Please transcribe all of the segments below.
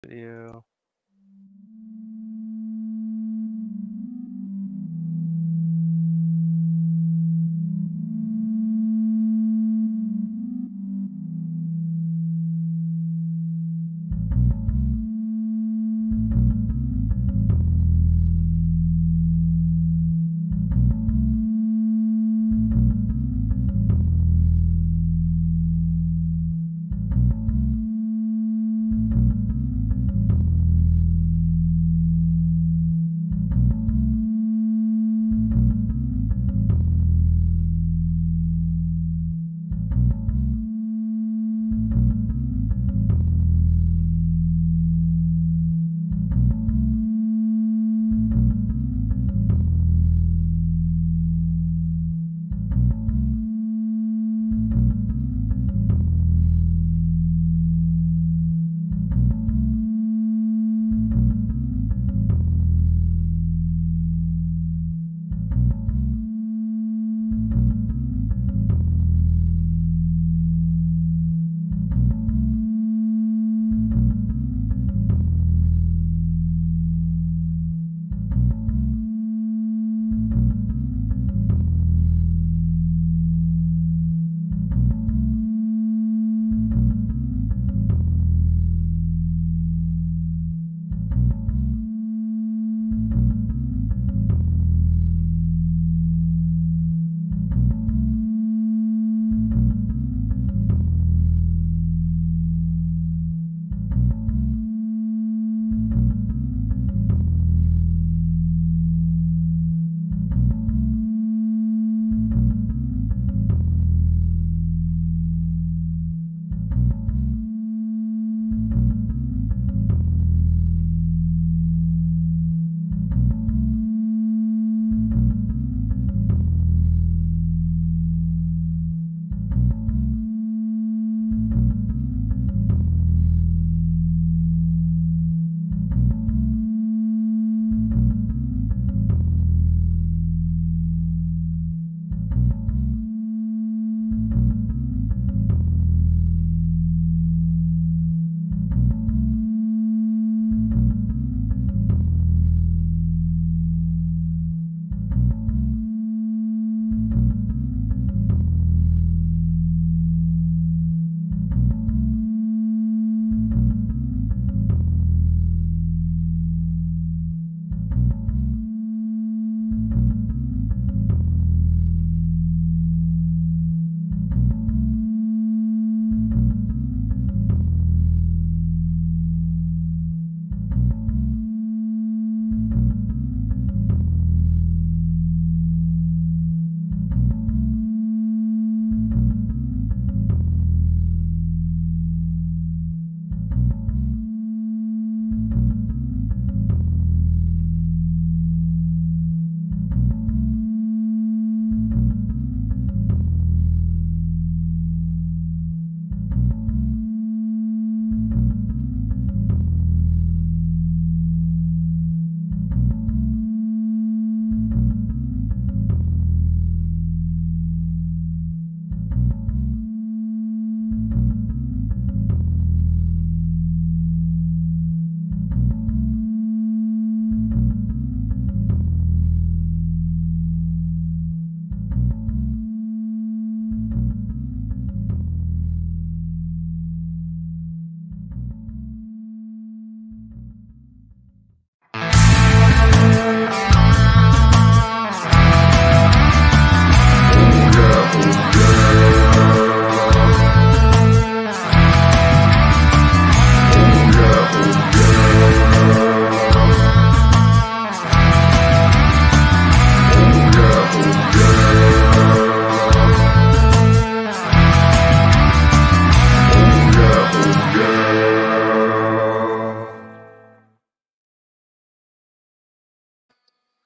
Video.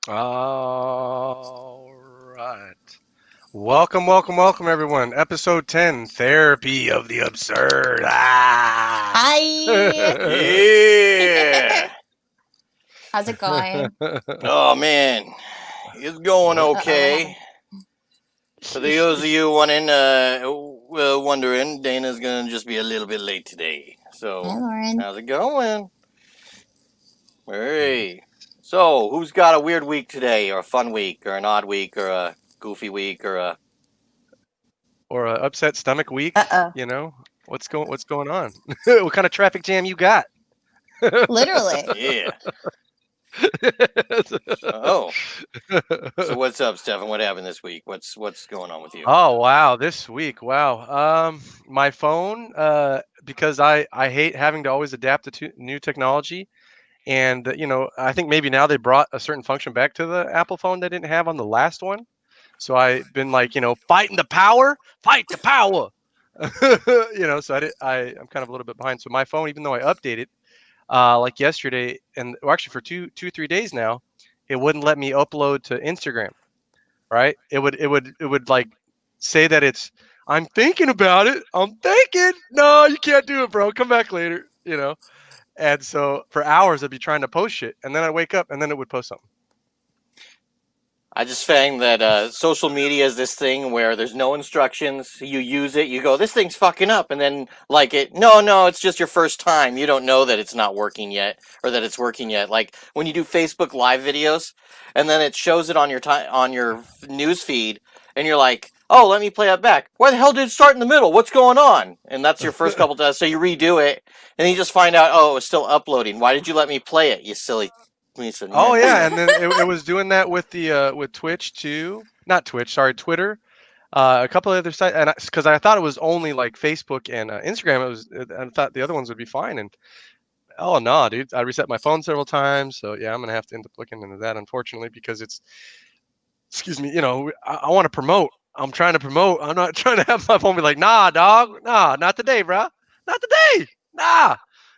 All right. Welcome, everyone. Episode 10, Therapy of the Absurd. Hi. Yeah. How's it going? Oh man, it's going okay. For those of you wondering, Dana's gonna just be a little bit late today. So, Hi, Lauren. how's it going? Hey. So, who's got a weird week today, or a fun week, or an odd week, or a goofy week, or a... Or a upset stomach week, Uh-oh. you know? What's going on? What kind of traffic jam you got? Literally. Yeah. Oh. So what's up, Stefan? What happened this week? What's going on with you? Oh wow, this week, wow. My phone, because I hate having to always adapt to new technology, and I think maybe now they brought a certain function back to the Apple phone they didn't have on the last one. So I've been like, fighting the power, fight the power. So I'm kind of a little bit behind. So my phone, even though I updated, like yesterday, and well, actually for 3 days now, it wouldn't let me upload to Instagram. Right? It would like say that I'm thinking about it. I'm thinking. No, you can't do it, bro. Come back later. And so for hours I'd be trying to post shit, and then I'd wake up, and then it would post something. I just found that social media is this thing where there's no instructions. You use it, you go, this thing's fucking up, and then no, it's just your first time. You don't know that it's not working yet, or that it's working yet. Like when you do Facebook Live videos, and then it shows it on your news feed, and you're like, oh, let me play it back. Why the hell did it start in the middle? What's going on? And that's your first couple times. So you redo it, and then you just find out, oh, it was still uploading. Why did you let me play it, you silly? Oh yeah, and then it was doing that with the with Twitch too. Not Twitch, sorry, Twitter. A couple of other sites, and because I thought it was only like Facebook and Instagram, I thought the other ones would be fine. And oh no, dude, I reset my phone several times. So yeah, I'm gonna have to end up looking into that, unfortunately, because excuse me, I want to promote. I'm trying to promote. I'm not trying to have my phone be like, nah, dog, nah, not today, bro, not today, nah.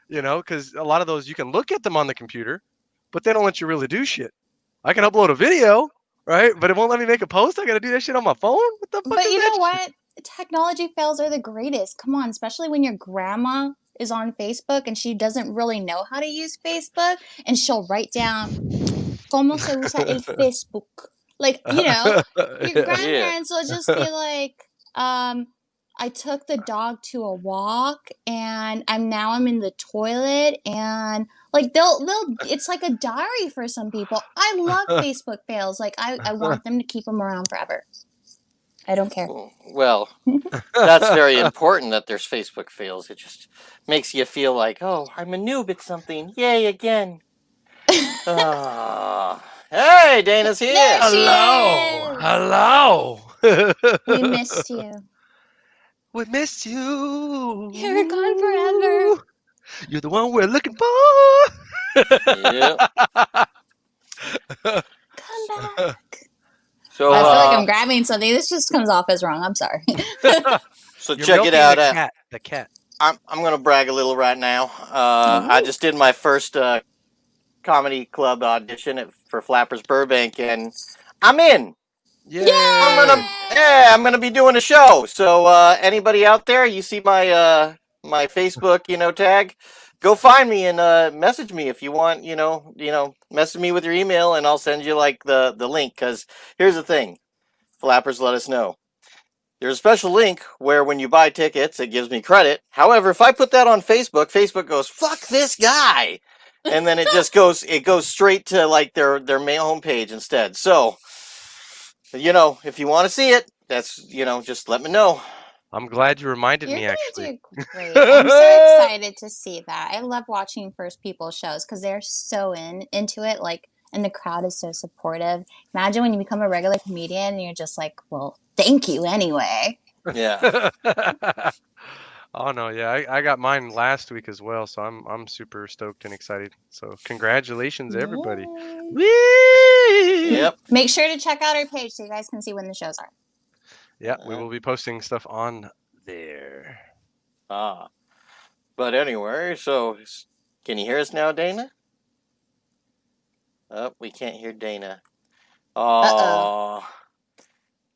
Because a lot of those you can look at them on the computer, but they don't let you really do shit. I can upload a video, right? But it won't let me make a post. I gotta do that shit on my phone. What the fuck But is you that know shit? what? Technology fails are the greatest. Come on, especially when your grandma is on Facebook and she doesn't really know how to use Facebook, and she'll write down "Cómo se usa el Facebook." Like, your Yeah. Yeah. grandparents will just be like, I took the dog to a walk and I'm in the toilet, and like they'll it's like a diary for some people. I love Facebook fails. Like I want them to keep them around forever. I don't care. Well, that's very important that there's Facebook fails. It just makes you feel like, oh, I'm a noob at something. Yay, again. Hey, Dana's here. There she Hello, is. hello. We missed you. We missed you. You were gone forever. You're the one we're looking for. Yep. Come back. So, I feel like I'm grabbing something. This just comes off as wrong. I'm sorry. so You're check it milking out. The cat. I'm gonna brag a little right now. I just did my first comedy club audition for Flappers Burbank, and I'm in. Yay! I'm gonna be doing a show. So anybody out there, you see my my Facebook, tag, go find me and message me if you want. Message me with your email, and I'll send you like the link. Because here's the thing, Flappers, let us know. There's a special link where when you buy tickets, it gives me credit. However, if I put that on Facebook, Facebook goes, "Fuck this guy," and then it goes straight to like their main homepage instead. So, if you want to see it, that's just let me know. I'm glad you reminded You're me. gonna Actually, do great. I'm so excited to see that. I love watching first people shows because they're so into it. Like, and the crowd is so supportive. Imagine when you become a regular comedian and you're just like, well, thank you anyway. Yeah. Oh no, yeah, I got mine last week as well, so I'm super stoked and excited. So congratulations, everybody. Yay. Whee! Yep. Make sure to check out our page so you guys can see when the shows are. Yeah, we will be posting stuff on there. But anyway, so can you hear us now, Dana? Oh, we can't hear Dana. Oh.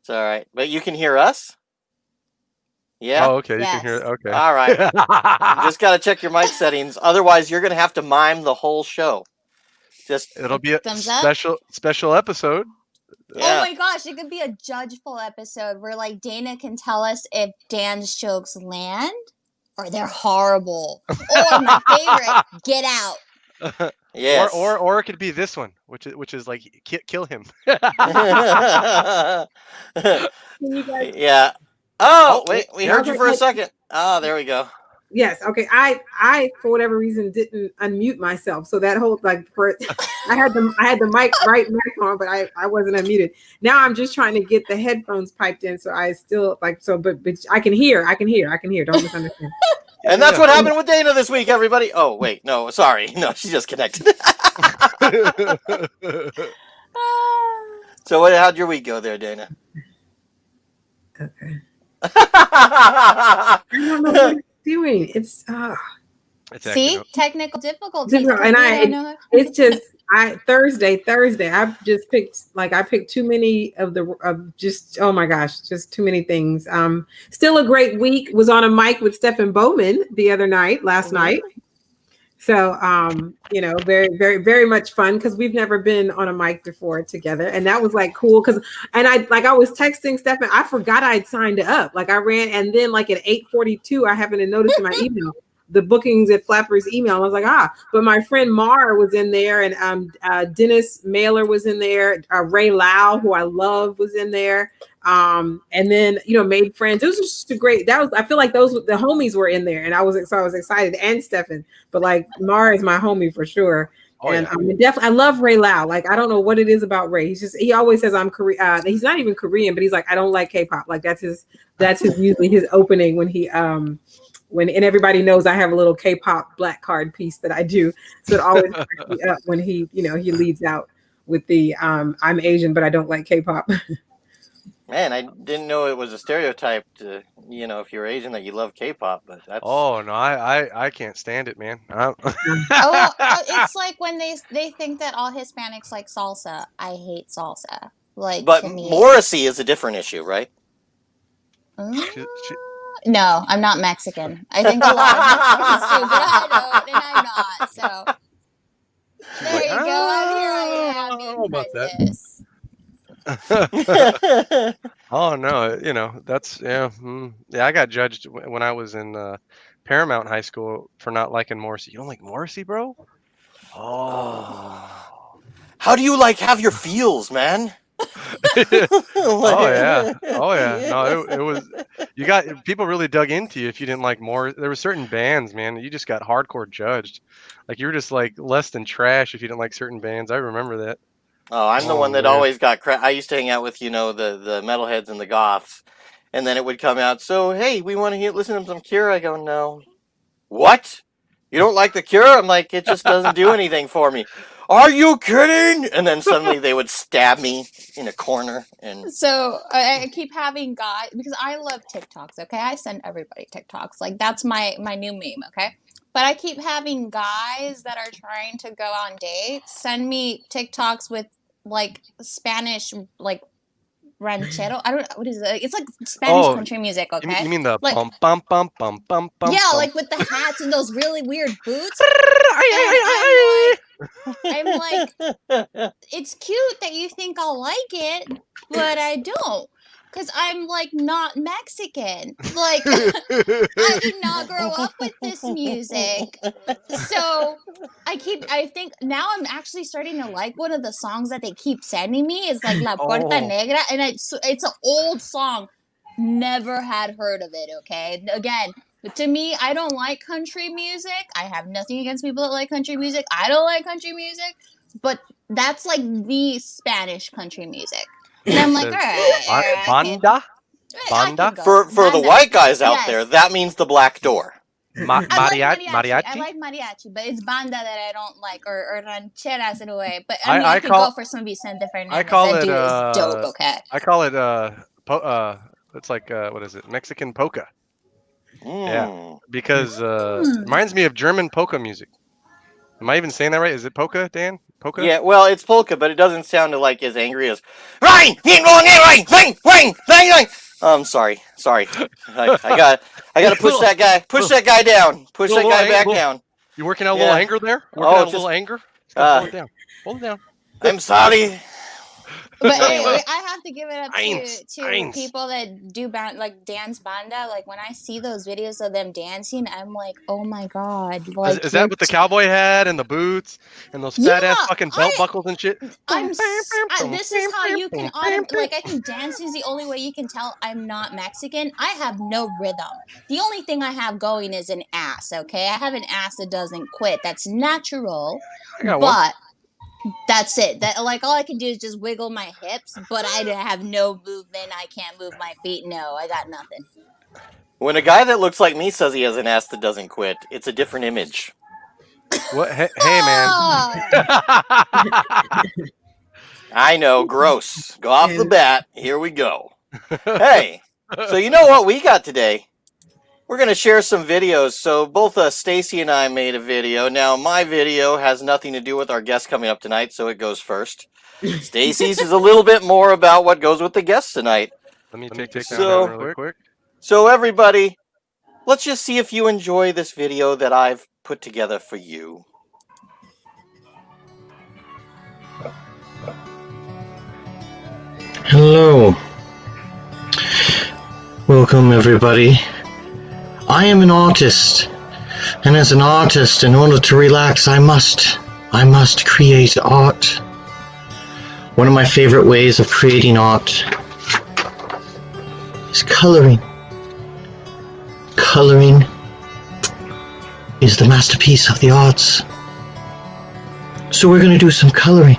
It's all right. But you can hear us? Yeah? Oh, okay, Yes. you can hear it. Okay. All right. You just got to check your mic settings. Otherwise, you're going to have to mime the whole show. It'll be a Thumbs up? special episode. Yeah. Oh my gosh, it could be a judgeful episode where like Dana can tell us if Dan's jokes land or they're horrible. Or my favorite, get out. Yes. Or it could be this one, which is like kill him. Yeah. Can you guys? Oh, Oh, wait, we yeah. heard you Okay, for a second. Ah, there we go. yes. Okay. I for whatever reason didn't unmute myself, so that whole I had the mic on, but I wasn't unmuted. Now I'm just trying to get the headphones piped in, so I still but I can hear. Don't misunderstand. And that's what happened with Dana this week, everybody. Oh, wait, no, sorry. No, she just connected. So how'd your week go there, Dana? Okay. I don't know what it's doing. It's See, technical difficulties. and it's just Thursday. I've just picked too many of just, oh my gosh, just too many things. Still a great week. Was on a mic with Stephen Bowman last night. So very, very, very much fun because we've never been on a mic before together, and that was like cool I was texting Stephen. I forgot I'd signed up. Like I ran, and then like at 8:42, I happened to notice in my email the bookings at Flapper's email. I was like, but my friend Mar was in there, and Dennis Mailer was in there. Ray Lau, who I love, was in there. And then made friends. It was just I feel like the homies were in there, and I was excited, and Stefan, but like Mar is my homie for sure. Definitely I love Ray Lau. Like I don't know what it is about Ray. He always says I'm Korean. He's not even Korean, but he's like, I don't like K-pop. Like that's usually his opening when he and everybody knows I have a little K-pop black card piece that I do. So it always cracks me up when he leads out with the I'm Asian, but I don't like K-pop. Man, I didn't know it was a stereotype to, if you're Asian that you love K-pop, but that's... Oh, no, I can't stand it, man. It's like when they think that all Hispanics like salsa. I hate salsa. But to me, Morrissey is a different issue, right? No, I'm not Mexican. I think a lot of Mexicans do, but I don't, and I'm not. So there you go. I'm here. I am being prejudiced. Oh no, that's I got judged when I was in Paramount High School for not liking Morrissey. You don't like Morrissey, bro? Oh. How do you have your feels, man? Oh yeah. No, it was, people really dug into you if you didn't like more. There were certain bands, man, you just got hardcore judged. Like you were just like less than trash if you didn't like certain bands. I remember that. Oh, I'm the one that always got I used to hang out with, the metalheads and the goths. And then it would come out, so, hey, we want to listen to some Cure. I go, no. What? You don't like the Cure? I'm like, it just doesn't do anything for me. Are you kidding? And then suddenly they would stab me in a corner. And so I keep having guys, because I love TikToks, okay? I send everybody TikToks. Like, that's my new meme, okay? But I keep having guys that are trying to go on dates send me TikToks with like Spanish, like ranchero. I don't know what is it. It's like Spanish country music. Okay, you mean the bum bum bum bum bum bum? Yeah, like with the hats and those really weird boots. I'm like, it's cute that you think I'll like it, but I don't. Because I'm like not Mexican. Like I did not grow up with this music. So I think now I'm actually starting to like one of the songs that they keep sending me. It's like La Puerta Negra. And it's an old song. Never had heard of it, okay? Again, to me, I don't like country music. I have nothing against people that like country music. I don't like country music. But that's like the Spanish country music. And I'm like, all right. Banda? For the white guys out there, that means the black door. Mariachi? I like mariachi, but it's banda that I don't like, or rancheras in a way. But I mean, I could go for some Vicente Fernandez. I call it, dude is dope, okay? I call it, it's like, what is it? Mexican polka. Yeah, because it reminds me of German polka music. Am I even saying that right? Is it polka, Dan? Polka? Yeah, well, it's polka, but it doesn't sound like as angry as Rain. Sorry. I gotta push that guy. Push that guy down. Push that guy back down. You working out a little anger there? Working out a little anger? Hold it down. Hold it down. I'm sorry. But Anyway. anyway, I have to give it up Eins, to eins. people that do like dance banda. Like when I see those videos of them dancing, I'm like, oh my god! Like Is that with the cowboy hat and the boots and those fat ass Yeah, fucking belt buckles and shit? this is how you can like I think dancing is the only way you can tell I'm not Mexican. I have no rhythm. The only thing I have going is an ass, okay? I have an ass that doesn't quit. That's natural. I got one. But that's it. That like all I can do is just wiggle my hips, but I have no movement. I can't move my feet. No, I got nothing. When a guy that looks like me says he has an ass that doesn't quit, it's a different image. What? Hey, man. I know, gross. Go off the bat. Here we go. Hey, so you know what we got today? We're going to share some videos. So both Stacy and I made a video. Now, my video has nothing to do with our guest coming up tonight, so it goes first. Stacy's is a little bit more about what goes with the guests tonight. Let me take that down really quick. So everybody, let's just see if you enjoy this video that I've put together for you. Hello. Welcome everybody. I am an artist, and as an artist, in order to relax, I must create art. One of my favorite ways of creating art is coloring. Coloring is the masterpiece of the arts. So we're going to do some coloring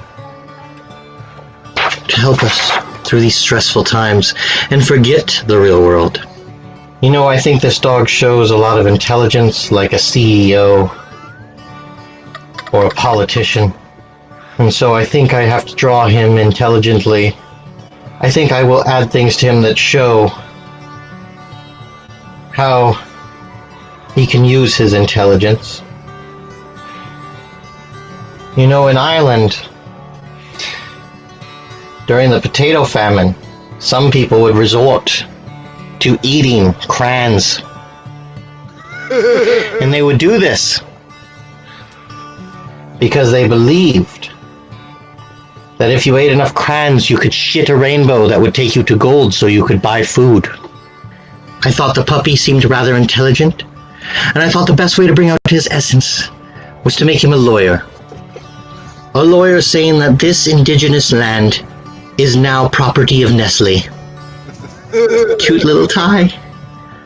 to help us through these stressful times and forget the real world. You know, I think this dog shows a lot of intelligence, like a CEO or a politician. And so I think I have to draw him intelligently. I think I will add things to him that show how he can use his intelligence. You know, in Ireland, during the potato famine, some people would resort to eating crayons. And they would do this because they believed that if you ate enough crayons, you could shit a rainbow that would take you to gold so you could buy food. I thought the puppy seemed rather intelligent, and I thought the best way to bring out his essence was to make him a lawyer. A lawyer saying that this indigenous land is now property of Nestle. Cute little tie.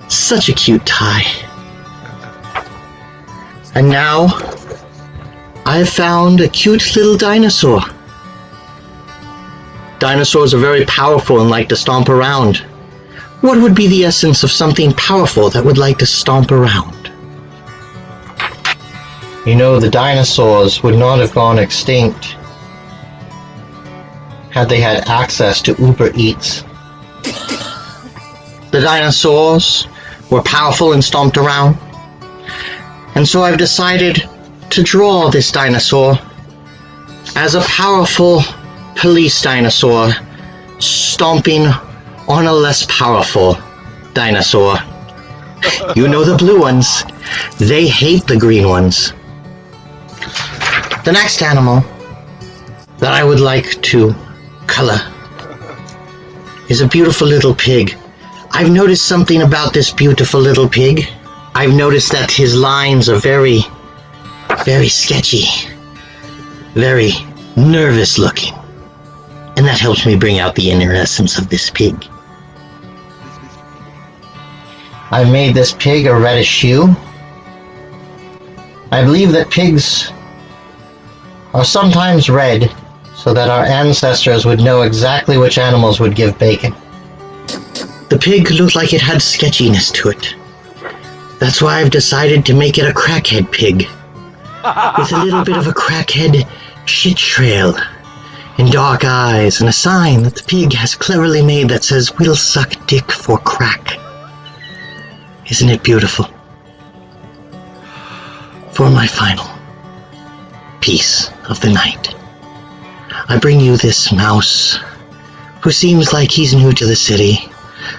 Such a cute tie. And now, I've found a cute little dinosaur. Dinosaurs are very powerful and like to stomp around. What would be the essence of something powerful that would like to stomp around? You know, the dinosaurs would not have gone extinct had they had access to Uber Eats. The dinosaurs were powerful and stomped around. And so I've decided to draw this dinosaur as a powerful police dinosaur stomping on a less powerful dinosaur. You know the blue ones. They hate the green ones. The next animal that I would like to color is a beautiful little pig. I've noticed something about this beautiful little pig. I've noticed that his lines are very, very sketchy, very nervous looking. And that helps me bring out the inner essence of this pig. I've made this pig a reddish hue. I believe that pigs are sometimes red, so that our ancestors would know exactly which animals would give bacon. The pig looked like it had sketchiness to it. That's why I've decided to make it a crackhead pig, with a little bit of a crackhead shit trail, and dark eyes, and a sign that the pig has cleverly made that says, "We'll suck dick for crack." Isn't it beautiful? For my final piece of the night, I bring you this mouse, who seems like he's new to the city,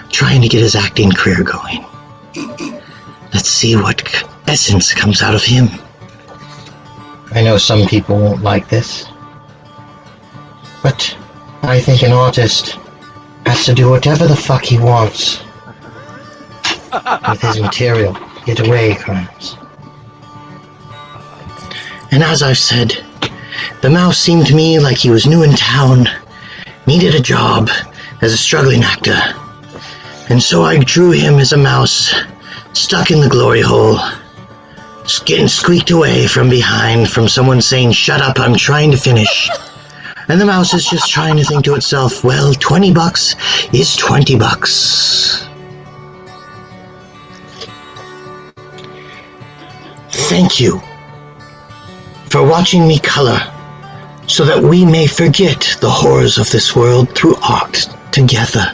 trying to get his acting career going. Let's see what essence comes out of him. I know some people won't like this, but I think an artist has to do whatever the fuck he wants with his material. Get away, crimes. And as I've said, the mouse seemed to me like he was new in town, needed a job as a struggling actor. And so I drew him as a mouse, stuck in the glory hole, getting squeaked away from behind from someone saying, "Shut up, I'm trying to finish." And the mouse is just trying to think to itself, well, $20 is $20. Thank you for watching me color so that we may forget the horrors of this world through art together.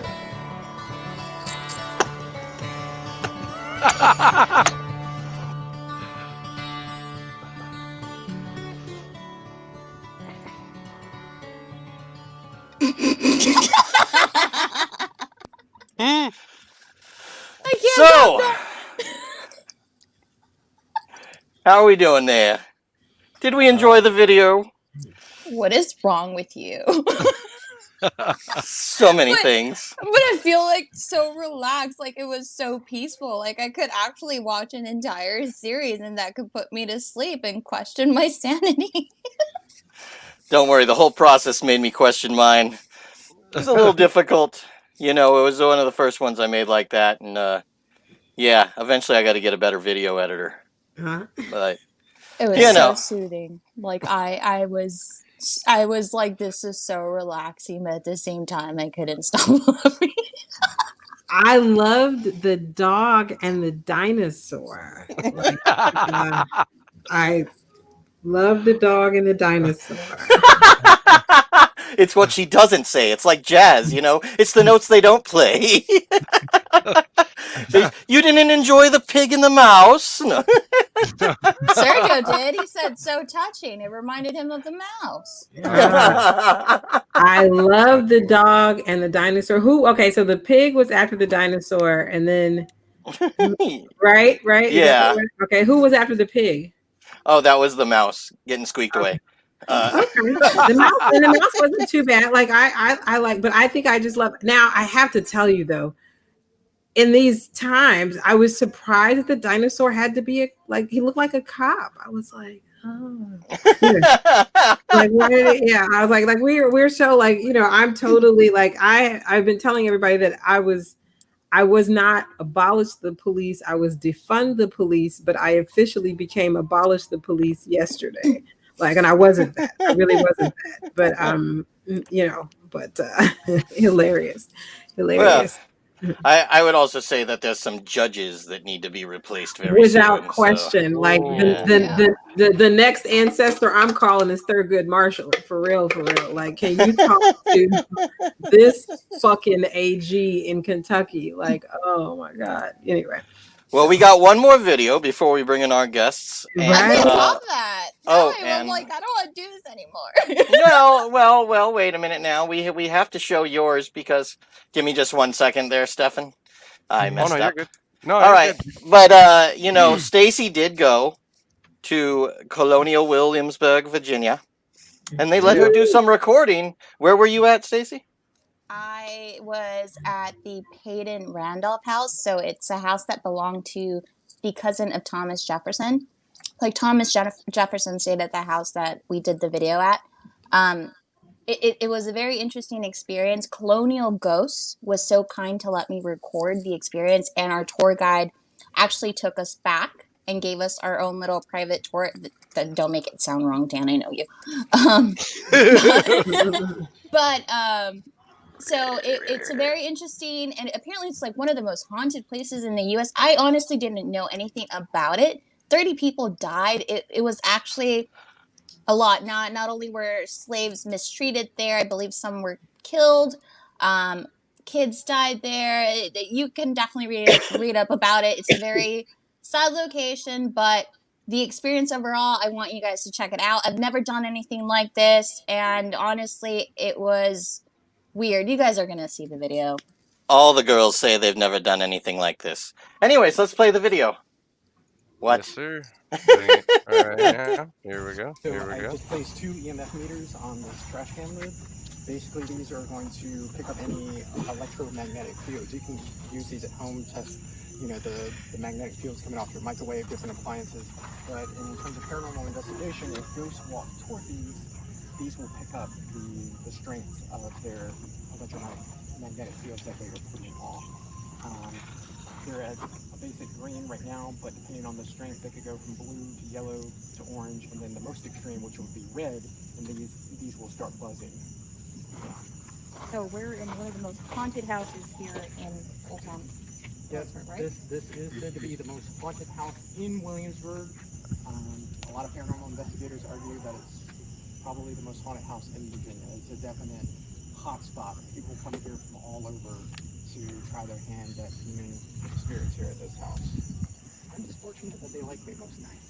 I can't So, top that. how are we doing there? Did we enjoy the video? What is wrong with you? So many things. But I feel like so relaxed, like it was so peaceful. Like I could actually watch an entire series and that could put me to sleep and question my sanity. Don't worry, the whole process made me question mine. It was a little difficult. You know, it was one of the first ones I made like that. And, yeah, eventually I got to get a better video editor. Huh? But, It was You so know. soothing. Like I was like, this is so relaxing, but at the same time I couldn't stop laughing. I loved the dog and the dinosaur. Like, I love the dog and the dinosaur. it's what she doesn't say. It's like jazz, you know? It's the notes they don't play. You didn't enjoy the pig and the mouse? No. Sergio did. He said so touching. It reminded him of the mouse. I love the dog and the dinosaur. Okay, so the pig was after the dinosaur, and then right? Is Yeah. Okay, who was after the pig? Oh, that was the mouse getting squeaked away. Okay. The mouse wasn't too bad. Like I like, but I think I just love. Now I have to tell you though, in these times, I was surprised that the dinosaur had to be he looked like a cop. I was like, oh, yeah. Like why did it, yeah. I was like we're so like, you know, I'm totally like I've been telling everybody that I was not abolish the police. I was defund the police, but I officially became abolish the police yesterday. Like, and I wasn't that. I really wasn't that. But you know, but hilarious. Well, I would also say that there's some judges that need to be replaced very without soon, question. So. Like the next ancestor I'm calling is Thurgood Marshall. For real. Like, can you talk to this fucking AG in Kentucky? Like, oh my God. Anyway. Well, we got one more video before we bring in our guests. And, I didn't love that. Oh, I'm and like, I don't want to do this anymore. well, wait a minute now. We have to show yours because give me just 1 second there, Stefan. I messed Oh, no, up. you're good. No, All you're right. good. But you know, Stacy did go to Colonial Williamsburg, Virginia, and they let her do some recording. Where were you at, Stacy? I was at the Peyton Randolph house. So it's a house that belonged to the cousin of Thomas Jefferson. Like Thomas Jefferson stayed at the house that we did the video at. It was a very interesting experience. Colonial Ghosts was so kind to let me record the experience, and our tour guide actually took us back and gave us our own little private tour. Don't make it sound wrong, Dan. I know you. So it's a very interesting, and apparently it's like one of the most haunted places in the U.S. I honestly didn't know anything about it. 30 people died. It was actually a lot. Not only were slaves mistreated there, I believe some were killed. Kids died there. You can definitely read up about it. It's a very sad location, but the experience overall, I want you guys to check it out. I've never done anything like this, and honestly, it was weird. You guys are going to see the video. All the girls say they've never done anything like this. Anyways, let's play the video. What? Yes, sir. All right, yeah. Here we go. I just placed 2 EMF meters on this trash can lid. Basically, these are going to pick up any electromagnetic fields. You can use these at home, test, the magnetic fields coming off your microwave, different appliances. But in terms of paranormal investigation, if ghosts walk toward these will pick up the strength of their electromagnetic fields that they are putting off. They're at a basic green right now, but depending on the strength, they could go from blue to yellow to orange, and then the most extreme, which would be red, and these will start buzzing. So we're in one of the most haunted houses here in Old Town. Yes, right? This is said to be the most haunted house in Williamsburg. A lot of paranormal investigators argue that it's probably the most haunted house in Virginia. It's a definite hot spot. People come here from all over to try their hand at human spirits here at this house. I'm just fortunate that they like me most nights.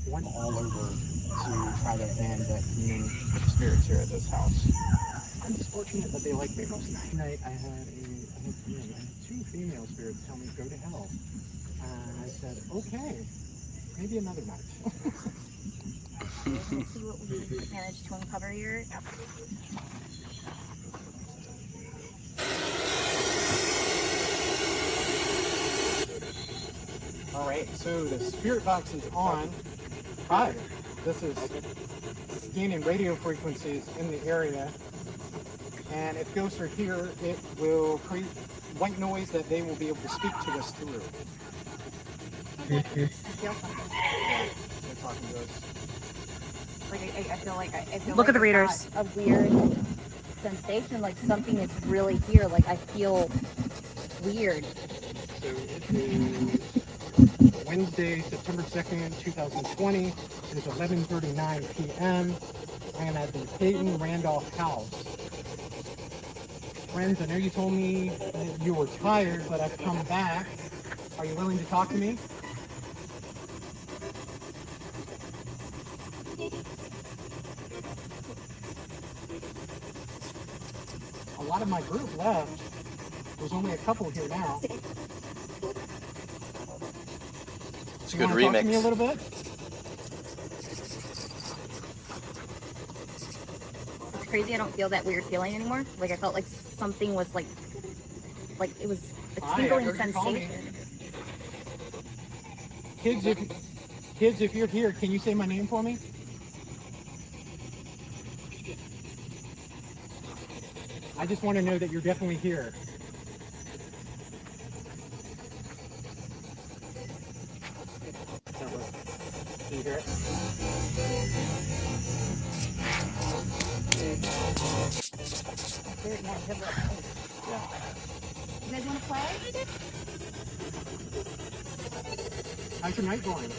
One all over to try their hand at human spirits here at this house. I'm just fortunate that they like me most nights. Tonight I had two female spirits tell me go to hell. And I said, okay, maybe another night. Let's see what we managed to uncover here. All right, so the spirit box is on. Hi, this is scanning radio frequencies in the area. And if ghosts are here, it will create white noise that they will be able to speak to us through. I feel something. They're talking to us. Like I feel Look like at the I readers. got a weird sensation, like something is really here. Like I feel weird. So it is Wednesday, September 2nd, 2020. It is 11:39 p.m. I am at the Peyton Randolph house. Friends, I know you told me that you were tired, but I've come back. Are you willing to talk to me? A lot of my group left. There's only a couple here now. It's a You good wanna talk to me a remix. little bit? It's crazy. I don't feel that weird feeling anymore. Like I felt like something was like it was a Hi, I tingling heard you call me. sensation. Kids, if you're here, can you say my name for me? I just want to know that you're definitely here. Can you hear it? Very nice. Yeah. You guys want to play? How's your night going?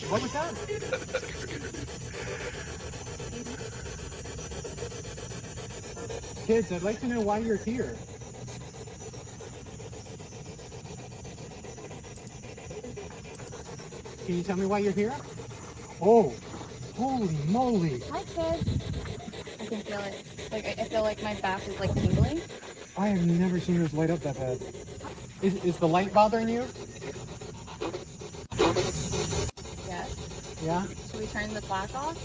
What was that? Kids, I'd like to know why you're here. Can you tell me why you're here? Oh, holy moly. Hi, kids. I can feel it. Like I feel like my back is like tingling. I have never seen yours light up that bad. Is the light bothering you? Yeah. Yeah? Should we turn the flash off?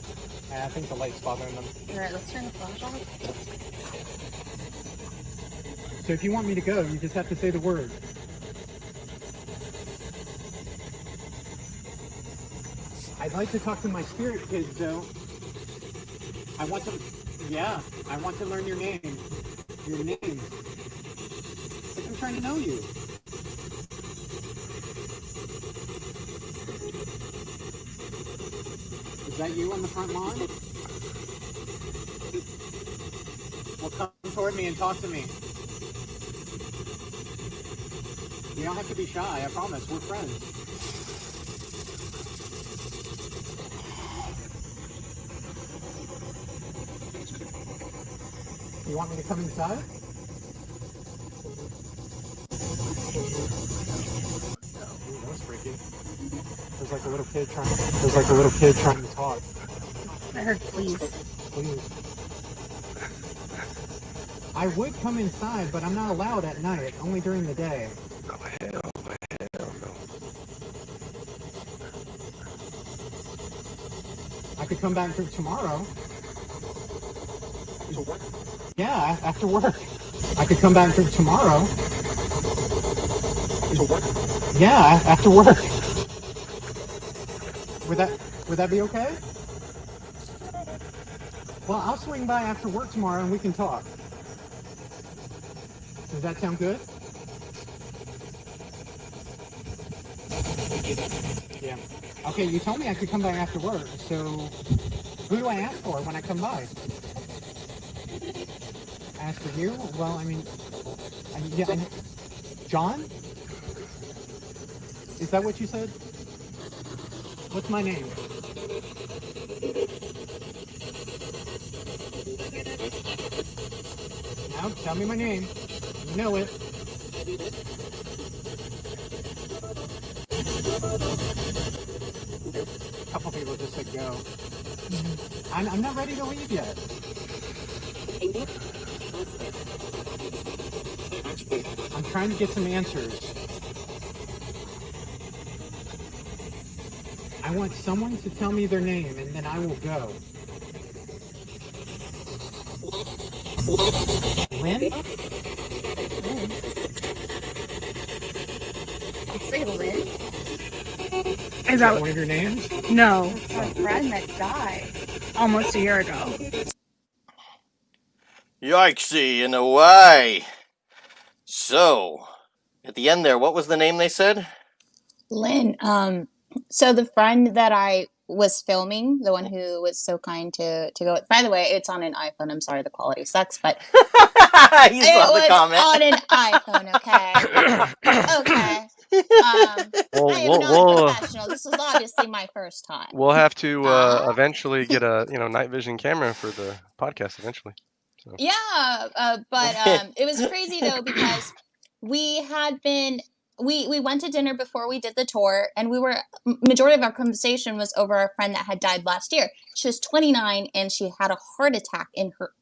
I think the light's bothering them. All right, let's turn the flash off. So if you want me to go, you just have to say the word. I'd like to talk to my spirit kids, though. I want to learn your name. Your name. Like I'm trying to know you. Is that you on the front lawn? Well, come toward me and talk to me. You don't have to be shy, I promise. We're friends. You want me to come inside? Ooh, that was freaky. There's like a little kid trying to talk. I heard please. Please. I would come inside, but I'm not allowed at night, only during the day. Oh hell no. I could come back tomorrow. Yeah, after work. I could come back tomorrow. Yeah, after work. Would that be okay? Well, I'll swing by after work tomorrow and we can talk. Does that sound good? Yeah. Okay, you told me I could come by after work, so who do I ask for when I come by? Ask for you? Well, I mean yeah, John? Is that what you said? What's my name? Now, tell me my name. You know it. A couple people just said go. I'm not ready to leave yet. I'm trying to get some answers. I want someone to tell me their name and then I will go. Lynn? Say Lynn? Is that One of your names? no? It's my friend that died. Almost a year ago. Yikesy in a way. So, at the end there, what was the name they said? Lynn, so the friend that I was filming, the one who was so kind to go. By the way, it's on an iPhone. I'm sorry, the quality sucks, but You saw it the was comment. on an iPhone. Okay, okay. I am not We'll professional. This was obviously my first time. we'll have to Huh? eventually get a night vision camera for the podcast eventually. So. Yeah, but it was crazy though because we had been we went to dinner before we did the tour, and we were majority of our conversation was over a friend that had died last year. She was 29 and she had a heart attack in her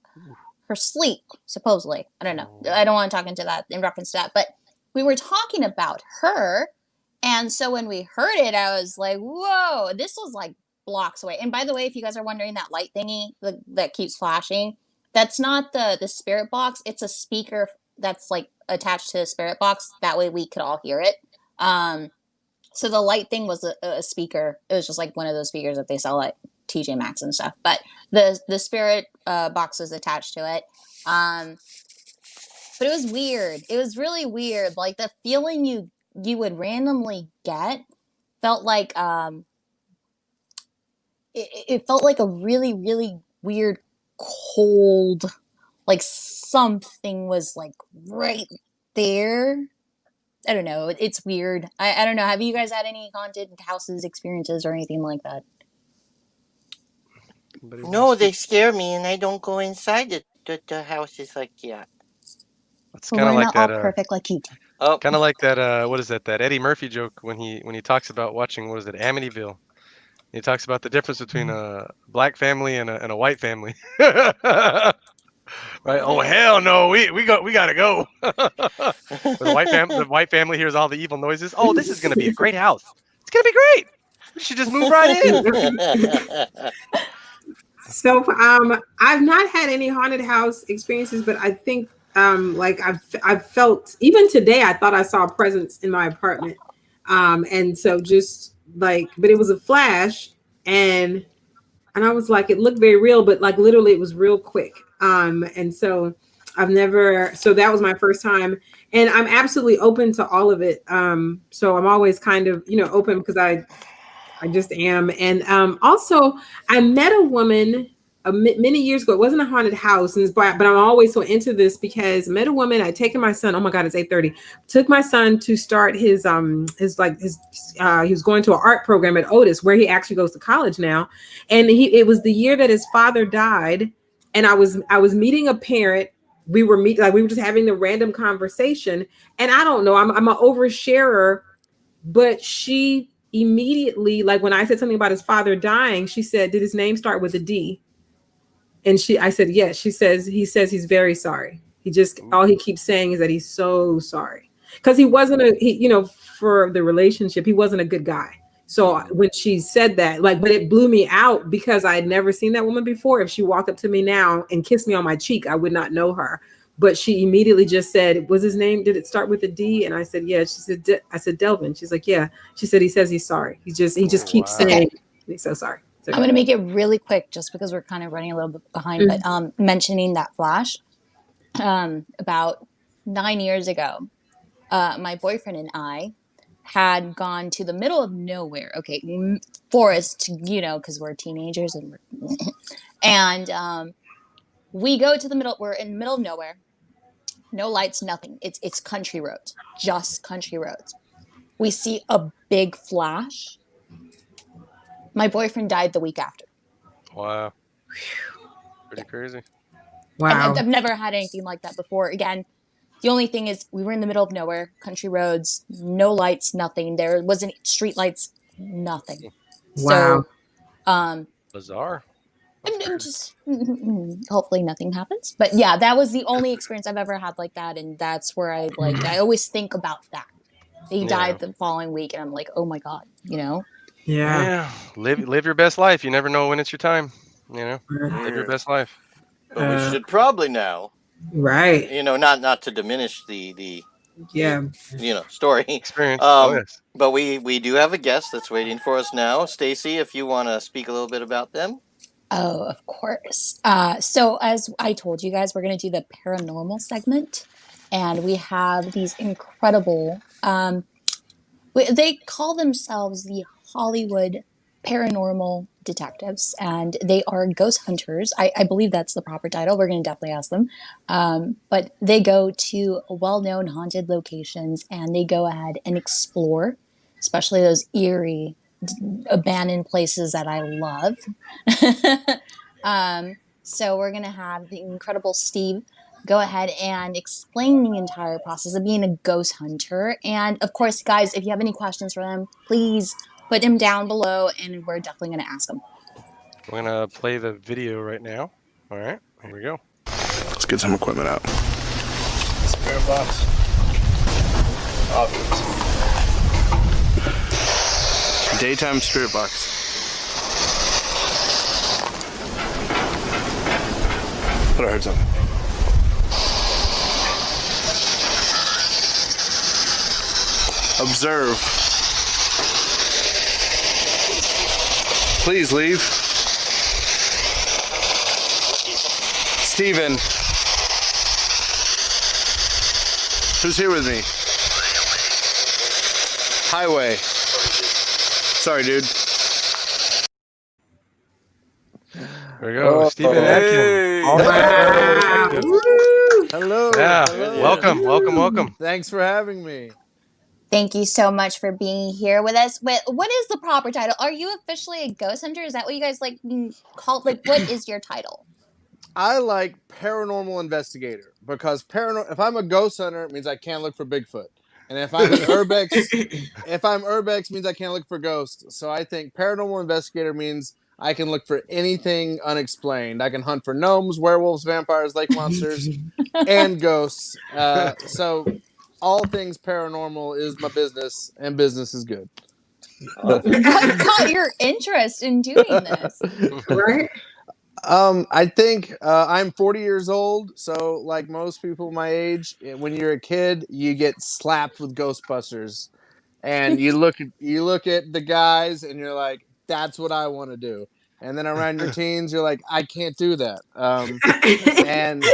sleep, supposedly. I don't know. I don't want to talk into that in reference to that, but we were talking about her, and so when we heard it, I was like, "Whoa!" This was like blocks away. And by the way, if you guys are wondering, that light thingy that keeps flashing, that's not the spirit box. It's a speaker that's like attached to the spirit box. That way we could all hear it. So the light thing was a speaker. It was just like one of those speakers that they sell at TJ Maxx and stuff. But the spirit box was attached to it. But it was weird. It was really weird. Like the feeling you would randomly get felt like it felt like a really, really weird cold, like something was like right there. I don't know. It's weird. I don't know. Have you guys had any haunted houses experiences or anything like that? No, they scare me and I don't go inside the houses like that. It's Well, kind of we're like not that. all perfect like you do. Oh, Kind of like that. What is that? That Eddie Murphy joke when he talks about watching, what is it, Amityville. He talks about the difference between a black family and a white family. Right? Oh hell no, we gotta go. The white family hears all the evil noises. Oh, this is gonna be a great house. It's gonna be great. We should just move right in. So I've not had any haunted house experiences, but I think like I've felt, even today I thought I saw a presence in my apartment. And so just like, but it was a flash, and I was like, it looked very real, but like literally it was real quick. And so so that was my first time, and I'm absolutely open to all of it. So I'm always kind of, open because I just am. And also, I met a woman many years ago. It wasn't a haunted house, but I'm always so into this because I met a woman. I'd taken my son. Oh my God, it's 8:30. Took my son to start he was going to an art program at Otis, where he actually goes to college now. And it was the year that his father died, and I was meeting a parent. We were just having the random conversation, and I don't know. I'm an oversharer, but she immediately, like when I said something about his father dying, she said, "Did his name start with a D?" And I said, "Yes." He says he's very sorry. All he keeps saying is that he's so sorry. because he wasn't for the relationship, he wasn't a good guy. So when she said that, like, but it blew me out because I had never seen that woman before. If she walked up to me now and kissed me on my cheek, I would not know her. But she immediately just said, "Was his name? Did it start with a D?" And I said, "Yeah." She said, "I said Delvin." She's like, "Yeah." She said, "He says he's sorry. He just keeps saying he's so sorry." So, I'm going to make it really quick just because we're kind of running a little bit behind, but mentioning that flash, about 9 years ago, my boyfriend and I had gone to the middle of nowhere. Okay, forest, because we're teenagers and we go to the middle. We're in the middle of nowhere, no lights, nothing. It's country roads, just country roads. We see a big flash. My boyfriend died the week after. Wow. Pretty crazy. wow. I've never had anything like that before. Again, the only thing is we were in the middle of nowhere, country roads, no lights, nothing. There wasn't street lights, nothing. Wow. So, Bizarre. and just hopefully nothing happens. But yeah, that was the only experience I've ever had like that, and that's where I always think about that. He died the following week, and I'm like, oh my god, Yeah. Live your best life. You never know when it's your time. Live your best life. But we should probably now, right. Not to diminish the story Experience. Yes. But we do have a guest that's waiting for us now. Stacy, if you want to speak a little bit about them. Oh, of course. So as I told you guys, we're going to do the paranormal segment, and we have these incredible. They call themselves the Hollywood Paranormal Detectives, and they are ghost hunters. I believe that's the proper title. We're going to definitely ask them. But they go to well-known haunted locations, and they go ahead and explore, especially those eerie, abandoned places that I love. So we're going to have the incredible Steve go ahead and explain the entire process of being a ghost hunter. And of course, guys, if you have any questions for them, please put them down below, and we're definitely going to ask them. We're going to play the video right now. All right, here we go. Let's get some equipment out. Spirit box. Obvious. Daytime spirit box. Thought I heard something. Observe. Please leave. Steven. Who's here with me? Highway. Sorry, dude. There we go. Stephen Atkin. Hello. Yeah. Hello. Welcome. Thanks for having me. Thank you so much for being here with us. What is the proper title? Are you officially a ghost hunter? Is that what you guys call? Like, what is your title? I like paranormal investigator because if I'm a ghost hunter, it means I can't look for Bigfoot. And if I'm an urbex means I can't look for ghosts. So I think paranormal investigator means I can look for anything unexplained. I can hunt for gnomes, werewolves, vampires, lake monsters, and ghosts. So all things paranormal is my business, and business is good. What caught your interest in doing this? Right. I think I'm 40 years old, so like most people my age, when you're a kid, you get slapped with Ghostbusters, and you look at the guys, and you're like, "That's what I want to do." And then around your teens, you're like, "I can't do that." And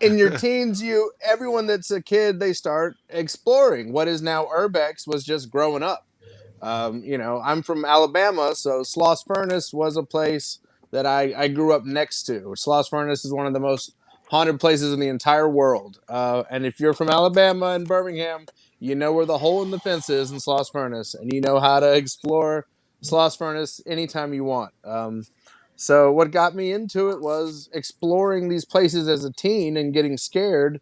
in your teens, everyone that's a kid, they start exploring. What is now urbex was just growing up. I'm from Alabama, so Sloss Furnace was a place that I grew up next to. Sloss Furnace is one of the most haunted places in the entire world. And if you're from Alabama and Birmingham, you know where the hole in the fence is in Sloss Furnace, and you know how to explore Sloss Furnace anytime you want. So what got me into it was exploring these places as a teen and getting scared.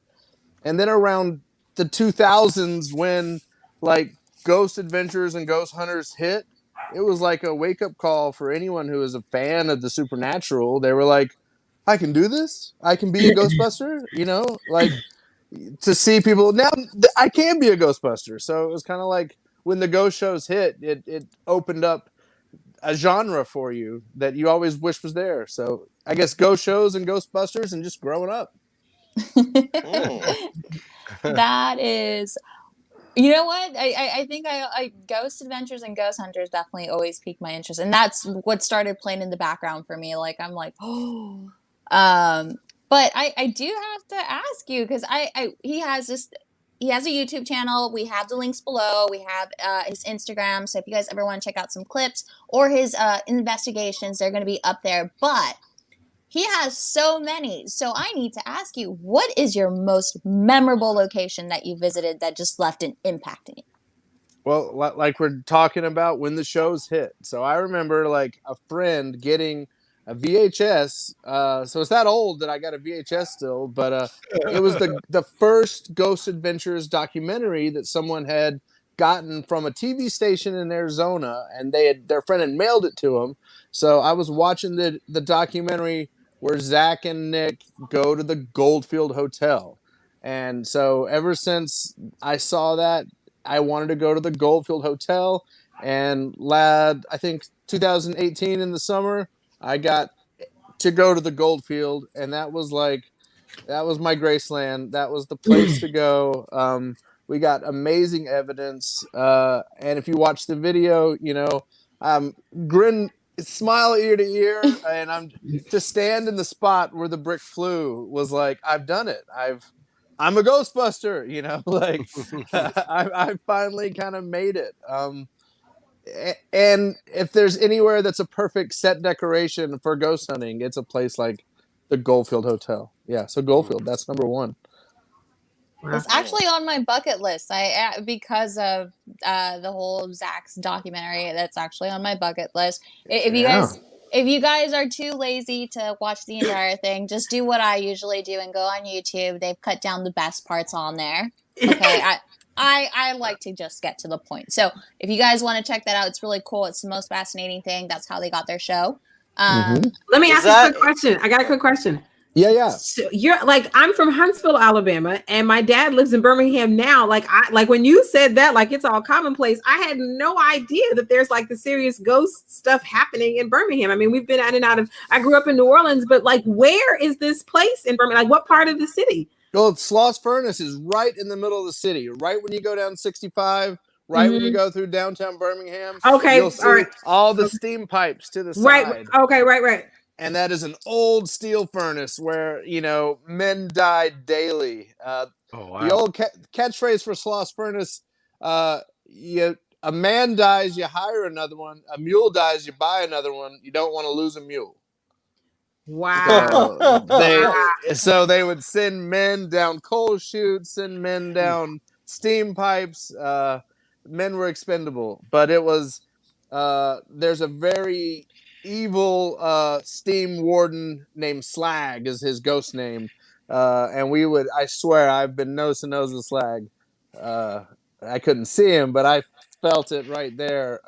And then around the 2000s, when like Ghost Adventures and Ghost Hunters hit, it was like a wake-up call for anyone who is a fan of the supernatural. They were like, I can do this. I can be a Ghostbuster. to see people now. I can be a Ghostbuster, so it was kind of like when the ghost shows hit, it opened up a genre for you that you always wish was there. So I guess ghost shows and Ghostbusters and just growing up. That is, you know what? I think I Ghost Adventures and Ghost Hunters definitely always piqued my interest, and that's what started playing in the background for me. Like I'm like, oh, but I do have to ask you because he has this. He has a YouTube channel. We have the links below. We have his Instagram. So if you guys ever want to check out some clips or his investigations, they're going to be up there. But he has so many. So I need to ask you, what is your most memorable location that you visited that just left an impact in you? Well, like we're talking about when the shows hit. So I remember like a friend getting a VHS. So it's that old that I got a VHS still, but it was the first Ghost Adventures documentary that someone had gotten from a TV station in Arizona, and their friend had mailed it to them. So I was watching the documentary where Zach and Nick go to the Goldfield Hotel. And so ever since I saw that, I wanted to go to the Goldfield Hotel, and I think 2018 in the summer, I got to go to the Goldfield, and that was my Graceland. That was the place to go. We got amazing evidence, and if you watch the video, grin, smile ear to ear, and I'm to stand in the spot where the brick flew was like, I've done it. I'm a Ghostbuster, like I finally kind of made it. And if there's anywhere that's a perfect set decoration for ghost hunting, it's a place like the Goldfield Hotel. Yeah, so Goldfield, that's number one. It's actually on my bucket list. Because of the whole Zach's documentary. That's actually on my bucket list. If you guys are too lazy to watch the entire thing, just do what I usually do and go on YouTube. They've cut down the best parts on there. Okay, I like to just get to the point. So if you guys want to check that out, it's really cool. It's the most fascinating thing. That's how they got their show. Let me ask you a quick question. I got a quick question. Yeah. So I'm from Huntsville, Alabama, and my dad lives in Birmingham now. Like when you said that, like it's all commonplace. I had no idea that there's like the serious ghost stuff happening in Birmingham. I mean, we've been in and out of. I grew up in New Orleans, but like, where is this place in Birmingham? Like, what part of the city? Well, Sloss Furnace is right in the middle of the city, right when you go down 65. Right when you go through downtown Birmingham, you'll see all the steam pipes to the side. Right. Okay. Right. And that is an old steel furnace where, men died daily. The old catchphrase for Sloss Furnace, a man dies, you hire another one. A mule dies, you buy another one. You don't want to lose a mule. Wow. So they would send men down coal chutes, send men down steam pipes. Men were expendable. But it was, there's a very evil steam warden named Slag is his ghost name, and I swear I've been nose to nose with Slag. I couldn't see him, but I felt it right there.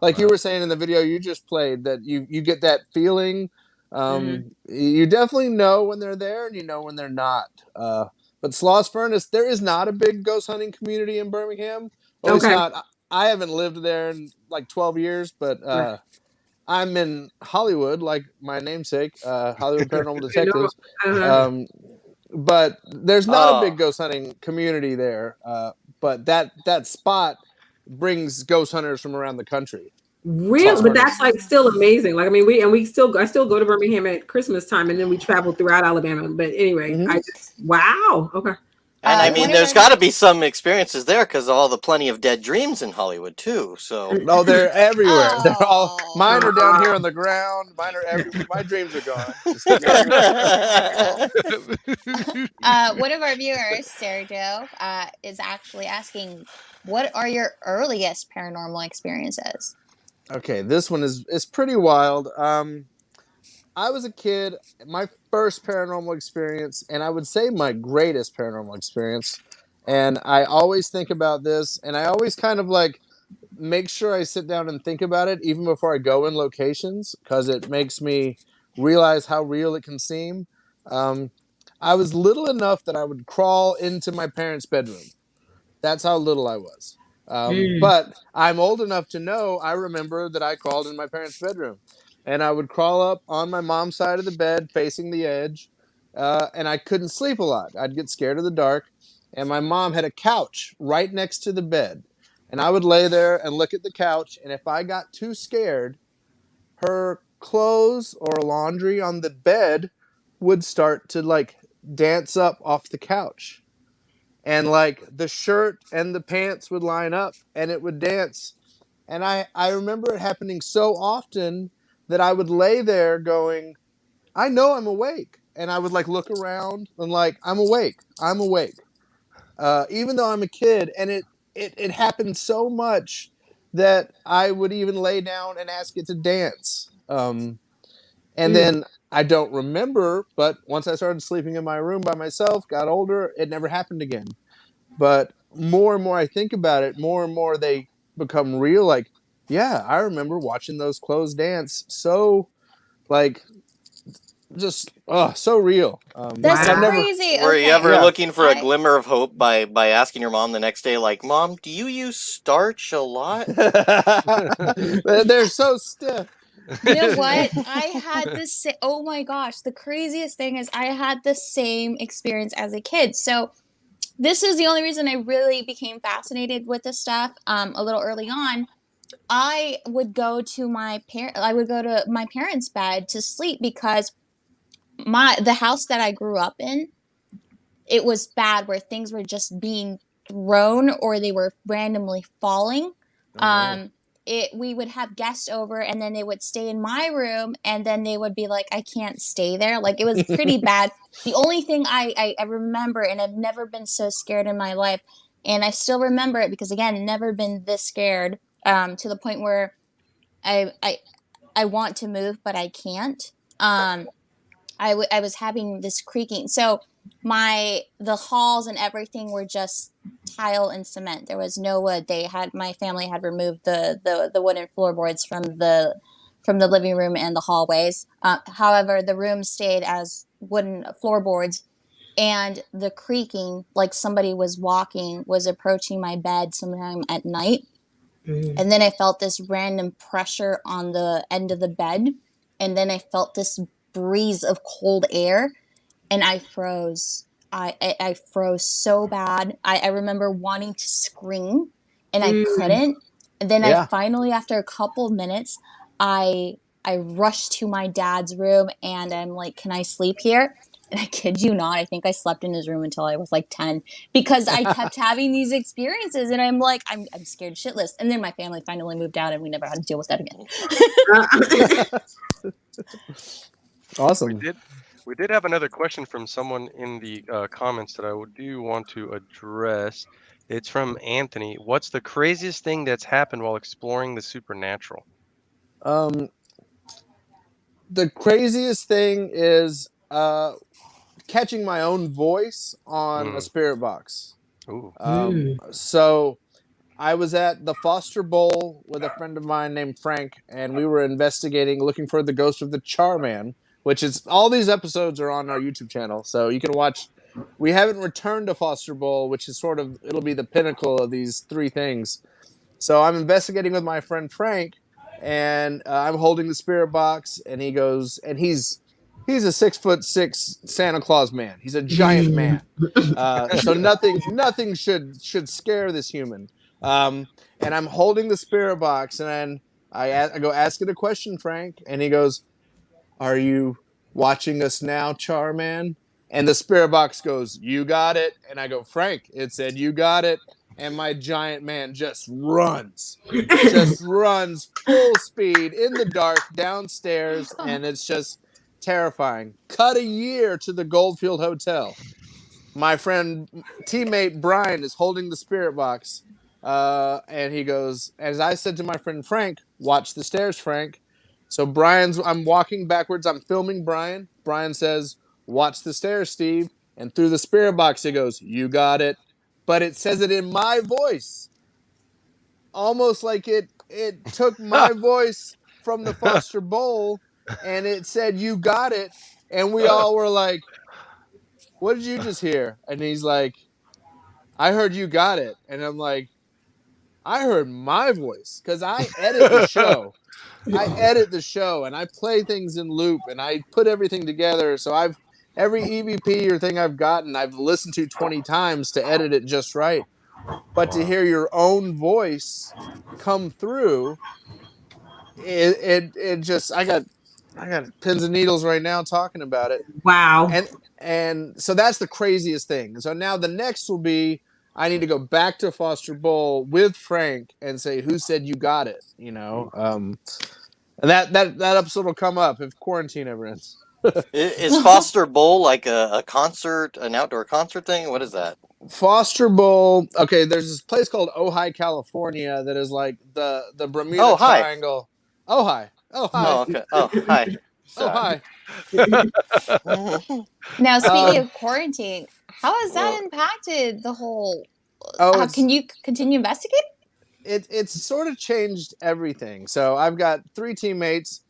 Like you were saying in the video you just played, that you get that feeling. You definitely know when they're there, and you know when they're not. But Sloss Furnace, there is not a big ghost hunting community in Birmingham. Well, it's not. I haven't lived there in like 12 years, but I'm in Hollywood, like my namesake, Hollywood Paranormal Detectives. But there's not a big ghost hunting community there. But that spot brings ghost hunters from around the country. Really? But that's like still amazing. Like, I mean, I still go to Birmingham at Christmas time, and then we travel throughout Alabama. But anyway, wow. Okay. And I mean, there's got to be some experiences there because of all the plenty of dead dreams in Hollywood too. So they're everywhere. They're all mine are down here on the ground. Mine are everywhere. My dreams are gone. One of our viewers, Sergio, is actually asking, "What are your earliest paranormal experiences?" Okay, this one is pretty wild. I was a kid, my first paranormal experience, and I would say my greatest paranormal experience. And I always think about this, and I always kind of like make sure I sit down and think about it even before I go in locations, because it makes me realize how real it can seem. I I was little enough that I would crawl into my parents' bedroom. That's how little I was. But I'm old enough to know, I remember that I crawled in my parents' bedroom. And I would crawl up on my mom's side of the bed, facing the edge. And I couldn't sleep a lot. I'd get scared of the dark. And my mom had a couch right next to the bed. And I would lay there and look at the couch. And if I got too scared, her clothes or laundry on the bed would start to like dance up off the couch. And like the shirt and the pants would line up and it would dance. And I remember it happening so often that I would lay there going, I know I'm awake. And I would like look around and like, I'm awake. I'm awake. Even though I'm a kid. And it happened so much that I would even lay down and ask it to dance. And then I don't remember, but once I started sleeping in my room by myself, got older, it never happened again. But more and more I think about it, more and more they become real. Like, yeah, I remember watching those clothes dance. So, like, just so real. That's and I've never. crazy. Were you Okay. ever Yeah. looking for a glimmer of hope by asking your mom the next day, like, Mom, do you use starch a lot? They're so stiff. You know what? I had this. Oh my gosh! The craziest thing is I had the same experience as a kid. So this is the only reason I really became fascinated with this stuff. A little early on, I would go to my parents' bed to sleep because the house that I grew up in, it was bad where things were just being thrown or they were randomly falling. We would have guests over and then they would stay in my room and then they would be like, I can't stay there. Like it was pretty bad. The only thing I remember, and I've never been so scared in my life, and I still remember it because again, never been this scared, to the point where I want to move, but I can't. I was having this creaking. So the halls and everything were just tile and cement. There was no wood. My family had removed the wooden floorboards from the living room and the hallways. However, the room stayed as wooden floorboards, and the creaking, like somebody was approaching my bed sometime at night. And then I felt this random pressure on the end of the bed, and then I felt this breeze of cold air, and I froze. I froze so bad. I remember wanting to scream, and I couldn't. And then I finally, after a couple minutes, I rushed to my dad's room, and I'm like, "Can I sleep here?" And I kid you not, I think I slept in his room until I was like 10 because I kept having these experiences, and I'm like, I'm scared shitless. And then my family finally moved out, and we never had to deal with that again. Awesome. We did have another question from someone in the comments that I do want to address. It's from Anthony. What's the craziest thing that's happened while exploring the supernatural? The craziest thing is catching my own voice on a spirit box. So I was at the Foster Bowl with a friend of mine named Frank, and we were investigating, looking for the ghost of the Charman, which is all these episodes are on our YouTube channel, so you can watch. We haven't returned to Foster Bowl, which is it'll be the pinnacle of these three things. So I'm investigating with my friend Frank, and I'm holding the spirit box, and he goes, and he's a 6'6" Santa Claus man. He's a giant man. So nothing should scare this human. And I'm holding the spirit box, and I go, ask it a question, Frank, and he goes, "Are you watching us now, Charman?" And the spirit box goes, "You got it." And I go, "Frank, it said you got it." And my giant man just runs full speed in the dark downstairs, and it's just terrifying. Cut a year to the Goldfield Hotel. My teammate Brian is holding the spirit box, and he goes, as I said to my friend Frank, "Watch the stairs, Frank." So I'm walking backwards. I'm filming Brian. Brian says, "Watch the stairs, Steve." And through the spirit box, he goes, "You got it." But it says it in my voice, almost like it took my voice from the Foster Bowl, and it said, "You got it." And we all were like, what did you just hear? And he's like, I heard you got it. And I'm like, I heard my voice because I edit the show. I edit the show and I play things in loop and I put everything together. So every EVP or thing I've gotten, I've listened to 20 times to edit it just right. But to hear your own voice come through, it just I got pins and needles right now talking about it. Wow. And so that's the craziest thing. So now the next will be I need to go back to Foster Bowl with Frank and say, who said you got it? And that episode will come up if quarantine ever ends. Is Foster Bowl like a concert, an outdoor concert thing? What is that? Foster Bowl. Okay, there's this place called Ojai, California, that is like the Bermuda Oh, hi. Triangle. Ojai. Oh, hi. Oh, okay. Oh, hi. Oh, hi. Now, speaking of quarantine, how has that impacted the whole? Can you continue investigating? It's sort of changed everything. So I've got 3 teammates.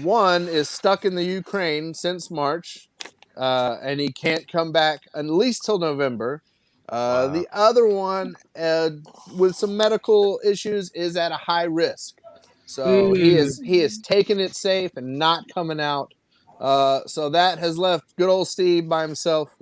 One is stuck in the Ukraine since March, and he can't come back at least till November. The other one, with some medical issues, is at a high risk. So he is taking it safe and not coming out. So that has left good old Steve by himself.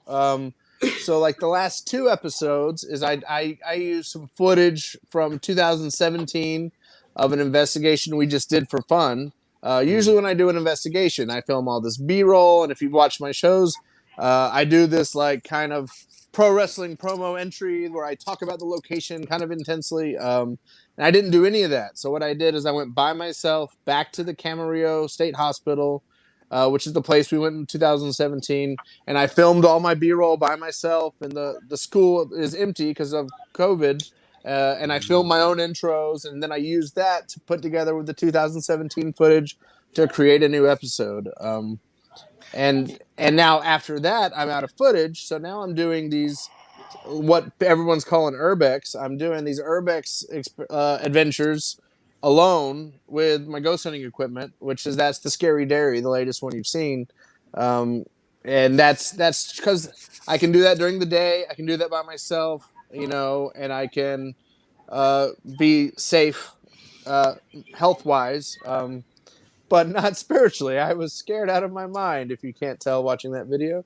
So like the last 2 episodes is I used some footage from 2017 of an investigation we just did for fun. Usually when I do an investigation, I film all this B-roll, and if you've watched my shows, I do this like kind of pro wrestling promo entry where I talk about the location kind of intensely. And I didn't do any of that. So what I did is I went by myself back to the Camarillo State Hospital, which is the place we went in 2017, and I filmed all my B-roll by myself. And the school is empty because of COVID. And I filmed my own intros, and then I used that to put together with the 2017 footage to create a new episode. And now after that, I'm out of footage, so now I'm doing these what everyone's calling urbex. I'm doing these urbex adventures alone with my ghost hunting equipment, that's the Scary Dairy, the latest one you've seen. And that's because I can do that during the day. I can do that by myself. And I can be safe health-wise, but not spiritually. I was scared out of my mind, if you can't tell watching that video.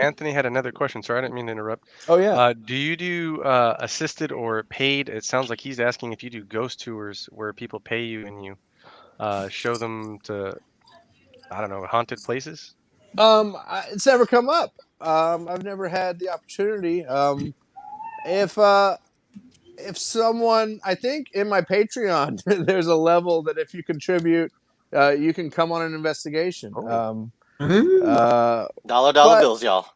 Anthony had another question. Sorry, I didn't mean to interrupt. Oh, yeah. Do you do assisted or paid? It sounds like he's asking if you do ghost tours where people pay you and you show them to, I don't know, haunted places? It's never come up. I've never had the opportunity. If someone, I think in my Patreon, there's a level that if you contribute, you can come on an investigation. Dollar bills, y'all.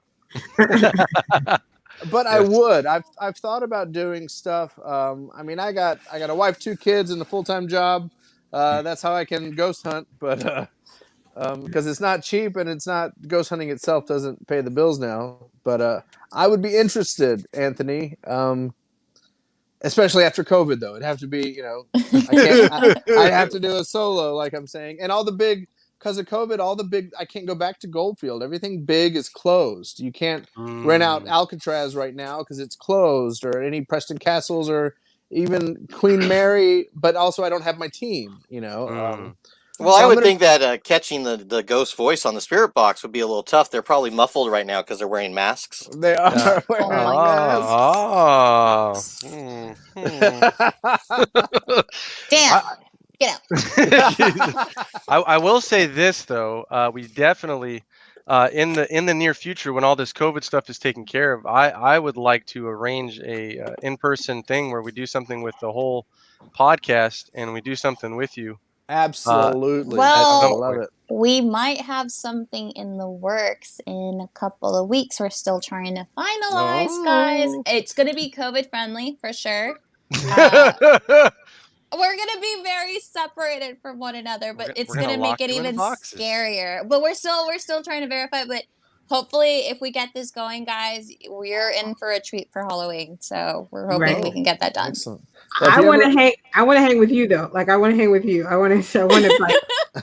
But I would. I've thought about doing stuff. I mean, I got a wife, 2 kids, and a full-time job. That's how I can ghost hunt. But because it's not cheap, and it's not, ghost hunting itself doesn't pay the bills now. But I would be interested, Anthony. Especially after COVID, though, it'd have to be, I'd have to do a solo, like I'm saying, and because of COVID, I can't go back to Goldfield. Everything big is closed. You can't rent out Alcatraz right now because it's closed, or any Preston Castles, or even Queen Mary. But also, I don't have my team. Well, I would think that catching the ghost voice on the spirit box would be a little tough. They're probably muffled right now because they're wearing masks. They are wearing masks. Damn. Get out. I will say this though, we definitely in the near future, when all this COVID stuff is taken care of, I would like to arrange a in-person thing where we do something with the whole podcast and we do something with you. Absolutely. Well, I love it. We might have something in the works in a couple of weeks. We're still trying to finalize, guys. It's going to be COVID friendly for sure. We're going to be very separated from one another, but it's going to make it even scarier. But we're still trying to verify. But hopefully, if we get this going, guys, we're in for a treat for Halloween. So we're hoping we can get that done. Excellent. I want to hang. I want to hang with you though. Like I want to hang with you. I want to like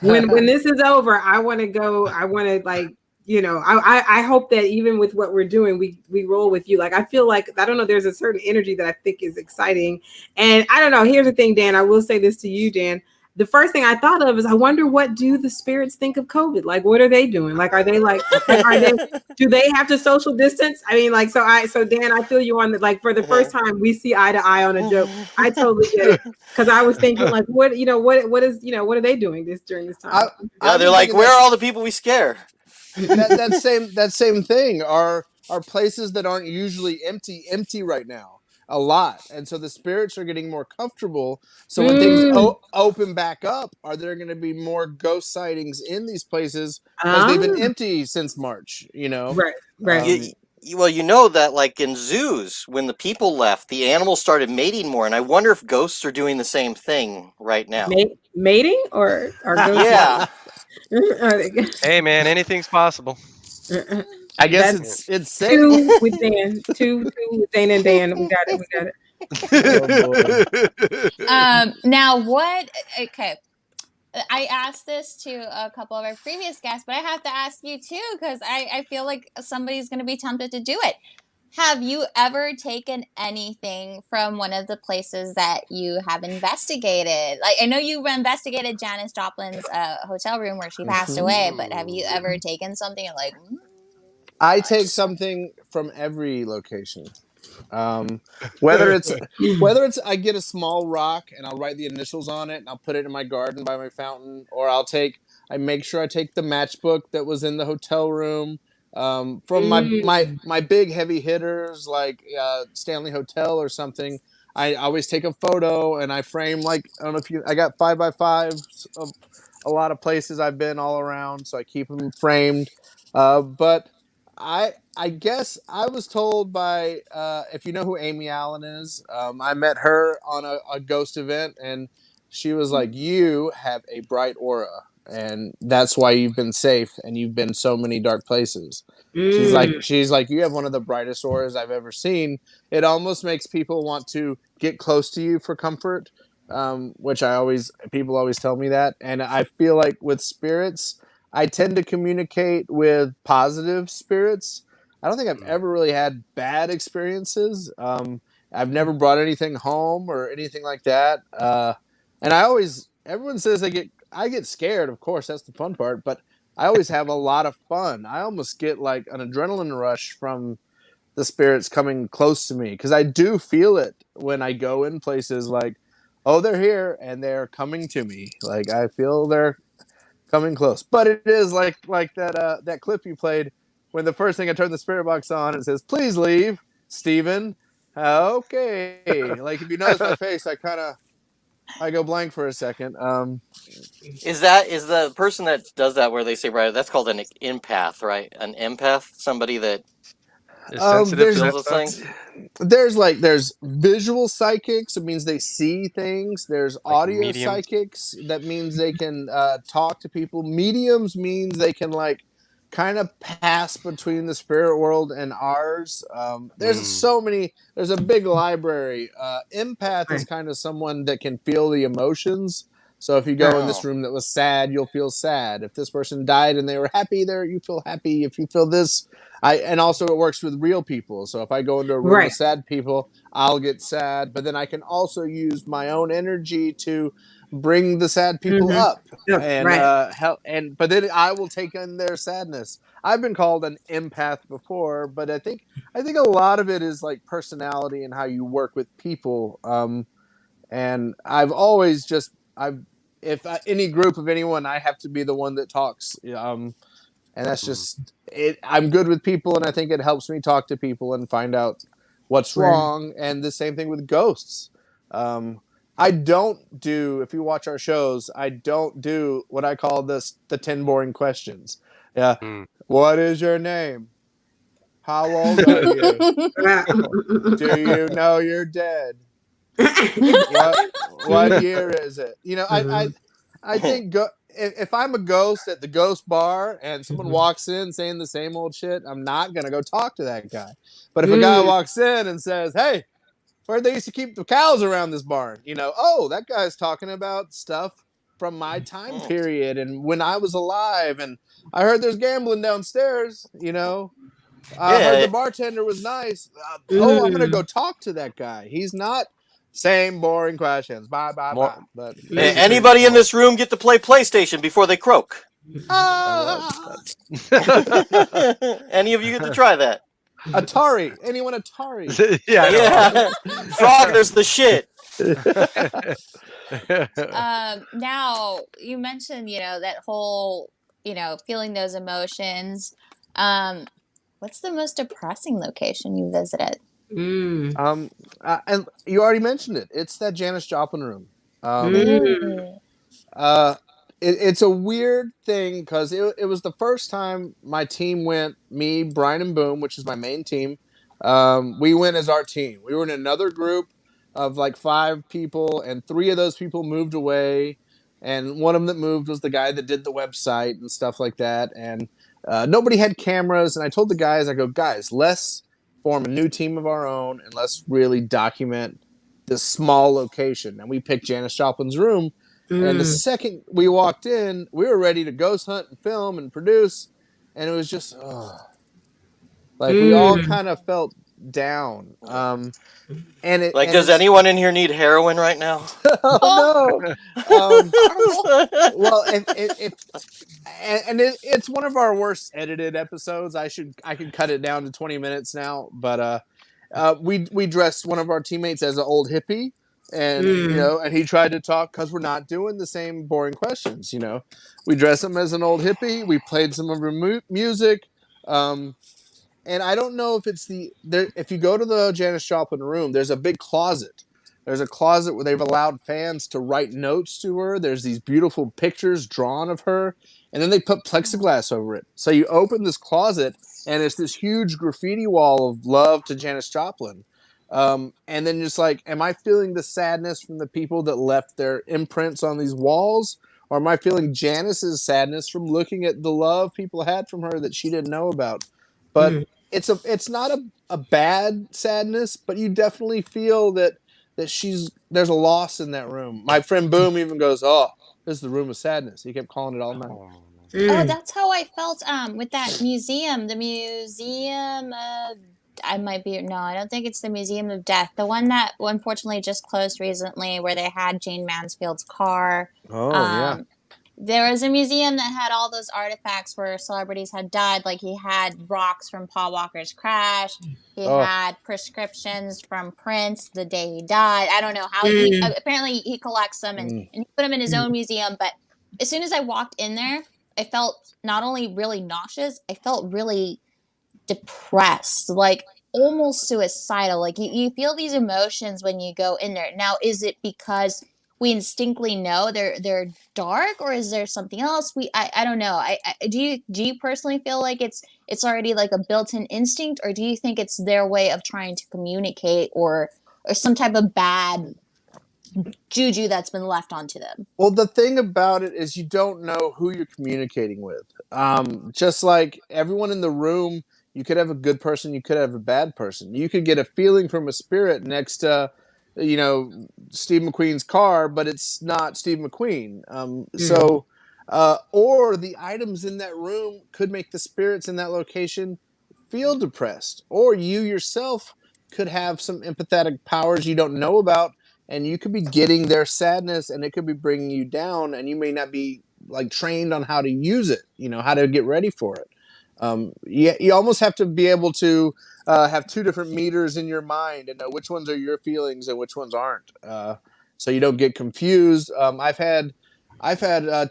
when this is over. I want to go. I want to like I hope that even with what we're doing, we roll with you. Like, I feel like, I don't know, there's a certain energy that I think is exciting. And I don't know, here's the thing, Dan, I will say this to you, Dan. The first thing I thought of is, I wonder, what do the spirits think of COVID? Like, what are they doing? Like, are they do they have to social distance? I mean, like, so Dan, I feel you on that. Like, for the first time, we see eye to eye on a joke. I totally get it. Cause I was thinking, like, what are they doing during this time? They're like, where are all the people we scare? that same thing are places that aren't usually empty right now a lot, and so the spirits are getting more comfortable. So when things open back up, are there going to be more ghost sightings in these places because they've been empty since March? Right. Well, you know that, like, in zoos, when the people left, the animals started mating more, and I wonder if ghosts are doing the same thing right now. Mating or ghosts? Yeah. Hey, man, anything's possible. I guess it's safe. Two with Dan and Dan. We got it. Oh, boy. Now what? Okay, I asked this to a couple of our previous guests, but I have to ask you too, because I feel like somebody's going to be tempted to do it. Have you ever taken anything from one of the places that you have investigated? Like, I know you investigated Janis Joplin's hotel room where she passed away, but have you ever taken something and, like, I take something from every location. Whether it's I get a small rock and I'll write the initials on it and I'll put it in my garden by my fountain, or I make sure I take the matchbook that was in the hotel room. From my big heavy hitters like Stanley Hotel or something, I always take a photo and I frame, like, I don't know if I got 5x5 of a lot of places I've been all around, so I keep them framed. But I guess I was told by if you know who Amy Allen is, I met her on a ghost event, and she was like, "You have a bright aura, and that's why you've been safe, and you've been so many dark places." She's like, "You have one of the brightest auras I've ever seen. It almost makes people want to get close to you for comfort," which people always tell me that, and I feel like with spirits, I tend to communicate with positive spirits. I don't think I've ever really had bad experiences. I've never brought anything home or anything like that. And everyone says I get scared. Of course, that's the fun part. But I always have a lot of fun. I almost get like an adrenaline rush from the spirits coming close to me, because I do feel it when I go in places like, oh, they're here and they're coming to me. Like, I feel they're coming close. But it is like that clip you played, when the first thing I turn the spirit box on, it says, "Please leave, Steven." Okay. Like, if you notice my face, I go blank for a second. Is the person that does that, where they say, right, that's called an empath, right? An empath, somebody that is sensitive to feels that those stuff. things. There's visual psychics. It means they see things. There's Like audio mediums. psychics. That means they can talk to people. Mediums means they can, like, kind of pass between the spirit world and ours. There's so many. There's a big library. Empath is kind of someone that can feel the emotions. So if you go in this room that was sad, you'll feel sad. If this person died and they were happy, you feel happy. If you feel this, and also it works with real people. So if I go into a room with sad people, I'll get sad. But then I can also use my own energy to bring the sad people up and help. But then I will take in their sadness. I've been called an empath before, but I think a lot of it is like personality and how you work with people. And I've always any group of anyone, I have to be the one that talks. And that's just it. I'm good with people, and I think it helps me talk to people and find out what's wrong. And the same thing with ghosts. I don't do, if you watch our shows, I don't do what I call the 10 boring questions. Yeah. What is your name? How old are you? Do you know you're dead? What year is it? I think if I'm a ghost at the ghost bar and someone walks in saying the same old shit, I'm not gonna go talk to that guy. But if a guy walks in and says, "Hey, where they used to keep the cows around this barn?" Oh, that guy's talking about stuff from my time period and when I was alive, and I heard there's gambling downstairs. I heard the bartender was nice. I'm gonna go talk to that guy. He's not same boring questions. Bye. More, But Anybody in this room get to play PlayStation before they croak? Any of you get to try that? Atari. Anyone Atari? yeah. Frog, there's the shit. Now you mentioned, that whole, feeling those emotions. What's the most depressing location you visited? And you already mentioned it. It's that Janis Joplin room. It's a weird thing because it was the first time my team went. Me, Brian, and Boom, which is my main team. We went as our team. We were in another group of like 5 people, and 3 of those people moved away. And one of them that moved was the guy that did the website and stuff like that. And nobody had cameras. And I told the guys, I go, guys, let's form a new team of our own and let's really document this small location. And we picked Janis Joplin's room. And the second we walked in, we were ready to ghost hunt and film and produce. And it was just, we all kind of felt down. Does anyone in here need heroin right now? Oh no! Well, it's one of our worst edited episodes. I can cut it down to 20 minutes now. But we dressed one of our teammates as an old hippie, and and he tried to talk because we're not doing the same boring questions. We dressed him as an old hippie. We played some of her music. And I don't know if it's if you go to the Janis Joplin room, there's a big closet. There's a closet where they've allowed fans to write notes to her. There's these beautiful pictures drawn of her. And then they put plexiglass over it. So you open this closet, and it's this huge graffiti wall of love to Janis Joplin. And then just like, am I feeling the sadness from the people that left their imprints on these walls? Or am I feeling Janis's sadness from looking at the love people had from her that she didn't know about? But it's not a bad sadness, but you definitely feel that there's a loss in that room. My friend Boom even goes, "Oh, this is the room of sadness." He kept calling it all night. Oh, that's how I felt with that museum. The museum of I don't think it's the Museum of Death. The one that unfortunately just closed recently, where they had Jane Mansfield's car. Oh yeah. There was a museum that had all those artifacts where celebrities had died. Like he had rocks from Paul Walker's crash. He had prescriptions from Prince the day he died. I don't know how. Apparently he collects them and he put them in his own museum. But as soon as I walked in there, I felt not only really nauseous, I felt really depressed, like almost suicidal. Like you feel these emotions when you go in there. Now, is it because we instinctively know they're dark, or is there something else? I don't know. Do you personally feel like it's already like a built-in instinct, or do you think it's their way of trying to communicate, or some type of bad juju that's been left onto them? Well, the thing about it is you don't know who you're communicating with. Just like everyone in the room, you could have a good person, you could have a bad person. You could get a feeling from a spirit next to Steve McQueen's car, but it's not Steve McQueen. Or the items in that room could make the spirits in that location feel depressed, or you yourself could have some empathetic powers you don't know about, and you could be getting their sadness, and it could be bringing you down, and you may not be like trained on how to use it, how to get ready for it. You almost have to be able to have 2 different meters in your mind and know which ones are your feelings and which ones aren't, so you don't get confused. I've had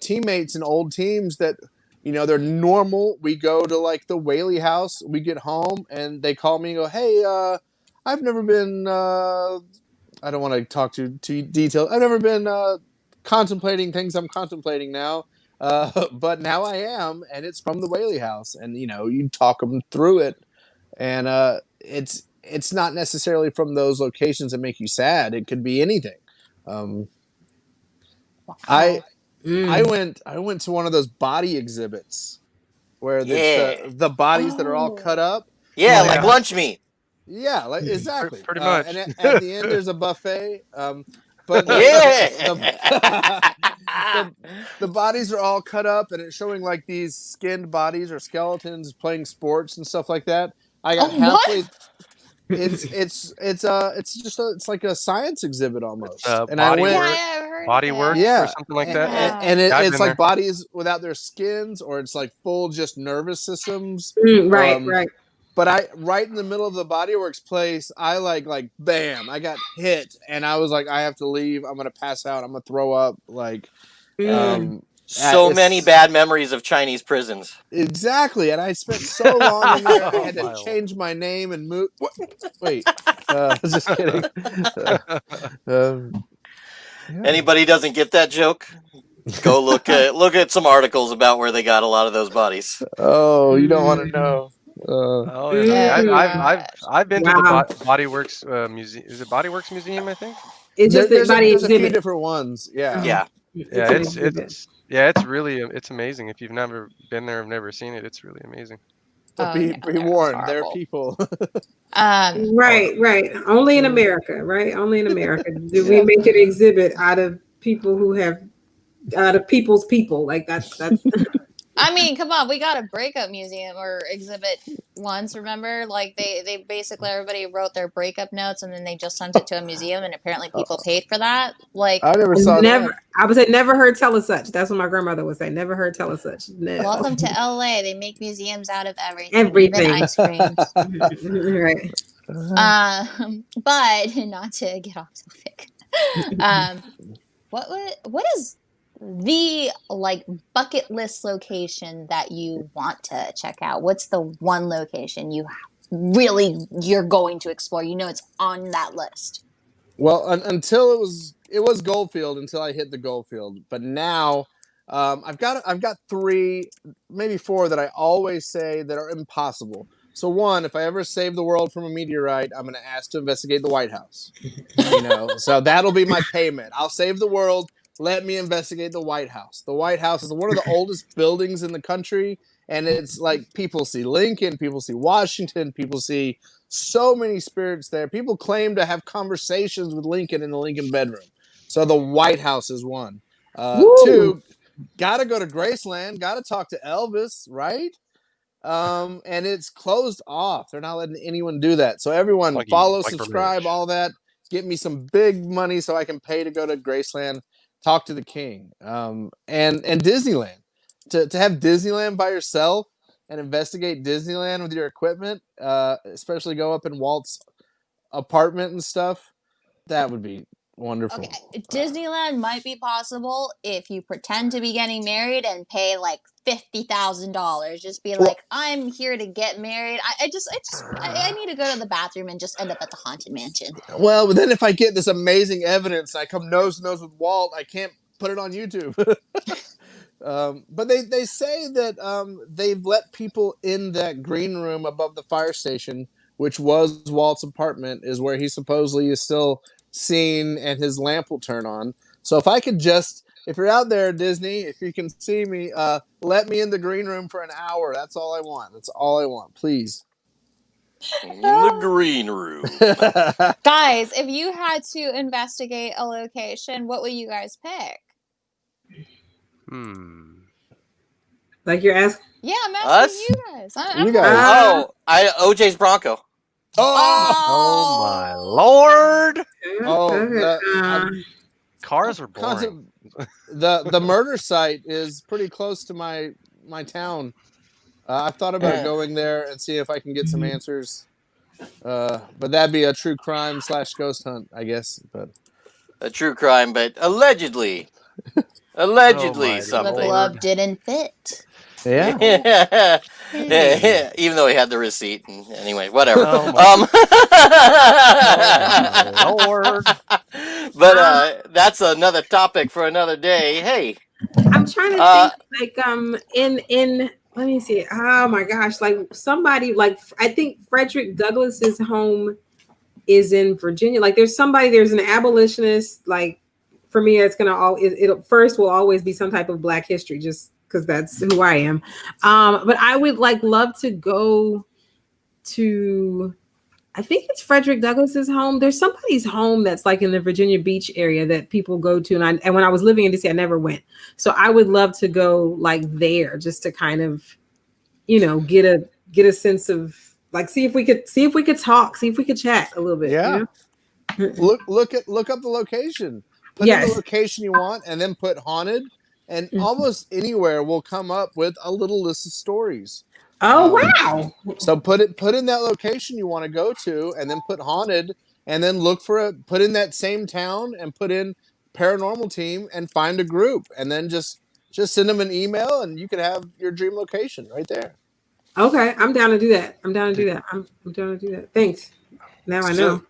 teammates in old teams that they're normal. We go to like the Whaley house, we get home, and they call me and go, "Hey, I've never been I don't want to talk to detail. I've never been contemplating things I'm contemplating now. But now I am, and it's from the Whaley house." And you talk them through it, and it's not necessarily from those locations that make you sad. It could be anything. I went to one of those body exhibits where the bodies that are all cut up. Like lunch meat. Yeah, like exactly. Pretty much. And at the end, there's a buffet. But the bodies are all cut up, and it's showing like these skinned bodies or skeletons playing sports and stuff like that. I got halfway. What? It's like a science exhibit It's almost, and I body went. Yeah, work, I've heard of body it. works, or Yeah, something like and, that. Yeah, and yeah, I've it's been like there. bodies without their skins, or it's like full just nervous systems. Right, right. But I right in the middle of the bodyworks place, I like bam, I got hit, and I was like, I have to leave. I'm gonna pass out. I'm gonna throw up. Like, So many it's- bad memories of Chinese prisons. exactly. And I spent so long in there. I had Oh, to my change my name and move. Wait, just kidding. Yeah. Anybody doesn't get that joke? Go look at some articles about where they got a lot of those bodies. Oh, you don't want to know. Oh yeah, I've been to the Wow. Body Works museum. Is it Body Works Museum? I think. It's just the there's body a few exhibit. different ones. Yeah. Yeah. Yeah, an it's exhibit. it's really it's amazing. If you've never been there, or never seen it, it's really amazing. But be warned, there are people. Right, right. Only in America, right? Only in America do we make an exhibit out of people who have out of people's people. Like that's I mean, come on, we got a breakup museum or exhibit once, remember? Like they basically everybody wrote their breakup notes and then they just sent it to a museum and apparently people paid for that. Like I never saw never that. I would say never heard tell as such. That's what my grandmother would say. Never heard tell as such. No. welcome to LA. They make museums out of everything. Everything. Even ice creams. Right. But not to get off topic. What is the like bucket list location that you want to check out? What's the one location you're going to explore? You know, it's on that list. Well, until it was Goldfield until I hit the Goldfield, but now I've got 3, maybe 4 that I always say that are impossible. So one, if I ever save the world from a meteorite, I'm going to ask to investigate the White House. So that'll be my payment. I'll save the world. Let me investigate the White House. The White House is one of the oldest buildings in the country, and it's like people see Lincoln, people see Washington, people see so many spirits there. People claim to have conversations with Lincoln in the Lincoln bedroom. So the White House is one. 2, gotta go to Graceland, gotta talk to Elvis, right? And it's closed off. They're not letting anyone do that. So everyone follow, subscribe, all that. Get me some big money so I can pay to go to Graceland, talk to the king. And Disneyland. To have Disneyland by yourself and investigate Disneyland with your equipment, especially go up in Walt's apartment and stuff, that would be wonderful. Okay, Disneyland might be possible if you pretend to be getting married and pay like $50,000. Just be like, I'm here to get married. I need to go to the bathroom and just end up at the Haunted Mansion. Well, but then if I get this amazing evidence, I come nose to nose with Walt, I can't put it on YouTube. But they say that they've let people in that green room above the fire station, which was Walt's apartment, is where he supposedly is still seen, and his lamp will turn on. So if you're out there, Disney, if you can see me, let me in the green room for an hour. That's all I want. That's all I want, please. In the green room. Guys, if you had to investigate a location, what would you guys pick? Like you're asking? Yeah, I'm asking you guys. OJ's Bronco. Oh my Lord! Cars are boring. The murder site is pretty close to my town. I've thought about going there and see if I can get some answers. But that'd be a true crime / ghost hunt, I guess. But a true crime, but allegedly, the glove didn't fit. Yeah. Even though he had the receipt. And anyway, whatever. Lord. But that's another topic for another day. Hey, I'm trying to think in let me see. Oh my gosh, like somebody like I think Frederick Douglass's home is in Virginia. Like there's an abolitionist. Like for me, it's gonna it first will always be some type of Black history, just because that's who I am. But I would love to go to I think it's Frederick Douglass's home. There's somebody's home that's like in the Virginia Beach area that people go to. And when I was living in DC, I never went. So I would love to go like there just to kind of, get a sense of like, see if we could talk, see if we could chat a little bit. Yeah. Look up the location. Put in the location you want and then put haunted, and almost anywhere will come up with a little list of stories. Oh, wow. So put in that location you want to go to and then put haunted, and then put in that same town and put in paranormal team and find a group, and then just send them an email and you can have your dream location right there. Okay, I'm down to do that. I'm down to do that. Thanks. Now I know.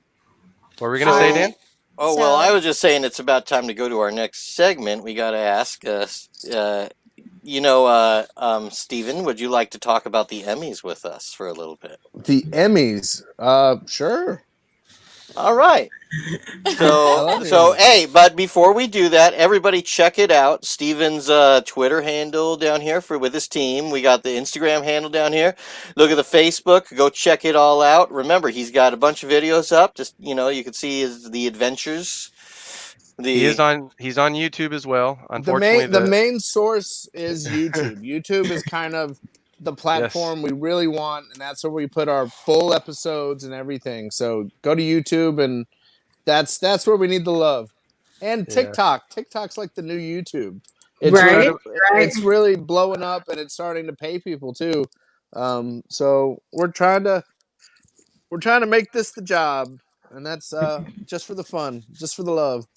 What were we going to say, Dan? Oh, well, I was just saying it's about time to go to our next segment. We got to ask, Stephen, would you like to talk about the Emmys with us for a little bit? The Emmys? Sure. All right. Hey, but before we do that, everybody check it out. Steven's Twitter handle down here with his team. We got the Instagram handle down here. Look at the Facebook. Go check it all out. Remember, he's got a bunch of videos up. Just, you can see the adventures. He's on YouTube as well. Unfortunately, the main source is YouTube. YouTube is kind of the platform we really want, and that's where we put our full episodes and everything. So go to YouTube, and that's where we need the love. And TikTok. TikTok's like the new YouTube. It's really blowing up, and it's starting to pay people too. So we're trying to make this the job, and that's just for the fun, just for the love.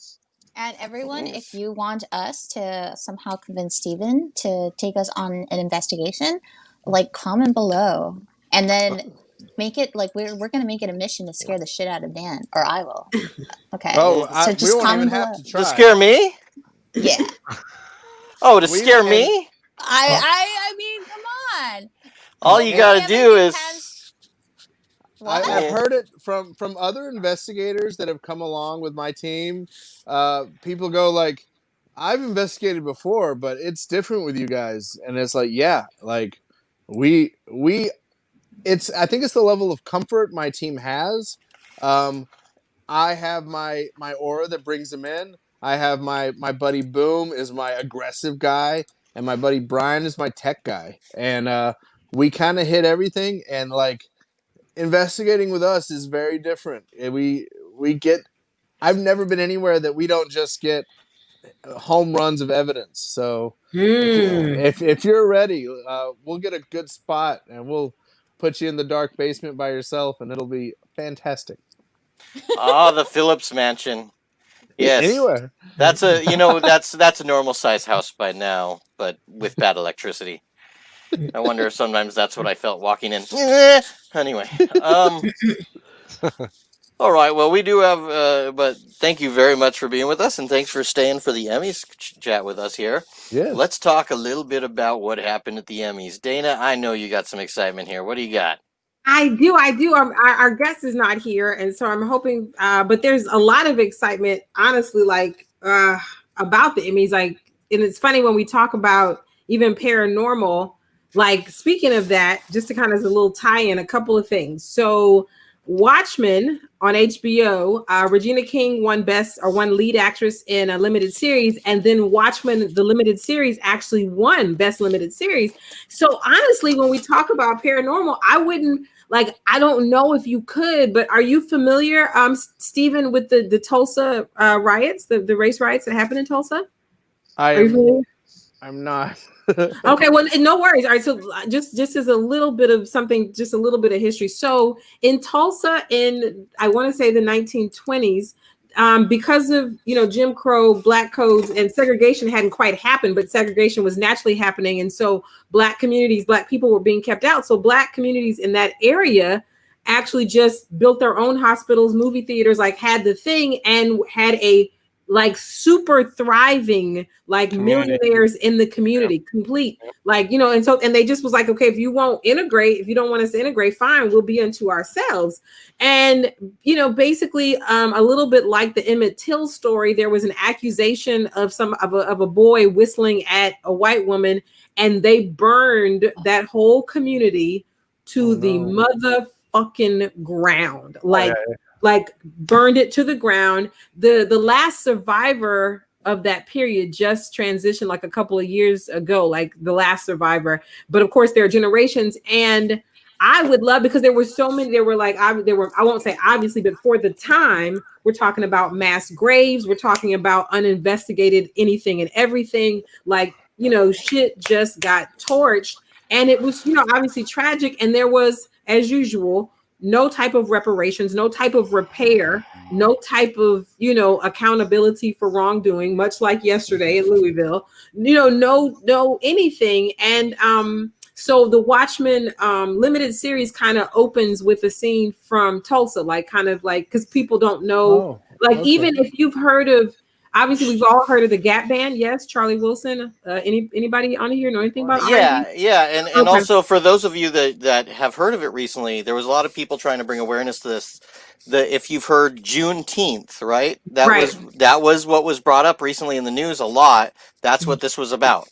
And everyone, if you want us to somehow convince Steven to take us on an investigation, comment below, and then make it we're going to make it a mission to scare the shit out of Dan, or I will. Okay. Oh, so just we won't even below. have to try. To scare me? Yeah. Oh, to scare me? I mean, come on. All you got to do is. I've heard it from other investigators that have come along with my team. People go like, I've investigated before, but it's different with you guys. And it's like, yeah, like I think it's the level of comfort my team has. I have my aura that brings them in. I have my buddy Boom is my aggressive guy, and my buddy Brian is my tech guy. And we kind of hit everything, and investigating with us is very different. I've never been anywhere that we don't just get home runs of evidence. So if you're ready, we'll get a good spot and we'll put you in the dark basement by yourself, and it'll be fantastic. The Phillips Mansion. Yes. Anywhere. That's a that's a normal size house by now, but with bad electricity. I wonder if sometimes that's what I felt walking in. Anyway, all right. Well, we do have, but thank you very much for being with us, and thanks for staying for the Emmys chat with us here. Yeah. Let's talk a little bit about what happened at the Emmys. Dana, I know you got some excitement here. What do you got? I do. Our guest is not here, and so I'm hoping. But there's a lot of excitement, honestly, about the Emmys. And it's funny when we talk about even paranormal. Speaking of that, just to kind of as a little tie-in, a couple of things. So, Watchmen on HBO, Regina King won lead actress in a limited series, and then Watchmen, the limited series, actually won best limited series. So honestly, when we talk about paranormal, I don't know if you could, but are you familiar, Stephen, with the Tulsa riots, the race riots that happened in Tulsa? I'm not. Okay, well, no worries. All right, so just as a little bit of something, just a little bit of history. So in Tulsa, in I want to say the 1920s, because of Jim Crow, black codes, and segregation hadn't quite happened, but segregation was naturally happening, and so black people were being kept out. So black communities in that area actually just built their own hospitals, movie theaters, had the thing, and had a super thriving, millionaires in the community, complete, and they just was okay, if you don't want us to integrate, fine, we'll be unto ourselves. And, basically, a little bit like the Emmett Till story, there was an accusation of a boy whistling at a white woman, and they burned that whole community to the fucking ground. Oh, Like, yeah. like burned it to the ground. The last survivor of that period just transitioned like a couple of years ago, like the last survivor. But of course, there are generations, and I would love, because there were so many. There were like, I won't say obviously, but for the time, we're talking about mass graves. We're talking about uninvestigated anything and everything. Like, you know, shit just got torched, and it was, you know, obviously tragic. And there was, as usual, no type of reparations, no type of repair, no type of, you know, accountability for wrongdoing, much like yesterday in Louisville, you know, no anything. And so the Watchmen limited series kind of opens with a scene from Tulsa, like kind of like, because people don't know, like, even if you've heard of, obviously we've all heard of the Gap Band. Yes, Charlie Wilson. Anybody on here know anything about R&B? Yeah, and also for those of you that have heard of it recently, there was a lot of people trying to bring awareness to this. If you've heard Juneteenth, right? That was what was brought up recently in the news a lot. That's what this was about.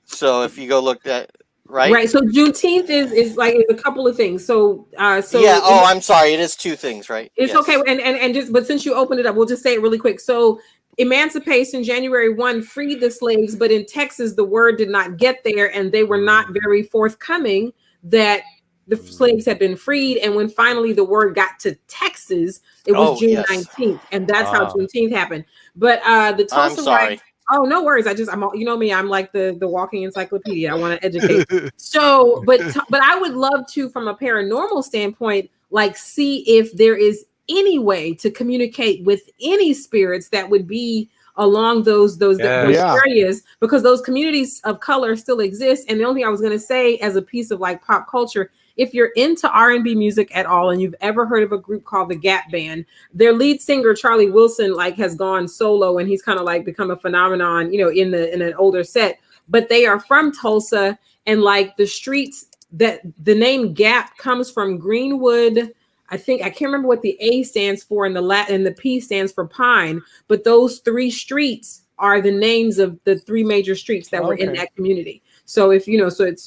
So if you go look at right. So Juneteenth is like a couple of things. So yeah. Oh, I'm sorry. It is two things, right? It's okay. And just, but since you opened it up, we'll just say it really quick. So emancipation, January 1, freed the slaves, but in Texas, the word did not get there, and they were not very forthcoming that the slaves had been freed. And when finally the word got to Texas, it was June 19th, and that's how Juneteenth happened. But the Tulsa riots. Oh, no worries. I'm, you know me, I'm like the walking encyclopedia. I want to educate. So, but I would love to, from a paranormal standpoint, like see if there is any way to communicate with any spirits that would be along those areas, because those communities of color still exist. And the only thing I was going to say, as a piece of like pop culture, if you're into R&B music at all and you've ever heard of a group called the Gap Band, their lead singer Charlie Wilson like has gone solo, and he's kind of like become a phenomenon, you know, in an older set. But they are from Tulsa, and like the streets, that the name Gap comes from Greenwood. I can't remember what the A stands for, and the P stands for Pine, but those three streets are the names of the three major streets that were in that community. So if you know, so it's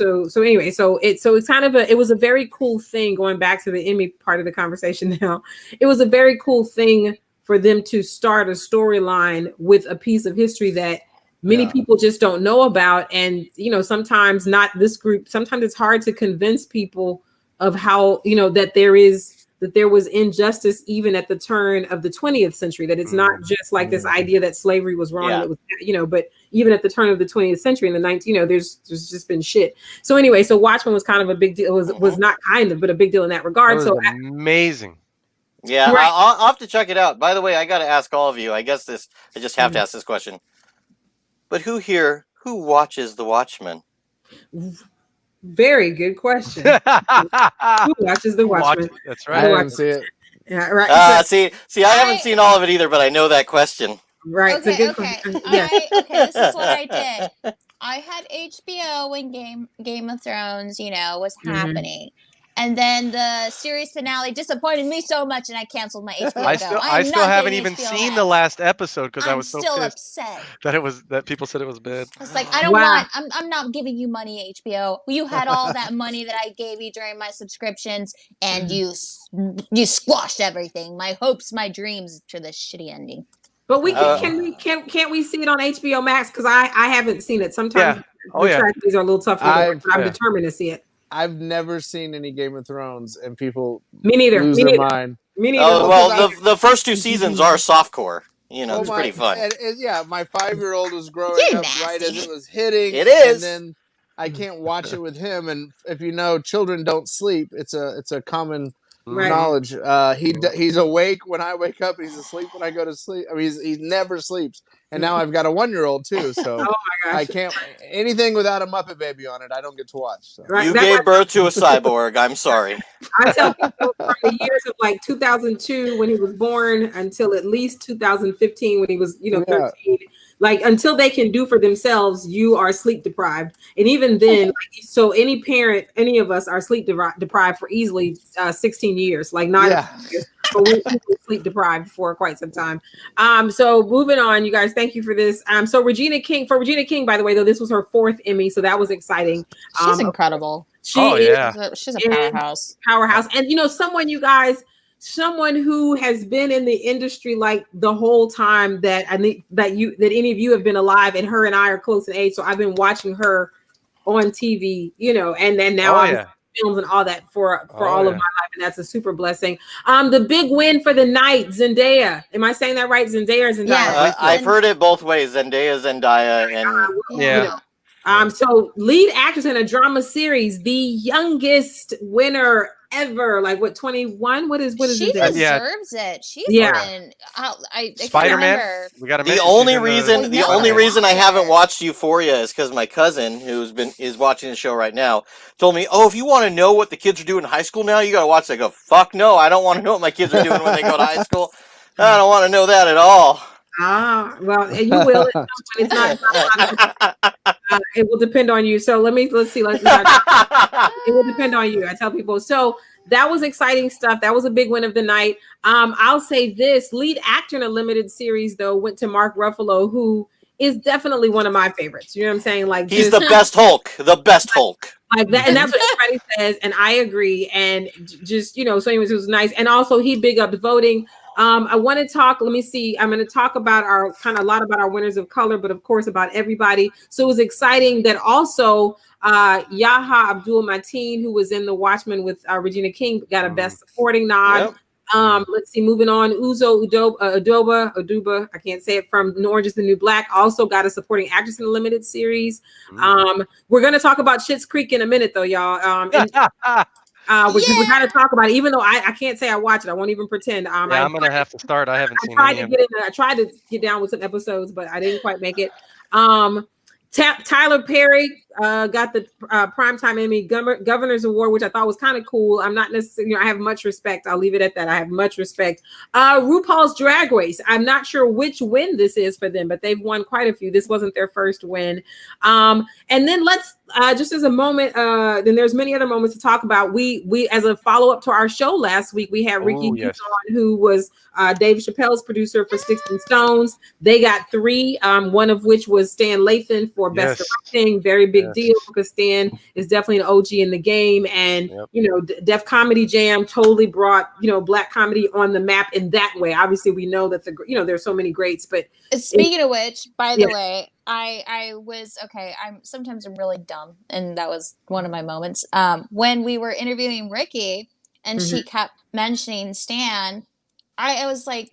kind of it was a very cool thing, going back to the Emmy part of the conversation now. It was a very cool thing for them to start a storyline with a piece of history that many people just don't know about. And, you know, sometimes not this group, sometimes it's hard to convince people of how, you know, that there was injustice even at the turn of the 20th century, that it's not just like this idea that slavery was wrong. And it was, you know, but even at the turn of the 20th century in the 19th, you know, there's just been shit. So anyway, so Watchmen was kind of a big deal. It was not kind of, but a big deal in that regard. That was amazing. Yeah, right. I'll have to check it out. By the way, I got to ask all of you. I just have to ask this question. But who watches The Watchmen? Very good question. Who watches The Watchmen? That's right. I didn't see it. Yeah, right. See, I haven't seen all of it either, but I know that question. Right. Okay, it's a good question. Yeah. This is what I did. I had HBO when Game of Thrones, you know, was happening. And then the series finale disappointed me so much, and I canceled my HBO. I still haven't even seen the last episode because I was so still pissed upset that people said it was bad. It's like, I don't want. I'm not giving you money, HBO. You had all that money that I gave you during my subscriptions, and you squashed everything. My hopes, my dreams, to this shitty ending. But we can't we see it on HBO Max? Because I haven't seen it. Sometimes the tragedies are a little tough. I'm determined to see it. I've never seen any Game of Thrones, and people lose their mind. Me neither. Oh, well, the first two seasons are softcore. You know, it's pretty fun. Yeah, my 5-year-old was growing up right as it was hitting. It is. And then I can't watch it with him. And if you know, children don't sleep. It's a common knowledge. He's awake when I wake up. He's asleep when I go to sleep. I mean, he never sleeps. And now I've got a 1-year-old too, so I can't anything without a Muppet Baby on it. I don't get to watch. So. You gave birth to a cyborg. I'm sorry. I tell people from the years of like 2002 when he was born until at least 2015 when he was 13. Like until they can do for themselves, you are sleep deprived. And even then, so any parent, any of us are sleep deprived for easily 16 years. Like but we're sleep deprived for quite some time. So moving on, you guys, thank you for this. So Regina King, by the way, though, this was her 4th Emmy, so that was exciting. She's incredible. She Oh is yeah. She's a powerhouse. powerhouse. And you know, someone who has been in the industry like the whole time that I think that any of you have been alive, and her and I are close in age. So I've been watching her on TV, you know, and then now Oh obviously yeah. films and all that for Oh all of yeah. my life, and that's a super blessing. The big win for the night, Zendaya. Am I saying that right? Zendaya or Zendaya? Yeah. I've heard it both ways. Zendaya, and You know, so lead actress in a drama series, the youngest winner ever. Like what, 21? What is She it? deserves it. She's Yeah. been I can't Spider-Man. remember. We got to the mention only she's in reason Well, the no, only I reason I watch haven't it. watched Euphoria is because my cousin, is watching the show right now, told me, "Oh, if you want to know what the kids are doing in high school now, you got to watch." I go, "Fuck no, I don't want to know what my kids are doing when they go to high school. I don't want to know that at all." Well, you will. It's not. It will depend on you. So let's see. It will depend on you. I tell people. So that was exciting stuff. That was a big win of the night. I'll say this: lead actor in a limited series, though, went to Mark Ruffalo, who is definitely one of my favorites. You know what I'm saying? Like He's the best Hulk. The best Hulk. Like that, and that's what everybody says, and I agree. And just, you know, so anyways, it was nice. And also he big up voting. I want to talk. Let me see. I'm going to talk about a lot about our winners of color, but of course about everybody. So it was exciting that also Yaha Abdul Mateen, who was in The Watchmen with Regina King, got a Best Supporting nod. Yep. Let's see, moving on. Uzo Aduba, I can't say it, from Orange is the New Black, also got a supporting actress in the limited series. We're gonna talk about Schitt's Creek in a minute, though, y'all. Because we got to talk about it. Even though I can't say I watch it, I won't even pretend. I'm gonna have to start. I haven't seen any of it. I tried to get down with some episodes, but I didn't quite make it. Tyler Perry got the Primetime Emmy Governor's Award, which I thought was kind of cool. I'm not necessarily, I have much respect. I'll leave it at that. I have much respect. RuPaul's Drag Race. I'm not sure which win this is for them, but they've won quite a few. This wasn't their first win. And then let's just as a moment. Then there's many other moments to talk about. We as a follow up to our show last week, we had Ricky Hughes on, who was Dave Chappelle's producer for Sticks and Stones. They got 3, one of which was Stan Lathan for Best Directing. Very big deal, because Stan is definitely an OG in the game, and you know, Def Comedy Jam totally brought, you know, Black comedy on the map in that way. Obviously, we know that there's so many greats, but speaking of which, by the way, I was okay. Sometimes I'm really dumb, and that was one of my moments. When we were interviewing Ricky, and she kept mentioning Stan, I was like,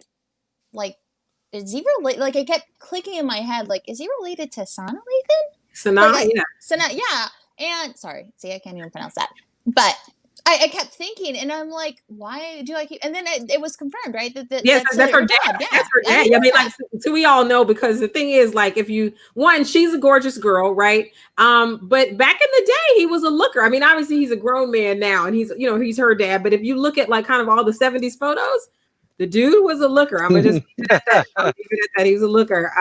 is he related? Like, I kept clicking in my head, like, is he related to Sana Lathan? Sanaa, Sana, yeah. And sorry, see, I can't even pronounce that. But I kept thinking, and I'm like, why do I keep? And then it was confirmed, right? Yes, that's her dad. Yeah. That's her dad. I mean, like, so we all know, because the thing is, like, she's a gorgeous girl, right? But back in the day, he was a looker. I mean, obviously, he's a grown man now, and he's her dad. But if you look at like kind of all the 70s photos, the dude was a looker. I'm gonna just leave it at that. He was a looker.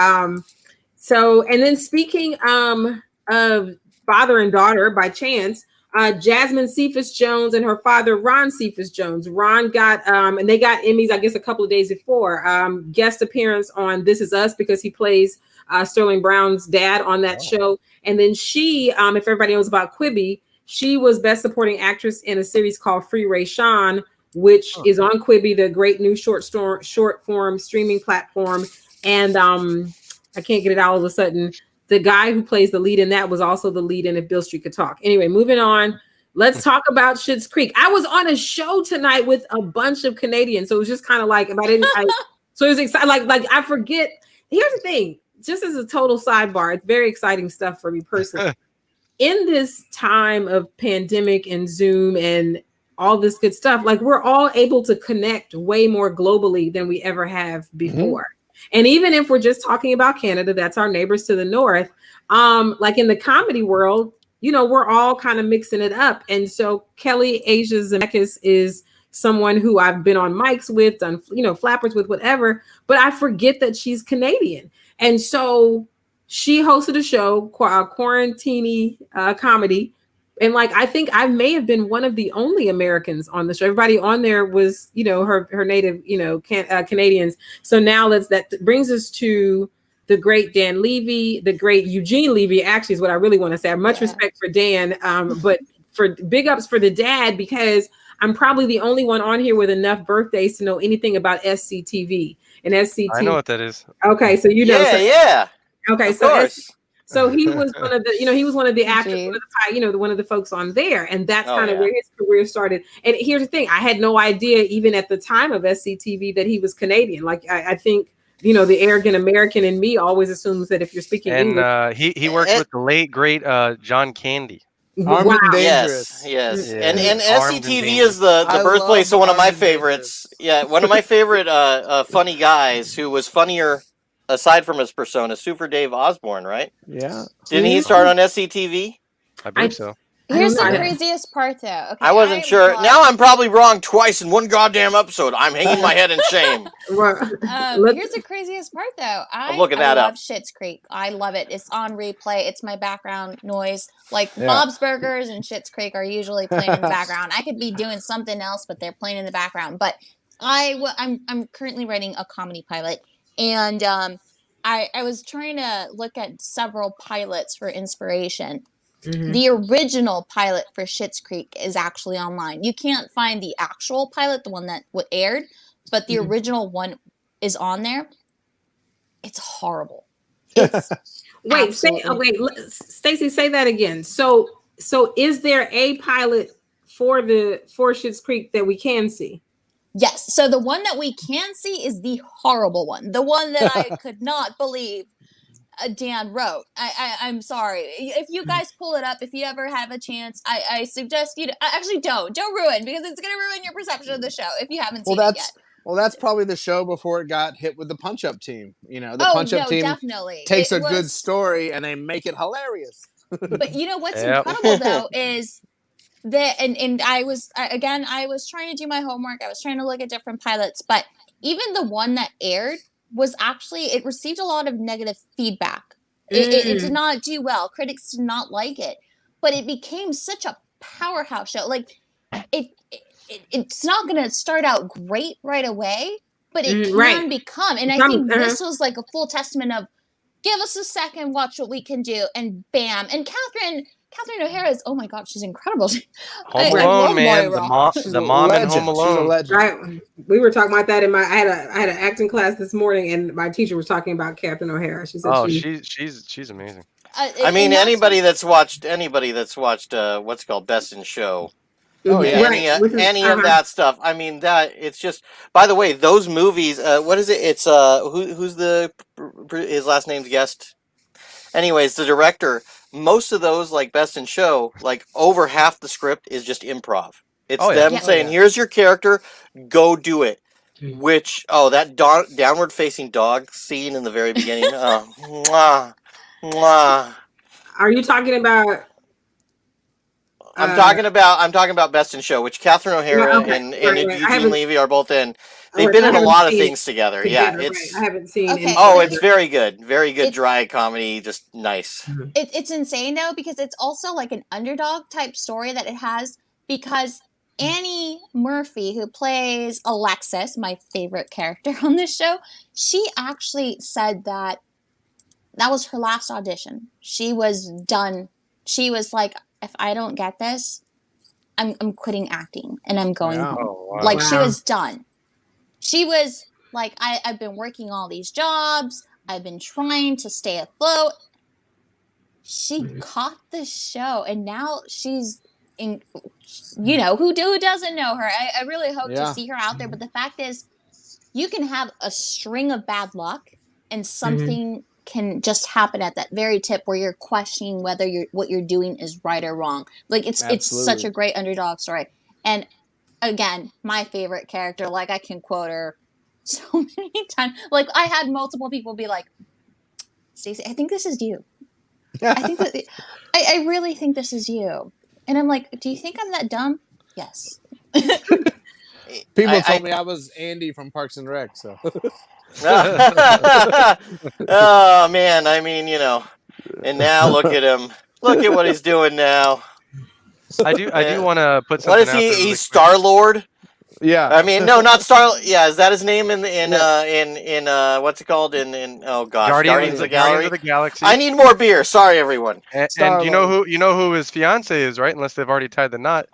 So, and then speaking of father and daughter by chance, Jasmine Cephas Jones and her father Ron Cephas Jones. Ron got and they got Emmys, I guess, a couple of days before. Guest appearance on This Is Us, because he plays Sterling Brown's dad on that show. And then she, if everybody knows about Quibi, she was Best Supporting Actress in a series called Free Ray Sean, which is on Quibi, the great new short form streaming platform. And I can't get it all of a sudden. The guy who plays the lead in that was also the lead in If Beale Street Could Talk. Anyway, moving on. Let's talk about Schitt's Creek. I was on a show tonight with a bunch of Canadians, so it was just kind of like, so it was exciting. Like I forget. Here's the thing, just as a total sidebar, it's very exciting stuff for me personally. In this time of pandemic and Zoom and all this good stuff, like, we're all able to connect way more globally than we ever have before. And even if we're just talking about Canada, that's our neighbors to the north. Like in the comedy world, we're all kind of mixing it up. And so Kelly Asia Zemeckis is someone who I've been on mics with, done, flappers with, whatever, but I forget that she's Canadian. And so she hosted a show, Quarantini Comedy. And like, I think I may have been one of the only Americans on the show. Everybody on there was, her native, Canadians. So now that brings us to the great Dan Levy, the great Eugene Levy, actually is what I really want to say. I have much respect for Dan, but for big ups for the dad, because I'm probably the only one on here with enough birthdays to know anything about SCTV and SCTV. I know what that is. Okay, so you know. Yeah. Okay, Of so course. so he was one of the, he was one of the actors, Jeez. one of the folks on there, and that's Oh, kind of yeah. where his career started. And here's the thing: I had no idea, even at the time of SCTV, that he was Canadian. Like I think, the arrogant American in me always assumes that if you're speaking And English, he worked with the late great John Candy. Armed and Yes, Dangerous. yes. Yeah, And Armed and SCTV is the I birthplace of love one of my Armed and favorites. Dangerous. Yeah, one of my favorite funny guys who was funnier aside from his persona, Super Dave Osborne, right? Yeah. Didn't he start on SCTV? I believe so. Here's don't the know. craziest part, though. Okay, I wasn't sure. Now I'm probably wrong twice in one goddamn episode. I'm hanging my head in shame. Here's the craziest part, though. I'm looking I that love up. Schitt's Creek. I love it. It's on replay. It's my background noise. Like Yeah. Bob's Burgers and Schitt's Creek are usually playing in the background. I could be doing something else, but they're playing in the background. But I'm currently writing a comedy pilot, and I was trying to look at several pilots for inspiration. Mhm. The original pilot for Schitt's Creek is actually online. You can't find the actual pilot, the one that aired, but the original one is on there. It's horrible. It's Wait, absolutely- Stacey, say that again. So is there a pilot for Schitt's Creek that we can see? Yes. So the one that we can see is the horrible one. The one that I could not believe Dan wrote. I'm sorry. If you guys pull it up, if you ever have a chance, I suggest you to, actually don't ruin, because it's going to ruin your perception of the show if you haven't seen it yet. Well, that's probably the show before it got hit with the Punch Up team. The Oh, Punch Up no, team definitely. takes It a good was- story and they make it hilarious. But you know what's Yep. incredible though is that, and I was trying to do my homework. I was trying to look at different pilots, but even the one that aired was actually, it received a lot of negative feedback. It did not do well. Critics did not like it, but it became such a powerhouse show. Like it's not going to start out great right away, but it can become. And I think this was like a full testament of, give us a second, watch what we can do, and bam. And Catherine O'Hara is, oh my God, she's incredible. Home Alone, man. The mom She's in a Home legend. Alone. She's a legend. Right. We were talking about that in I had an acting class this morning, and my teacher was talking about Catherine O'Hara. She said, Oh, she's amazing. I mean, anybody that's watched what's called Best in Show. Oh, yeah. Any of that stuff. I mean, that it's just. By the way, those movies. What is it? It's who's his last name's guest. Anyways, the director. Most of those, like Best in Show, like over half the script is just improv. It's them saying, "Here's your character, go do it." Which that downward facing dog scene in the very beginning. Mwah, mwah. Are you talking about? I'm talking about Best in Show, which Catherine O'Hara and Eugene Levy are both in. They've been in a lot of things together. Together, Yeah, it's. I haven't seen. Okay. It's very good. Very good dry comedy. Just nice. It's insane though, because it's also like an underdog type story that it has, because Annie Murphy, who plays Alexis, my favorite character on this show, she actually said that was her last audition. She was done. She was like, if I don't get this, I'm quitting acting and I'm going home. Oh, wow. Like she was done. She was like, I've been working all these jobs. I've been trying to stay afloat. She caught the show, and now she's in. Who doesn't know her? I really hope to see her out there. But the fact is, you can have a string of bad luck, and something can just happen at that very tip where you're questioning whether what you're doing is right or wrong. Like it's such a great underdog story. And again, my favorite character, like I can quote her so many times. Like I had multiple people be like, Stacey, I think this is you. I think that I really think this is you. And I'm like, do you think I'm that dumb? Yes. People told me I was Andy from Parks and Rec, so. Oh man, I mean, and now look at him. Look at what he's doing now. I do want to put something. What is he? Out there He's Star Lord. Yeah. I mean, no, not Star. Yeah, is that his name in Yeah. what's it called in oh gosh, Guardians Guardians of the Guardians Gallery? of the Galaxy. I need more beer. Sorry, everyone. And you know Star-Lord. who his fiance is, right? Unless they've already tied the knot.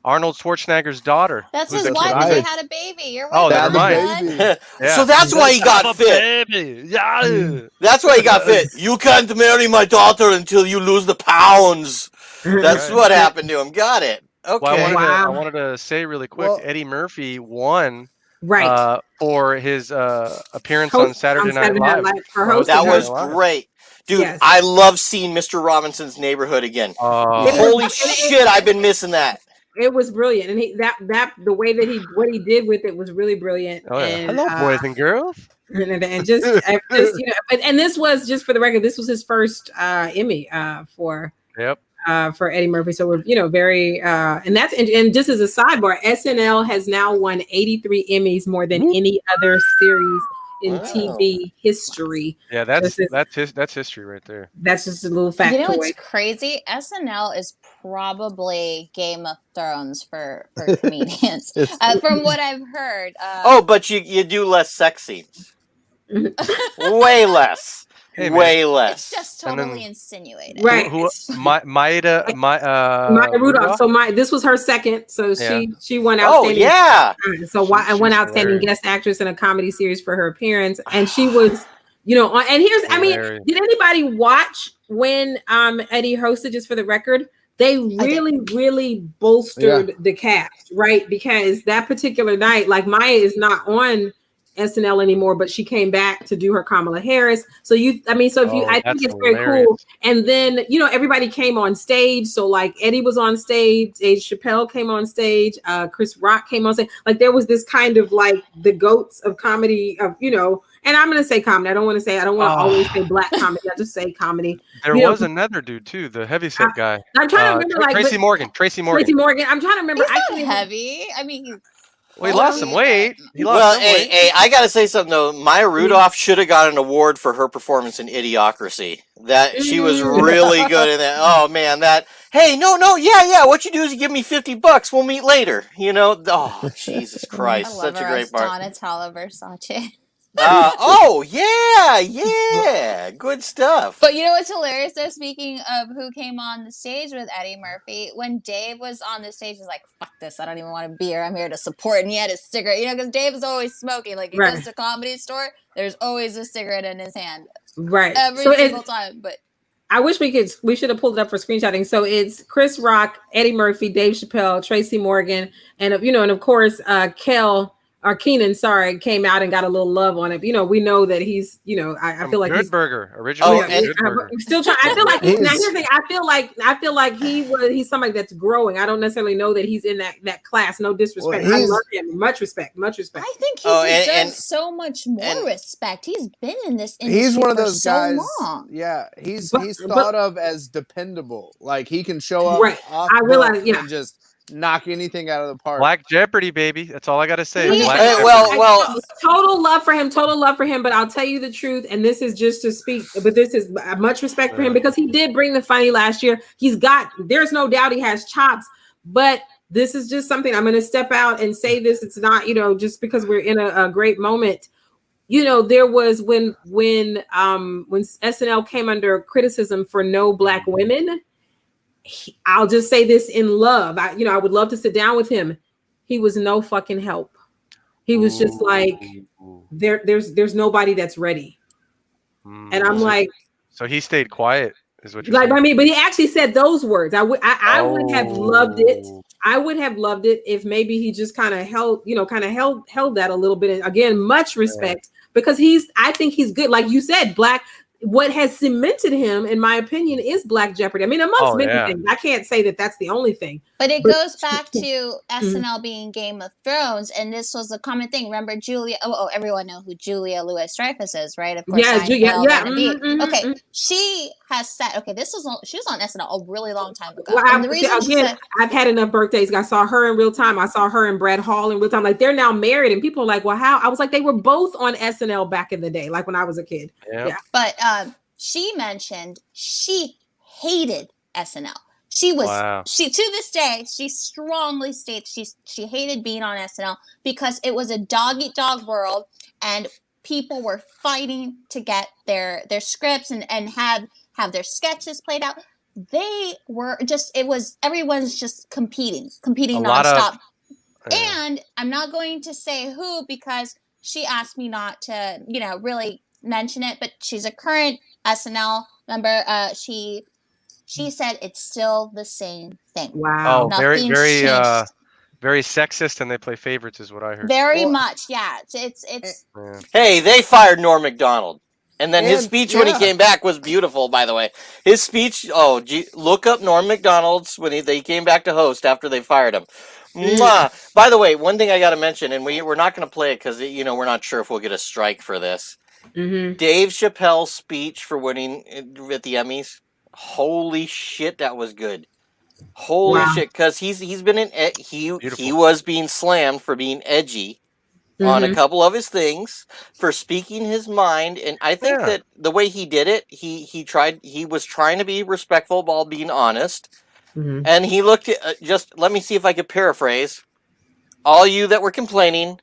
Arnold Schwarzenegger's daughter. That's Who's his a That's wife, kid and they right. movie. had a baby. You're Oh, right. They never had the mind. baby. So Yeah. that's why he got Have a fit. baby. Yeah. That's why he got fit. You can't marry my daughter until you lose the pounds. That's That's right. what happened to him. Got it. Well, Okay. I Wow. wanted to say really quick. Well, Eddie Murphy won Right. for his appearance on Host Saturday on Night Saturday Night Live. Live for For hosting That hosting her. was Saturday Night Live. great. Dude, Yes. I love seeing Mr. Robinson's Neighborhood again. It Oh, Holy was shit, I've been missing that. it was brilliant, and the way that what he did with it was really brilliant, oh yeah. and Hello, boys and girls. and just and this was just for the record, this was his first Emmy Yep. for Eddie Murphy. So we're very and that's and just as a sidebar, SNL has now won 83 Emmys, more than any other series in Wow. TV history. Yeah, That's that's history right there. That's just a little factoid. You know what's crazy? SNL is probably Game of Thrones for comedians. From what I've heard. Oh, but you do less sex scenes. Way less. Hey, Way It's less. just And then- totally insinuated. Right. Maida Maya Rudolph. So this was her second. So Yeah. she won Oh, outstanding. yeah. So I She's won outstanding hilarious. guest actress in a comedy series for her appearance, and she was, and here's, I mean, Hilarious. did anybody watch when Eddie hosted? Just for the record, they really bolstered the cast, right? Because that particular night, like Maya is not on SNL anymore, but she came back to do her Kamala Harris. So I think it's very cool. And then, everybody came on stage. So like Eddie was on stage, Dave Chappelle came on stage, Chris Rock came on stage. Like there was this kind of like the goats of comedy and I'm going to say comedy. I don't want to always say black comedy. I just say comedy. There was another dude too, the heavyset guy. I'm trying to remember Tracy Morgan. Tracy Morgan. I'm trying to remember. He's not heavy. I mean, Well, he lost some weight. Hey, I gotta say something though. Maya Rudolph should have got an award for her performance in Idiocracy. That she was really good in that. Oh man, hey, no, yeah. What you do is you give me $50. We'll meet later. Oh Jesus Christ, I love such a her great as part. Donatella Versace. Oh yeah, good stuff. But you know what's hilarious though? Speaking of who came on the stage with Eddie Murphy, when Dave was on the stage, he's like, "Fuck this! I don't even want a beer. I'm here to support." And he had a cigarette, because Dave is always smoking. Like he goes to a comedy store, there's always a cigarette in his hand, right? Every single time. But I wish we should have pulled it up for screenshotting. So it's Chris Rock, Eddie Murphy, Dave Chappelle, Tracy Morgan, and of course Keenan, came out and got a little love on it. We know that he's, I feel like Good Burger, originally. Good Burger. I'm still trying. I feel like now here's the thing. I feel like he's somebody that's growing. I don't necessarily know that he's in that class. No disrespect. I love him. Much respect. I think he deserves so much more respect. He's been in this industry. He's one of those so guys. long. Yeah, he's thought of as dependable. Like he can show up off I realize, and just knock anything out of the park. Black Jeopardy, baby. That's all I gotta say. Total love for him. But I'll tell you the truth, and this is just to speak. But this is much respect for him because he did bring the funny last year. There's no doubt he has chops, but this is just something I'm going to step out and say this. It's not, just because we're in a great moment. There was when SNL came under criticism for no black women. I'll just say this in love. I would love to sit down with him. He was no fucking help. He was just like, there's nobody that's ready. And I'm like, so he stayed quiet, is what you're like, saying. but he actually said those words. I would have loved it. I would have loved it if maybe he just kind of held that a little bit. And again, much respect because I think he's good. Like you said, what has cemented him, in my opinion, is Black Jeopardy. I mean, amongst many things. I can't say that that's the only thing. But it goes back to SNL being Game of Thrones, and this was a common thing. Remember Julia? Oh, everyone know who Julia Louis-Dreyfus is, right? Of course, Okay, she has said, she was on SNL a really long time ago. Well, and I've had enough birthdays. I saw her in real time. I saw her and Brad Hall in real time. Like they're now married, and people are like, "Well, how?" I was like, they were both on SNL back in the day, like when I was a kid. Yeah. But she mentioned she hated SNL. She was Wow. she to this day she strongly states she hated being on SNL because it was a dog eat dog world and people were fighting to get their scripts and have their sketches played out. They were just everyone's just competing A lot of nonstop. yeah. And I'm not going to say who because she asked me not to, really mention it, but she's a current SNL member. She said it's still the same thing. Wow. Oh, very, Nothing's very, changed. very sexist, and they play favorites, is what I heard. Very Well, much, yeah. It's Yeah. Hey, they fired Norm Macdonald. And then his and speech when he yeah, came back was beautiful, by the way. His speech, look up Norm Macdonald's when they came back to host after they fired him. Mwah. By the way, one thing I got to mention, and we're not going to play it because, we're not sure if we'll get a strike for this. Mm-hmm. Dave Chappelle's speech for winning at the Emmys. Holy shit, that was good. Holy Wow. shit, because he's been he Beautiful. was being slammed for being edgy on a Mm-hmm. couple of his things, for speaking his mind, and I think Yeah. that the way he did it, he was trying to be respectful while being honest, Mm-hmm. and he looked at just let me see if I could paraphrase. All you that were complaining,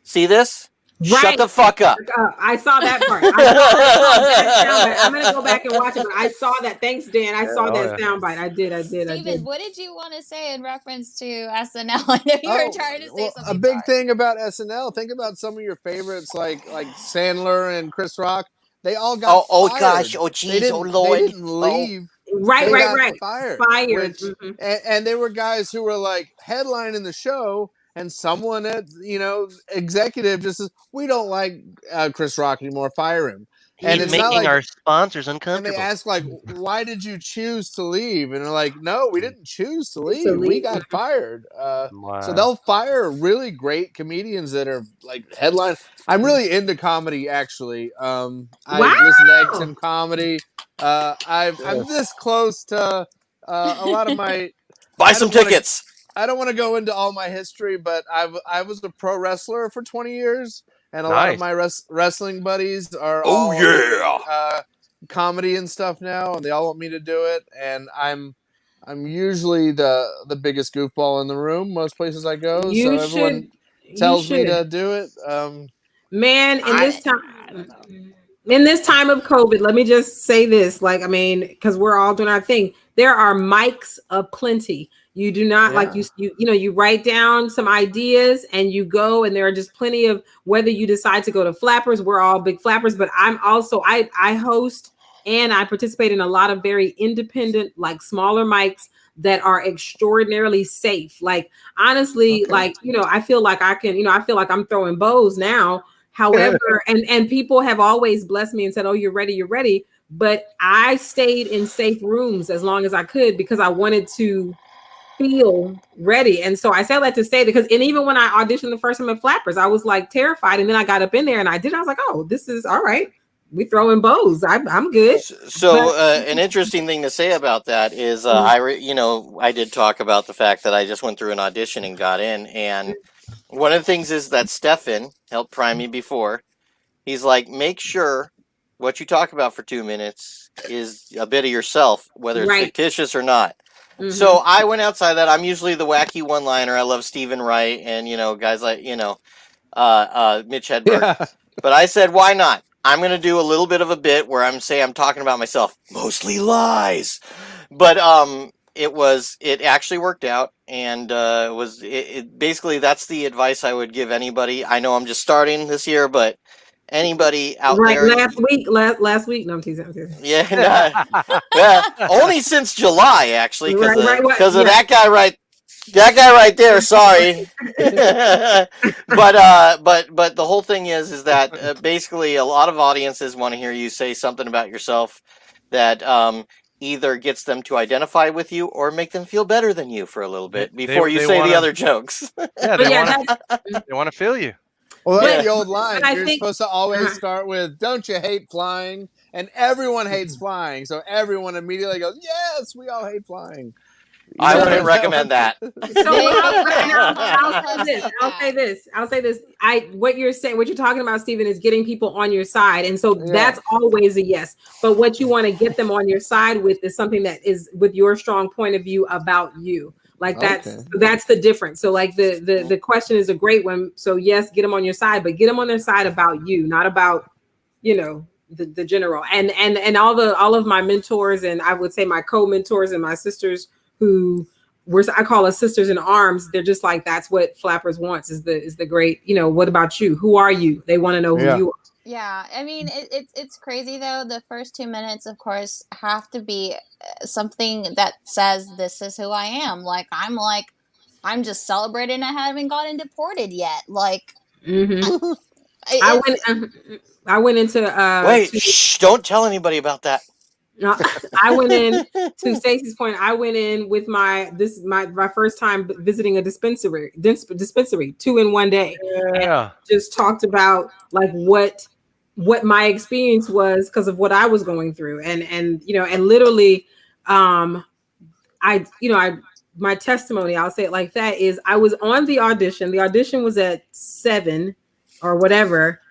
see this? Shut Right. the fuck up. I saw that part. I saw that soundbite. I'm gonna go back and watch it, but I saw that. Thanks, Dan. I saw that soundbite. I did. Steven, what did you want to say in reference to SNL? I know you were trying to say well, something. a big thing about SNL. Think about some of your favorites, like Sandler and Chris Rock. They all got fired. Gosh, oh jeez, oh lord, They didn't leave. Right, They got right. fired. Fired. Which, and they were guys who were like headlining the show, and someone at executive just says, "We don't like Chris Rock anymore. Fire him." And He's it's not making like our sponsors and uncomfortable. they ask like, "Why did you choose to leave?" And they're like, "No, we didn't choose to To leave. We leave. got fired." So Wow. they'll fire really great comedians that are like headline. I'm really into comedy, actually. I listen to XM comedy. I'm this close to a lot of my. Buy some tickets. I don't want to go into all my history, but I was a pro wrestler for 20 years, and a lot of Nice. my wrestling buddies are Oh, all yeah. comedy and stuff now, and they all want me to do it. And I'm usually the biggest goofball in the room most places I go, so everyone tells me to do it. Man, in this time of COVID, let me just say this. Like, I mean, because we're all doing our thing. There are mics aplenty. You do not like you write down some ideas and you go, and there are just plenty of, whether you decide to go to flappers, we're all big flappers, but I'm also I host and I participate in a lot of very independent, like smaller mics that are extraordinarily safe. Like, honestly, like, I feel like I can, I feel like I'm throwing bows now. However, and people have always blessed me and said, "Oh, you're ready." But I stayed in safe rooms as long as I could because I wanted to feel ready. And so I said that to say, because, and even when I auditioned the first time at Flappers, I was like terrified. And then I got up in there and I did. I was like, "Oh, this is all right. We throwing bows. I'm good." So an interesting thing to say about that is I did talk about the fact that I just went through an audition and got in, and one of the things is that Stefan helped prime me before. He's like, make sure what you talk about for 2 minutes is a bit of yourself, whether it's fictitious or not. So I went outside that. I'm usually the wacky one-liner. I love Stephen Wright and guys like Mitch Hedberg. Yeah. But I said, why not? I'm going to do a little bit of a bit where I'm talking about myself, mostly lies. But it actually worked out, and basically that's the advice I would give anybody. I know I'm just starting this year, but anybody out there. Last week. No, I'm teasing. Yeah, only since July, actually, because of that guy right there. Sorry. but the whole thing is that basically a lot of audiences want to hear you say something about yourself that either gets them to identify with you or make them feel better than you for a little bit before you say the other jokes. Yeah, they want to feel you. Well, that's the old line. You're supposed to always start with, "Don't you hate flying?" And everyone hates flying, so everyone immediately goes, "Yes, we all hate flying." I know, wouldn't recommend that. So They- I'll say this. What you're saying, what you're talking about, Stephen, is getting people on your side, and so that's always a yes. But what you want to get them on your side with is something that is with your strong point of view about you. Like that's the difference. So like the question is a great one. So yes, get them on your side, but get them on their side about you, not about the general. And all of my mentors, and I would say my co-mentors and my sisters who I call us sisters in arms. They're just like, that's what Flappers wants is the great, what about you? Who are you? They want to know who you are. Yeah, I mean, it's crazy though. The first 2 minutes, of course, have to be something that says this is who I am. I'm just celebrating I haven't gotten deported yet. Like, I went into wait, shh, don't tell anybody about that. I went in to Stacey's point. I went in with my first time visiting a dispensary 2 in 1 day. Yeah. And just talked about like what my experience was because of what I was going through, and literally, my testimony, I'll say it like that, is I was on the audition. The audition was at 7 or whatever.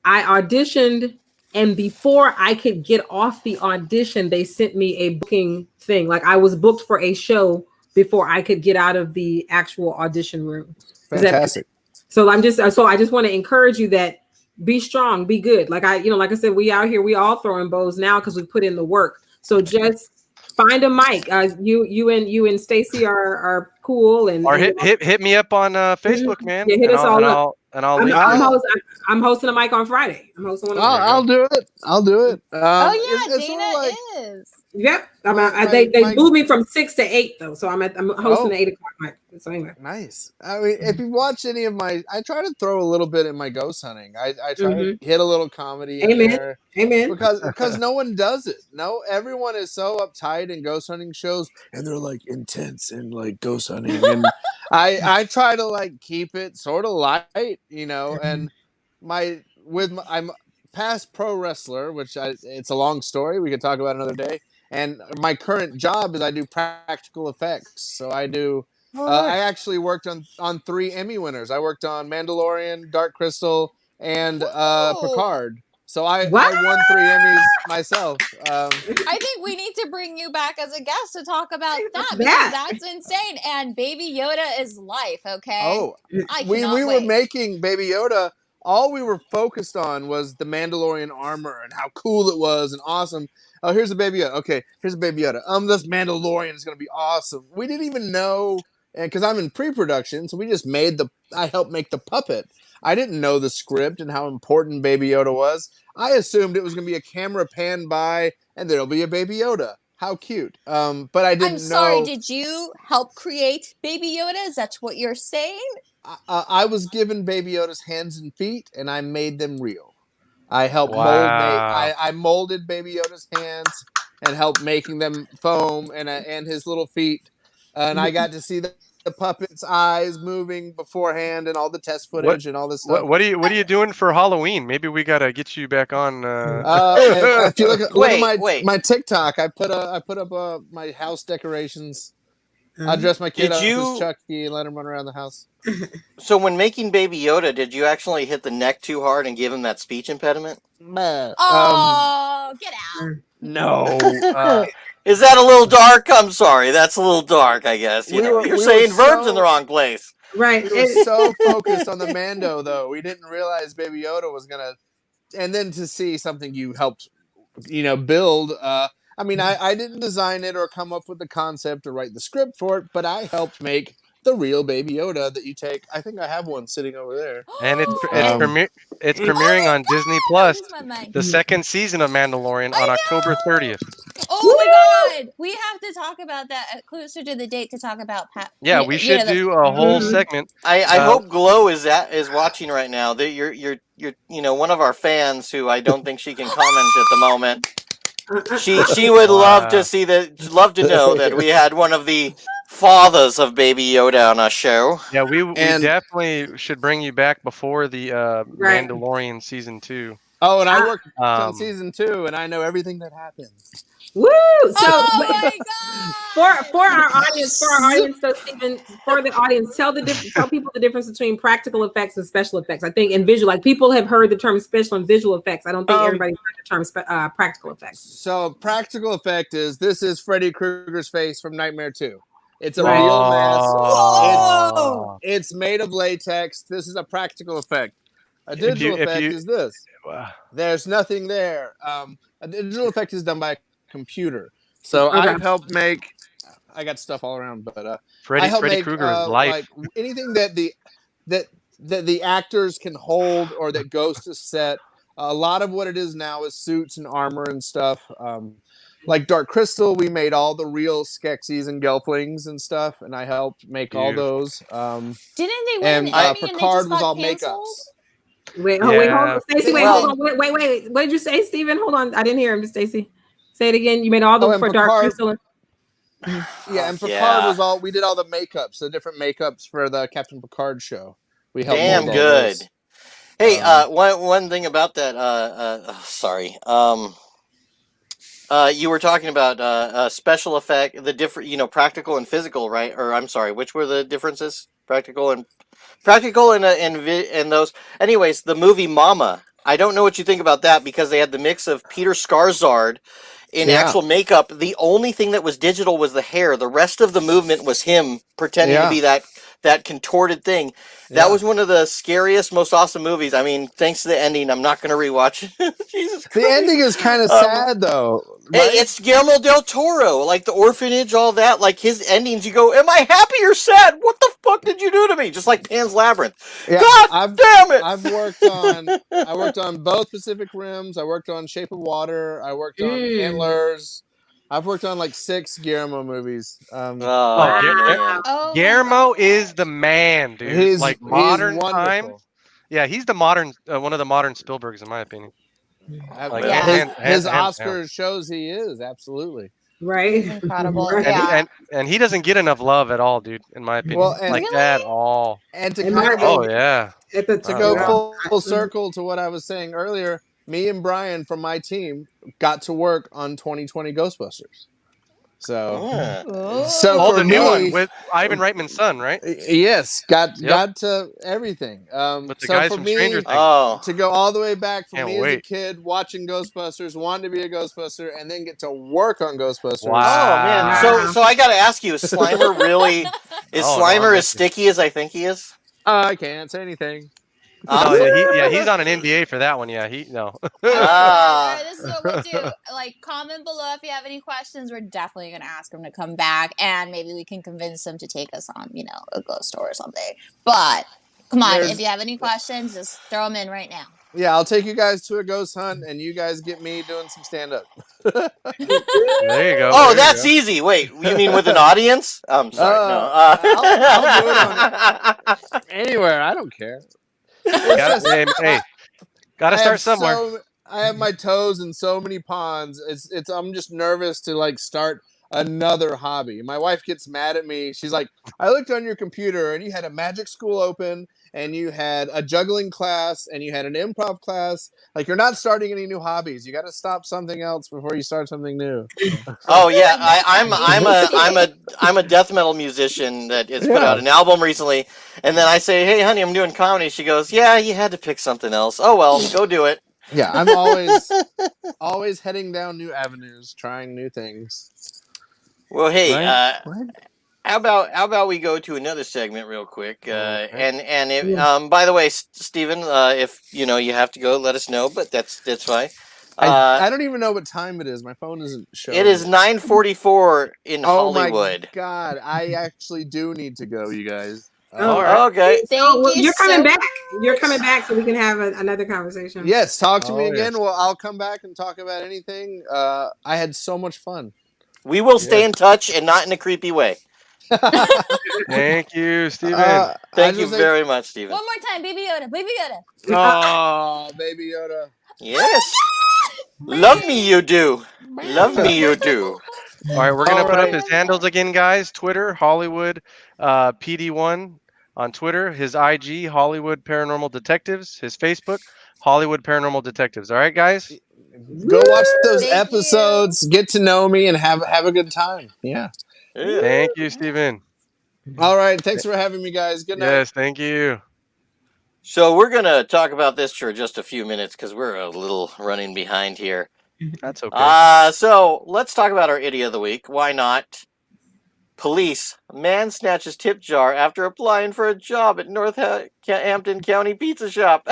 I auditioned, and before I could get off the audition, they sent me a booking thing. Like I was booked for a show before I could get out of the actual audition room. Fantastic. So I just want to encourage you that be strong, be good. Like I said, we out here, we all throwing bows now because we put in the work. So just find a mic. You and Stacy are cool, or hit me up on Facebook, man. Yeah, hit us all up. I'm hosting a mic on Friday. I'm hosting one. I'll do it. Dana is. Yep. They moved me from 6 to 8 though, so I'm hosting the 8 o'clock mic. So anyway. Nice. I mean, if you watch any of I try to throw a little bit in my ghost hunting. I try to hit a little comedy in there. Amen. Because no one does it. No, everyone is so uptight in ghost hunting shows, and they're like intense in like ghost hunting, and I try to like keep it sort of light, and I'm past pro wrestler, which it's a long story. We could talk about another day. And my current job is I do practical effects. So I do. I actually worked on 3 Emmy winners. I worked on Mandalorian, Dark Crystal, and Picard. So I won 3 Emmys myself. I think we need to bring you back as a guest to talk about that because that's insane. And Baby Yoda is life. Okay. Oh, we were making Baby Yoda. All we were focused on was the Mandalorian armor and how cool it was and awesome. Oh, here's a Baby Yoda. Okay, here's a Baby Yoda. This Mandalorian is going to be awesome. We didn't even know, and because I'm in pre-production, so we just I helped make the puppet. I didn't know the script and how important Baby Yoda was. I assumed it was going to be a camera pan by, and there'll be a Baby Yoda. How cute. But I didn't know. I'm sorry, did you help create Baby Yoda? Is that what you're saying? I was given Baby Yoda's hands and feet, and I made them real. I helped mold. I molded Baby Yoda's hands and helped making them foam and his little feet, and I got to see the puppet's eyes moving beforehand and all the test footage and all this stuff. What are you doing for Halloween? Maybe we gotta get you back on. If you look at my TikTok, I put up my house decorations. I dressed my kid up as Chucky and let him run around the house. So when making Baby Yoda, did you actually hit the neck too hard and give him that speech impediment? Oh, get out. No. Is that a little dark? I'm sorry. That's a little dark, I guess. You're saying verbs in the wrong place. Right. We were so focused on the Mando, though. We didn't realize Baby Yoda was going to... And then to see something you helped, build... I mean, I didn't design it or come up with the concept or write the script for it, but I helped make the real Baby Yoda that you take. I think I have one sitting over there. And it's premiering on Disney Plus, the second season of Mandalorian on October 30th. Oh my God! We have to talk about that closer to the date to talk about Yeah, we should do a whole segment. I hope Glow is watching right now. That you're one of our fans who I don't think she can comment at the moment. She would love to know that we had one of the fathers of Baby Yoda on our show. Yeah, we definitely should bring you back before the Mandalorian season 2. Oh, and I worked on Um, season 2, and I know everything that happened. Woo! So Oh but my god! for our audience, so Stephen, for the audience, tell people the difference between practical effects and special effects. I think in visual, like people have heard the term special and visual effects. I don't think everybody's heard the term practical effects. So practical effect is this is Freddy Krueger's face from Nightmare 2. It's a Right. real mask. Whoa! It's made of latex. This is a practical effect. A if digital you effect is this. wow. There's nothing there. A digital effect is done by a computer. So Okay. I've helped make. I got stuff all around, but I Freddy help make Krueger is life. like anything that the actors can hold or that Ghost is set. A lot of what it is now is suits and armor and stuff. Like Dark Crystal, we made all the real Skeksis and Gelflings and stuff, and I helped make all those. Didn't they win And an Emmy and they Picard just was all got canceled? makeups. Wait, hold Yeah. on, Stacey. Wait, Well- hold on. Wait. What did you say, Stephen? Hold on, I didn't hear him, Stacey. Say it again. You made all the Oh, and for Dark Picard- Crystal. Yeah, and Picard Yeah. was all. We did all the makeups, the different makeups for the Captain Picard show. We helped Damn mold all good. those. Hey, one thing about that. Sorry. You were talking about special effect, the different, practical and physical, right? Or I'm sorry, which were the differences? Practical and those. Anyways, the movie Mama. I don't know what you think about that because they had the mix of Peter Skarsgård in Yeah. actual makeup. The only thing that was digital was the hair. The rest of the movement was him pretending to be that contorted thing. That was one of the scariest, most awesome movies. I mean, thanks to the ending, I'm not going to rewatch it. Jesus Christ. The ending is kind of sad, though. Right? It's Guillermo del Toro, like the orphanage, all that. Like his endings, you go, "Am I happy or sad? What the fuck did you do to me?" Just like Pan's Labyrinth. Yeah, God damn it! I worked on both Pacific Rims. I worked on Shape of Water. I worked on Antlers. I've worked on like 6 Guillermo movies. Guillermo is the man, dude. He's like modern wonderful. time. Yeah, he's the modern one of the modern Spielbergs, in my opinion. Like, his Oscar shows he is absolutely right. Incredible. And he doesn't get enough love at all, dude. In my opinion, Well, and- like at all. And to In kind my of go, to go full circle to what I was saying earlier, me and Brian from my team got to work on 2020 Ghostbusters. So, Oh, for the new me, one with Ivan Reitman's son, right? Yes, got to everything. With the so guys for from me, Stranger Things. to go all the way back from Can't me as a wait. kid watching Ghostbusters, wanting to be a Ghostbuster, and then get to work on Ghostbusters. Oh man! So I got to ask you: Is Slimer really? Is Oh, no, Slimer I'm as sticky as I think he is? I can't say anything. Oh, he's on an NDA for that one. Yeah, no. Ah. This is what we'll do. Like, comment below if you have any questions. We're definitely gonna ask him to come back, and maybe we can convince him to take us on, a ghost tour or something. But come on, if you have any questions, just throw them in right now. Yeah, I'll take you guys to a ghost hunt, and you guys get me doing some stand up. There you go. Oh, that's easy. Wait, you mean with an audience? I'm sorry. No. I'll do it on anywhere. I don't care. Gotta start somewhere. I have my toes in so many ponds. It's. I'm just nervous to like start another hobby. My wife gets mad at me. She's like, "I looked on your computer and you had a magic school open, and you had a juggling class, and you had an improv class. Like, you're not starting any new hobbies. You got to stop something else before you start something new." Oh yeah, I'm a death metal musician that has put out an album recently, and then I say, "Hey, honey, I'm doing comedy." She goes, "Yeah, you had to pick something else. Oh well, go do it." Yeah, I'm always heading down new avenues, trying new things. Well, hey, Right? how about we go to another segment real quick? By the way, Stephen, if you have to go, let us know. But that's fine. I don't even know what time it is. My phone isn't showing. It is 9:44 in Hollywood. Oh my God! I actually do need to go, you guys. All right. Okay. You're coming back. You're coming back, so we can have another conversation. Yes, talk to me again. Well, I'll come back and talk about anything. I had so much fun. We will stay in touch and not in a creepy way. Thank you, Stephen. Thank you very much, Stephen. One more time, Baby Yoda. Baby Yoda. Oh, Baby Yoda. Yes. Love me, you do. Love me, you do. All right, we're gonna put up his handles again, guys. Twitter, Hollywood PD1 on Twitter. His IG, Hollywood Paranormal Detectives. His Facebook, Hollywood Paranormal Detectives. All right, guys. Go watch those Thank episodes, get to know me, and have a good time. Yeah. Yeah. Thank you, Steven. All right. Thanks for having me, guys. Good night. Yes, thank you. So we're gonna talk about this for just a few minutes because we're a little running behind here. That's okay. So let's talk about our idiot of the week. Why not? Police. Man snatches tip jar after applying for a job at Northampton County Pizza Shop.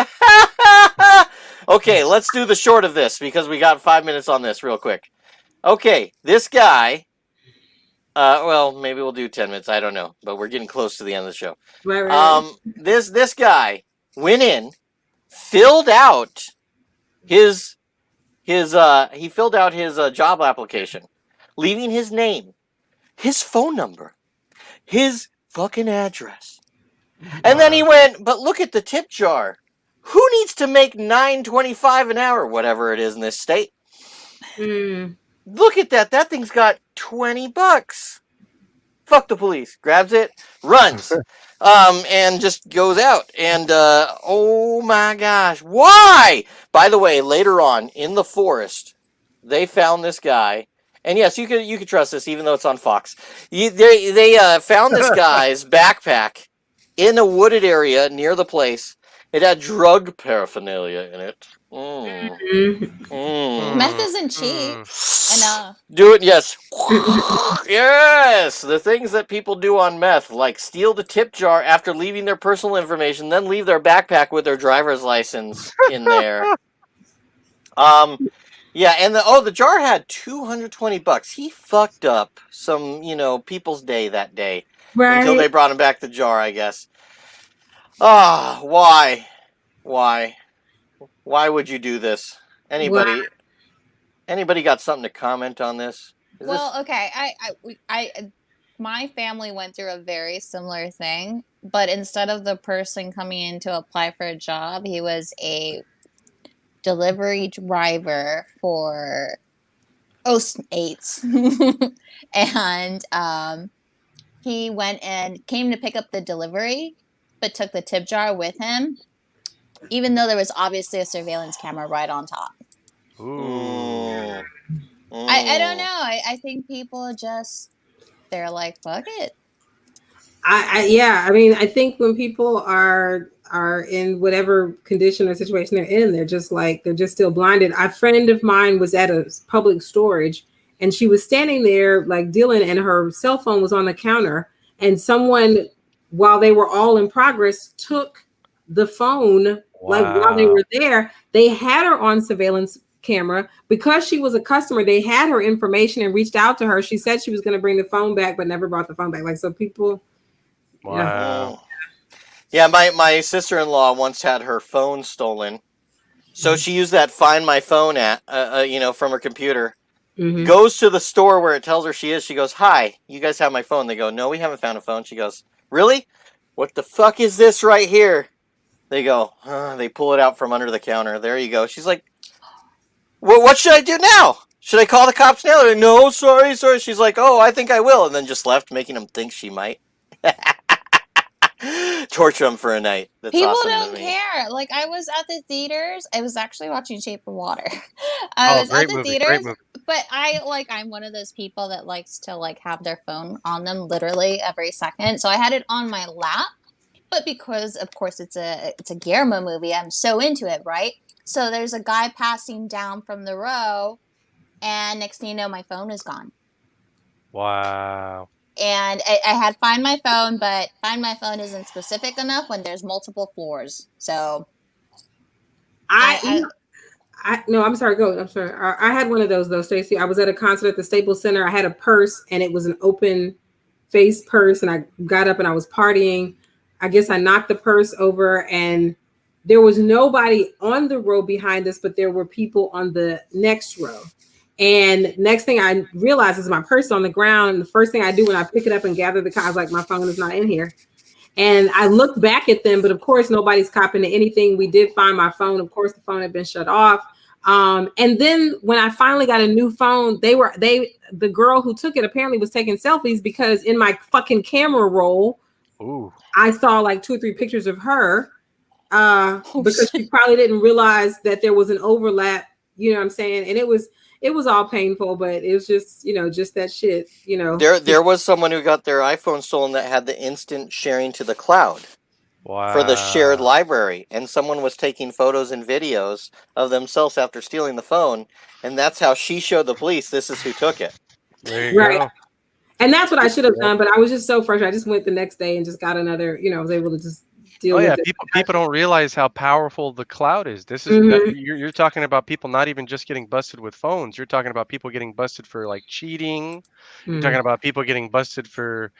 Okay, let's do the short of this because we got 5 minutes on this real quick. Okay, this guy. Well, maybe we'll do 10 minutes. I don't know, but we're getting close to the end of the show. Right. This guy went in, filled out his job application, leaving his name, his phone number, his fucking address. And then he went, but look at the tip jar. Who needs to make $9.25 an hour, whatever it is in this state? Look at that. That thing's got $20. Fuck the police. Grabs it, runs, and just goes out. And oh my gosh, why? By the way, later on in the forest, they found this guy. And yes, you could trust this, even though it's on Fox. They found this guy's backpack in a wooded area near the place. It had drug paraphernalia in it. Meth isn't cheap enough. Do it, yes. Yes, the things that people do on meth, like steal the tip jar after leaving their personal information, then leave their backpack with their driver's license in there. Yeah, and the jar had $220. He fucked up some, people's day that day. Right. Until they brought him back the jar, I guess. Why? Why would you do this? Anybody got something to comment on this? Okay, my family went through a very similar thing, but instead of the person coming in to apply for a job, he was a delivery driver for Oats. And he went and came to pick up the delivery, but took the tip jar with him, even though there was obviously a surveillance camera right on top. Ooh. I don't know. I think people they're like, fuck it. I mean, I think when people are in whatever condition or situation they're in, they're just still blinded. A friend of mine was at a public storage and she was standing there like dealing, and her cell phone was on the counter, and someone, while they were all in progress, took the phone. Like while they were there, they had her on surveillance camera because she was a customer. They had her information and reached out to her. She said she was going to bring the phone back, but never brought the phone back. Like, so people. Wow. Yeah, my sister-in-law once had her phone stolen, so she used that Find My Phone app, from her computer. Mm-hmm. Goes to the store where it tells her she is. She goes, "Hi, you guys have my phone?" They go, "No, we haven't found a phone." She goes, "Really? What the fuck is this right here?" They go, they pull it out from under the counter. There you go. She's like, well, what should I do now? Should I call the cops now? Like, no, sorry. She's like, oh, I think I will. And then just left, making them think she might. Torture them for a night. That's People awesome don't care. Like, I was at the theaters. I was actually watching Shape of Water. Great movie. But I'm one of those people that likes to have their phone on them literally every second. So I had it on my lap. But because, of course, it's a Guillermo movie, I'm so into it, right? So there's a guy passing down from the row, and next thing you know, my phone is gone. Wow. And I had Find My Phone, but Find My Phone isn't specific enough when there's multiple floors. So No, I'm sorry. Go. I'm sorry. I had one of those though, Stacey. I was at a concert at the Staples Center. I had a purse, and it was an open face purse, and I got up and I was partying. I guess I knocked the purse over, and there was nobody on the row behind us, but there were people on the next row. And next thing I realized is my purse on the ground. And the first thing I do when I pick it up and gather the car, I was like, my phone is not in here. And I looked back at them, but of course, nobody's copying to anything. We did find my phone. Of course, the phone had been shut off. And then when I finally got a new phone, the girl who took it apparently was taking selfies, because in my fucking camera roll, I saw like 2 or 3 pictures of her. because she probably didn't realize that there was an overlap. You know what I'm saying? And it was all painful, but it was just, just that shit. There was someone who got their iPhone stolen that had the instant sharing to the cloud. Wow. For the shared library, and someone was taking photos and videos of themselves after stealing the phone, and that's how she showed the police this is who took it. There you go. And that's what I should have done, but I was just so frustrated. I just went the next day and just got another, I was able to just deal with it. People don't realize how powerful the cloud is. This is you're talking about people not even just getting busted with phones. You're talking about people getting busted for like cheating. You're talking about people getting busted for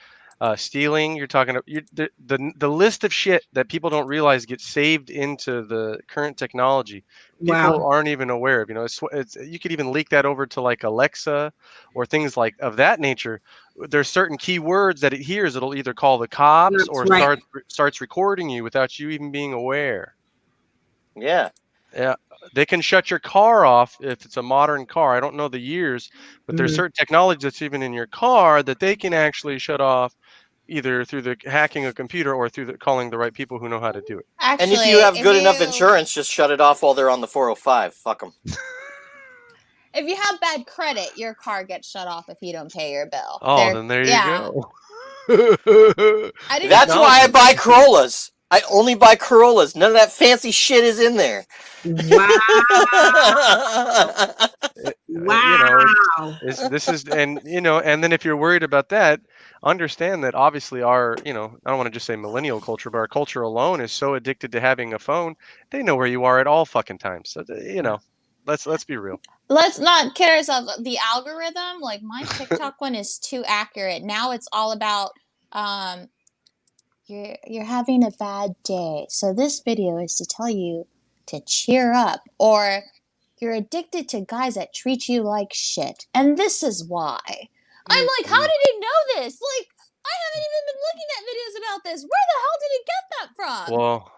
stealing. You're talking about the list of shit that people don't realize gets saved into the current technology. People aren't even aware of. It's you could even leak that over to like Alexa or things like of that nature. There's certain keywords that it hears. It'll either call the cops or starts recording you without you even being aware. Yeah. Yeah. They can shut your car off if it's a modern car. I don't know the years, but there's certain technology that's even in your car that they can actually shut off either through the hacking a computer or through calling the right people who know how to do it. Actually, and if you have good enough insurance, just shut it off while they're on the 405. Fuck them. If you have bad credit, your car gets shut off if you don't pay your bill. Oh, then there you go. That's why I buy Corollas. I only buy Corollas. None of that fancy shit is in there. Wow. Wow. This is, and then if you're worried about that, understand that obviously our, I don't want to just say millennial culture, but our culture alone is so addicted to having a phone. They know where you are at all fucking times. So, let's be real. Let's not kid ourselves. The algorithm, like my TikTok one is too accurate. Now it's all about, you're having a bad day. So this video is to tell you to cheer up, or you're addicted to guys that treat you like shit. And this is why. I'm like, how did he know this? Like, I haven't even been looking at videos about this. Where the hell did he get that from? Well,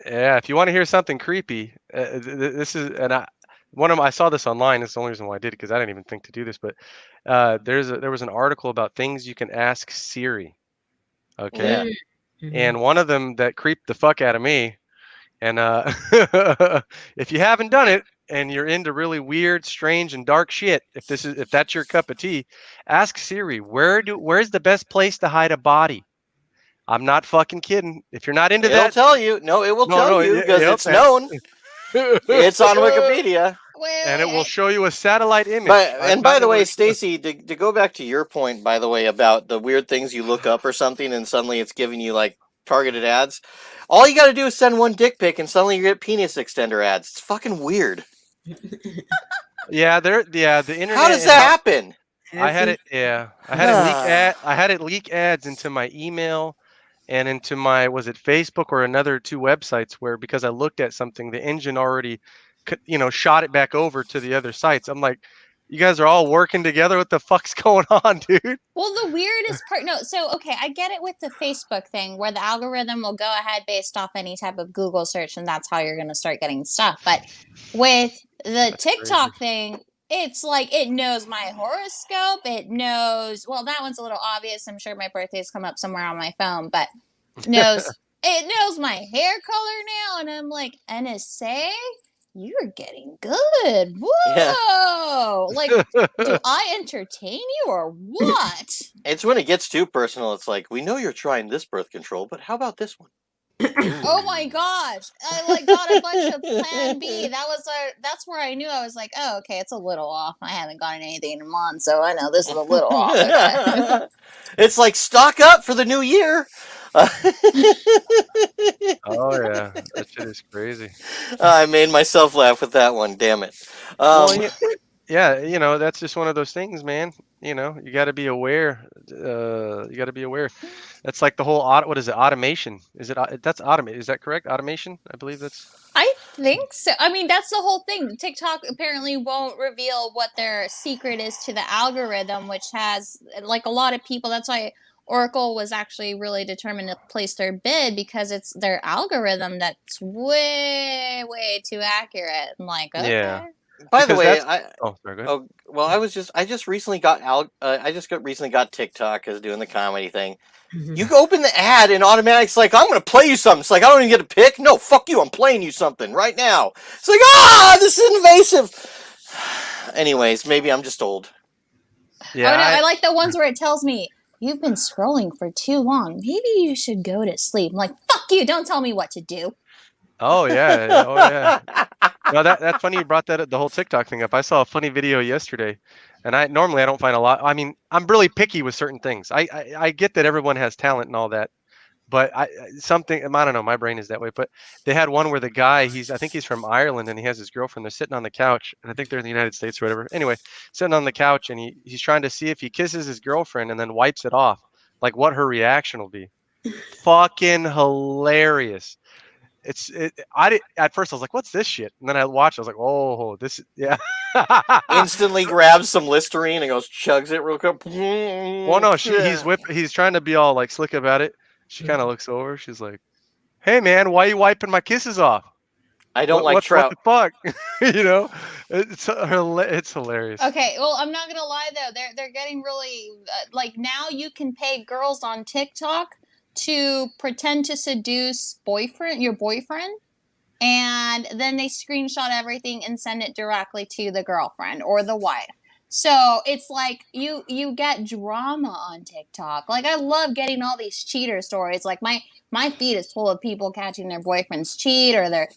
yeah, if you want to hear something creepy, this is, and I saw this online. It's the only reason why I did it, because I didn't even think to do this. But there was an article about things you can ask Siri. Okay. Yeah. And one of them that creeped the fuck out of me. And if you haven't done it and you're into really weird, strange, and dark shit, if that's your cup of tea, ask Siri, where's the best place to hide a body? I'm not fucking kidding. If you're not into that, it'll tell you. No, it will tell you because it's known. It's on Wikipedia. And it will show you a satellite image. And by the way, Stacy, to go back to your point, by the way, about the weird things you look up or something and suddenly it's giving you like targeted ads. All you got to do is send one dick pic and suddenly you get penis extender ads. It's fucking weird. Yeah, the internet. How does that happen? I had it. Yeah, I had it leak ads into my email and into my, was it Facebook or another two websites where, because I looked at something, the engine already, shot it back over to the other sites. I'm like, you guys are all working together. What the fuck's going on, dude? Well, the weirdest part, okay, I get it with the Facebook thing where the algorithm will go ahead based off any type of Google search, and that's how you're going to start getting stuff. But with the TikTok thing, it's like it knows my horoscope. It knows, well, that one's a little obvious. I'm sure my birthday's come up somewhere on my phone, but it knows my hair color now. And I'm like, NSA? You're getting good. Whoa. Yeah. Like, do I entertain you or what? It's when it gets too personal. It's like, we know you're trying this birth control, but how about this one? Oh my gosh. I got a bunch of Plan B. That's where I knew. I was like, oh, okay, it's a little off. I haven't gotten anything in months, so I know this is a little off. Okay. It's like, stock up for the new year. Oh yeah, that shit is crazy. I made myself laugh with that one. Damn it. Yeah, that's just one of those things, man. You got to be aware. That's like the whole what is it? Automation. That's automated? Is that correct? Automation? I believe that's. I think so. I mean, that's the whole thing. TikTok apparently won't reveal what their secret is to the algorithm, which has like a lot of people. That's why Oracle was actually really determined to place their bid, because it's their algorithm that's way, way too accurate. I'm like, okay. Yeah. By the because way, that's oh, sorry, go ahead. oh well, I just recently got out. Recently got TikTok as doing the comedy thing. You open the ad and automatically it's like, I'm going to play you something. It's like, I don't even get to pick. No, fuck you. I'm playing you something right now. It's like, this is invasive. Anyways, maybe I'm just old. Yeah, Oh no, I like the ones where it tells me you've been scrolling for too long. Maybe you should go to sleep. I'm like, fuck you! Don't tell me what to do. oh yeah, oh yeah. No, that's funny you brought the whole TikTok thing up. I saw a funny video yesterday, and I normally I don't find a lot. I mean, I'm really picky with certain things. I get that everyone has talent and all that, but I don't know. My brain is that way. But they had one where the guy I think he's from Ireland and he has his girlfriend. They're sitting on the couch, and I think they're in the United States or whatever. Anyway, sitting on the couch, and he's trying to see if he kisses his girlfriend and then wipes it off, like what her reaction will be. Fucking hilarious. At first I was like, "What's this shit?" And then I watched. I was like, "Oh, this is yeah." Instantly grabs some Listerine and goes chugs it real quick. Well, no, he's trying to be all like slick about it. She kind of looks over. She's like, "Hey, man, why are you wiping my kisses off? I don't What trout. the fuck?" You know, it's hilarious. Okay, well, I'm not gonna lie though. They're getting really like now you can pay girls on TikTok to pretend to seduce your boyfriend, and then they screenshot everything and send it directly to the girlfriend or the wife. So it's like you get drama on TikTok. Like I love getting all these cheater stories. Like my feed is full of people catching their boyfriends cheat or their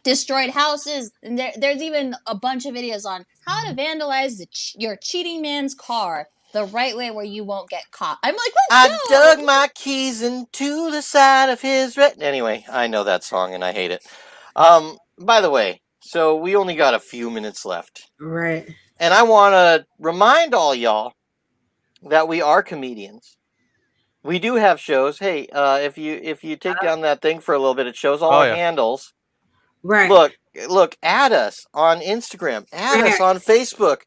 destroyed houses. And there's even a bunch of videos on how to vandalize your cheating man's car the right way where you won't get caught. I'm like, let's go! Dug my keys into the side of his Anyway, I know that song and I hate it. By the way, so we only got a few minutes left. Right. And I want to remind all y'all that we are comedians. We do have shows. Hey, if you take down that thing for a little bit, it shows all our handles. Right. Look, add us on Instagram, add us on Facebook.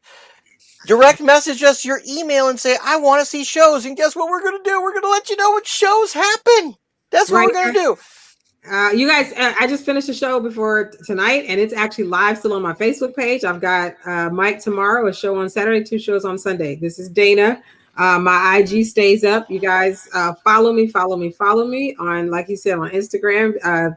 Direct message us your email and say, I want to see shows. And guess what we're going to do? We're going to let you know what shows happen. That's what we're going to do. You guys, I just finished a show before tonight, and it's actually live still on my Facebook page. I've got Mike tomorrow, a show on Saturday, 2 shows on Sunday. This is Dana. My IG stays up. You guys follow me on, like you said, on Instagram.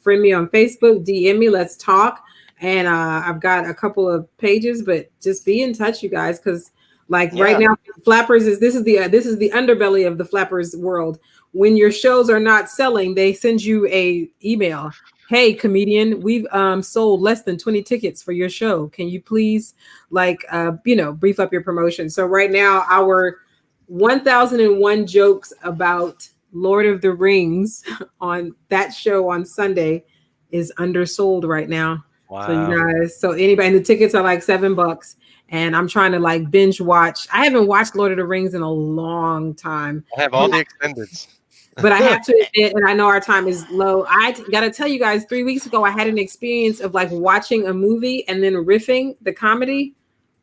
Friend me on Facebook, DM me, let's talk. And I've got a couple of pages, but just be in touch, you guys, because right now, Flappers this is the underbelly of the Flappers world. When your shows are not selling, they send you a email. Hey, comedian, we've sold less than 20 tickets for your show. Can you please brief up your promotion? So right now, our 1001 jokes about Lord of the Rings on that show on Sunday is undersold right now. Wow. So you guys, anybody, and the tickets are like $7. And I'm trying to binge watch. I haven't watched Lord of the Rings in a long time. I have all the extendeds. But I have to admit, and I know our time is low, I got to tell you guys, 3 weeks ago, I had an experience of watching a movie and then riffing the comedy.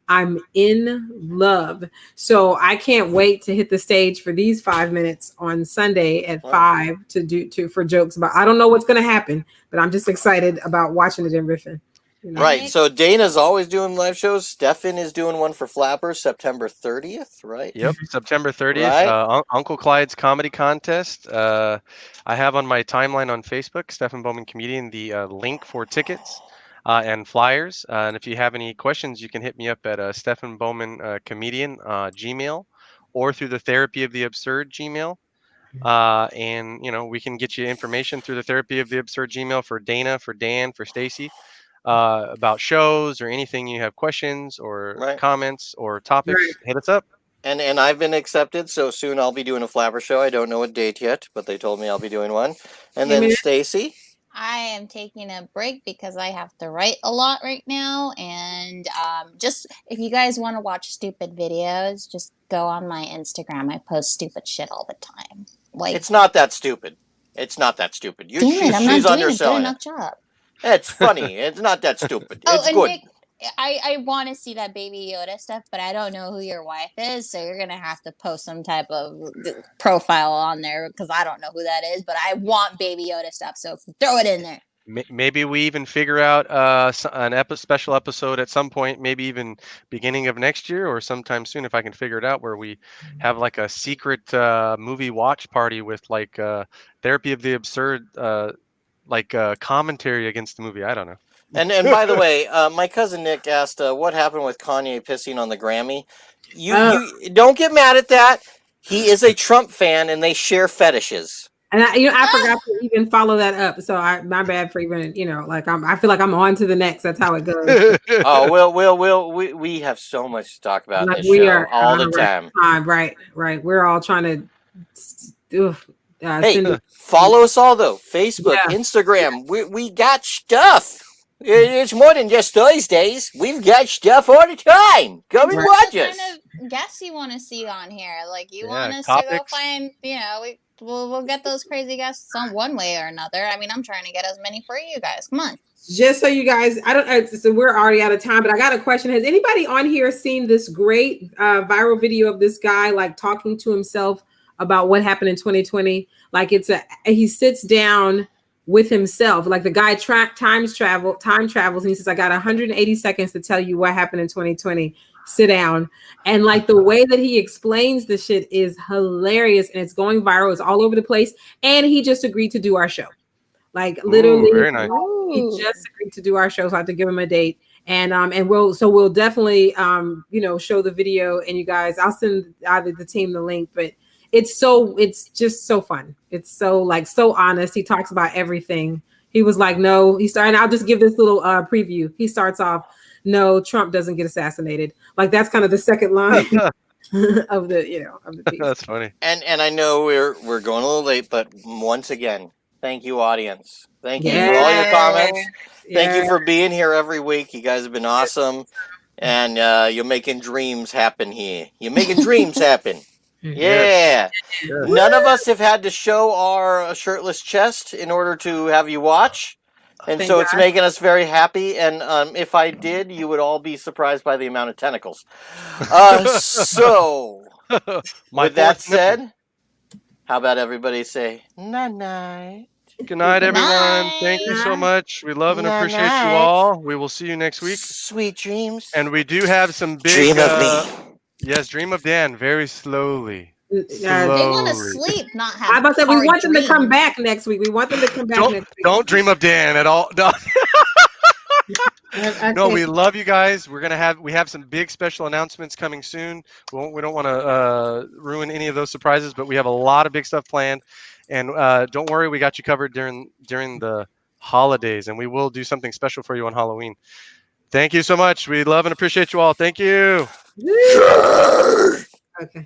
I'm in love. So I can't wait to hit the stage for these 5 minutes on Sunday at 5 for jokes about, I don't know what's going to happen, but I'm just excited about watching it and riffing. Right. So Dana's always doing live shows. Stefan is doing one for Flappers September 30th, right? Yep, September 30th. Right. Uncle Clyde's comedy contest. I have on my timeline on Facebook, Stefan Bowman Comedian, the link for tickets and flyers. And if you have any questions, you can hit me up at Stefan Bowman Comedian Gmail or through the Therapy of the Absurd Gmail. And we can get you information through the Therapy of the Absurd Gmail for Dana, for Dan, for Stacy. About shows or anything you have questions or comments or topics, hit us up. And I've been accepted, so soon I'll be doing a Flapper show. I don't know what date yet, but they told me I'll be doing one. And then Stacy? I am taking a break because I have to write a lot right now. And just if you guys want to watch stupid videos, just go on my Instagram. I post stupid shit all the time. It's not that stupid. It's not that stupid. I'm not doing a good enough job. It's funny. It's not that stupid. It's good. Nick, I want to see that Baby Yoda stuff, but I don't know who your wife is, so you're going to have to post some type of profile on there because I don't know who that is, but I want Baby Yoda stuff, so throw it in there. Maybe we even figure out special episode at some point, maybe even beginning of next year or sometime soon, if I can figure it out, where we have like a secret movie watch party with like therapy of the absurd, like commentary against the movie. I don't know. And by the way, my cousin Nick asked what happened with Kanye pissing on the Grammy. You don't get mad at that. He is a Trump fan, and they share fetishes. And I forgot to even follow that up. So my bad for even, like I feel like I'm on to the next. That's how it goes. Oh, we have so much to talk about Like this we show are all the time. Right. We're all trying to hey, follow us all though. Facebook, Instagram. We got stuff. It's more than just Thursdays. We've got stuff all the time. Come and watch us. What kind of guests you want to see on here? Like you want us to go find, we'll get those crazy guests on one way or another. I mean, I'm trying to get as many for you guys. Come on. Just so you guys, so we're already out of time, but I got a question. Has anybody on here seen this great viral video of this guy like talking to himself about what happened in 2020? Like he sits down with himself, like the guy time travels, and he says, I got 180 seconds to tell you what happened in 2020. Sit down. And like the way that he explains the shit is hilarious, and it's going viral. It's all over the place. And he just agreed to do our show. Like literally, very nice. He just agreed to do our show, so I have to give him a date. And we'll definitely show the video, and you guys, I'll send either the team the link, but it's just so fun. It's so honest. He talks about everything. He was like, no, and I'll just give this little preview. He starts off, no, Trump doesn't get assassinated. Like that's kind of the second line of the piece. That's funny. And I know we're going a little late, but once again, thank you, audience. Thank you for all your comments. Thank you for being here every week. You guys have been awesome. And you're making dreams happen here. You're making dreams happen. Yeah. Yes. None of us have had to show our shirtless chest in order to have you watch. And so it's making us very happy. And if I did, you would all be surprised by the amount of tentacles. So, with that said, how about everybody say night-night? Good night, everyone. Thank you so much. We love and appreciate you all. We will see you next week. Sweet dreams. And we do have some big... Dream of me. Yes, dream of Dan very slowly. They want to sleep, not have. I'm about to say we want them to come back next week. We want them to come back next week. Don't dream of Dan at all. No, we love you guys. We have some big special announcements coming soon. We don't want to ruin any of those surprises, but we have a lot of big stuff planned. And don't worry, we got you covered during the holidays, and we will do something special for you on Halloween. Thank you so much. We love and appreciate you all. Thank you. Okay.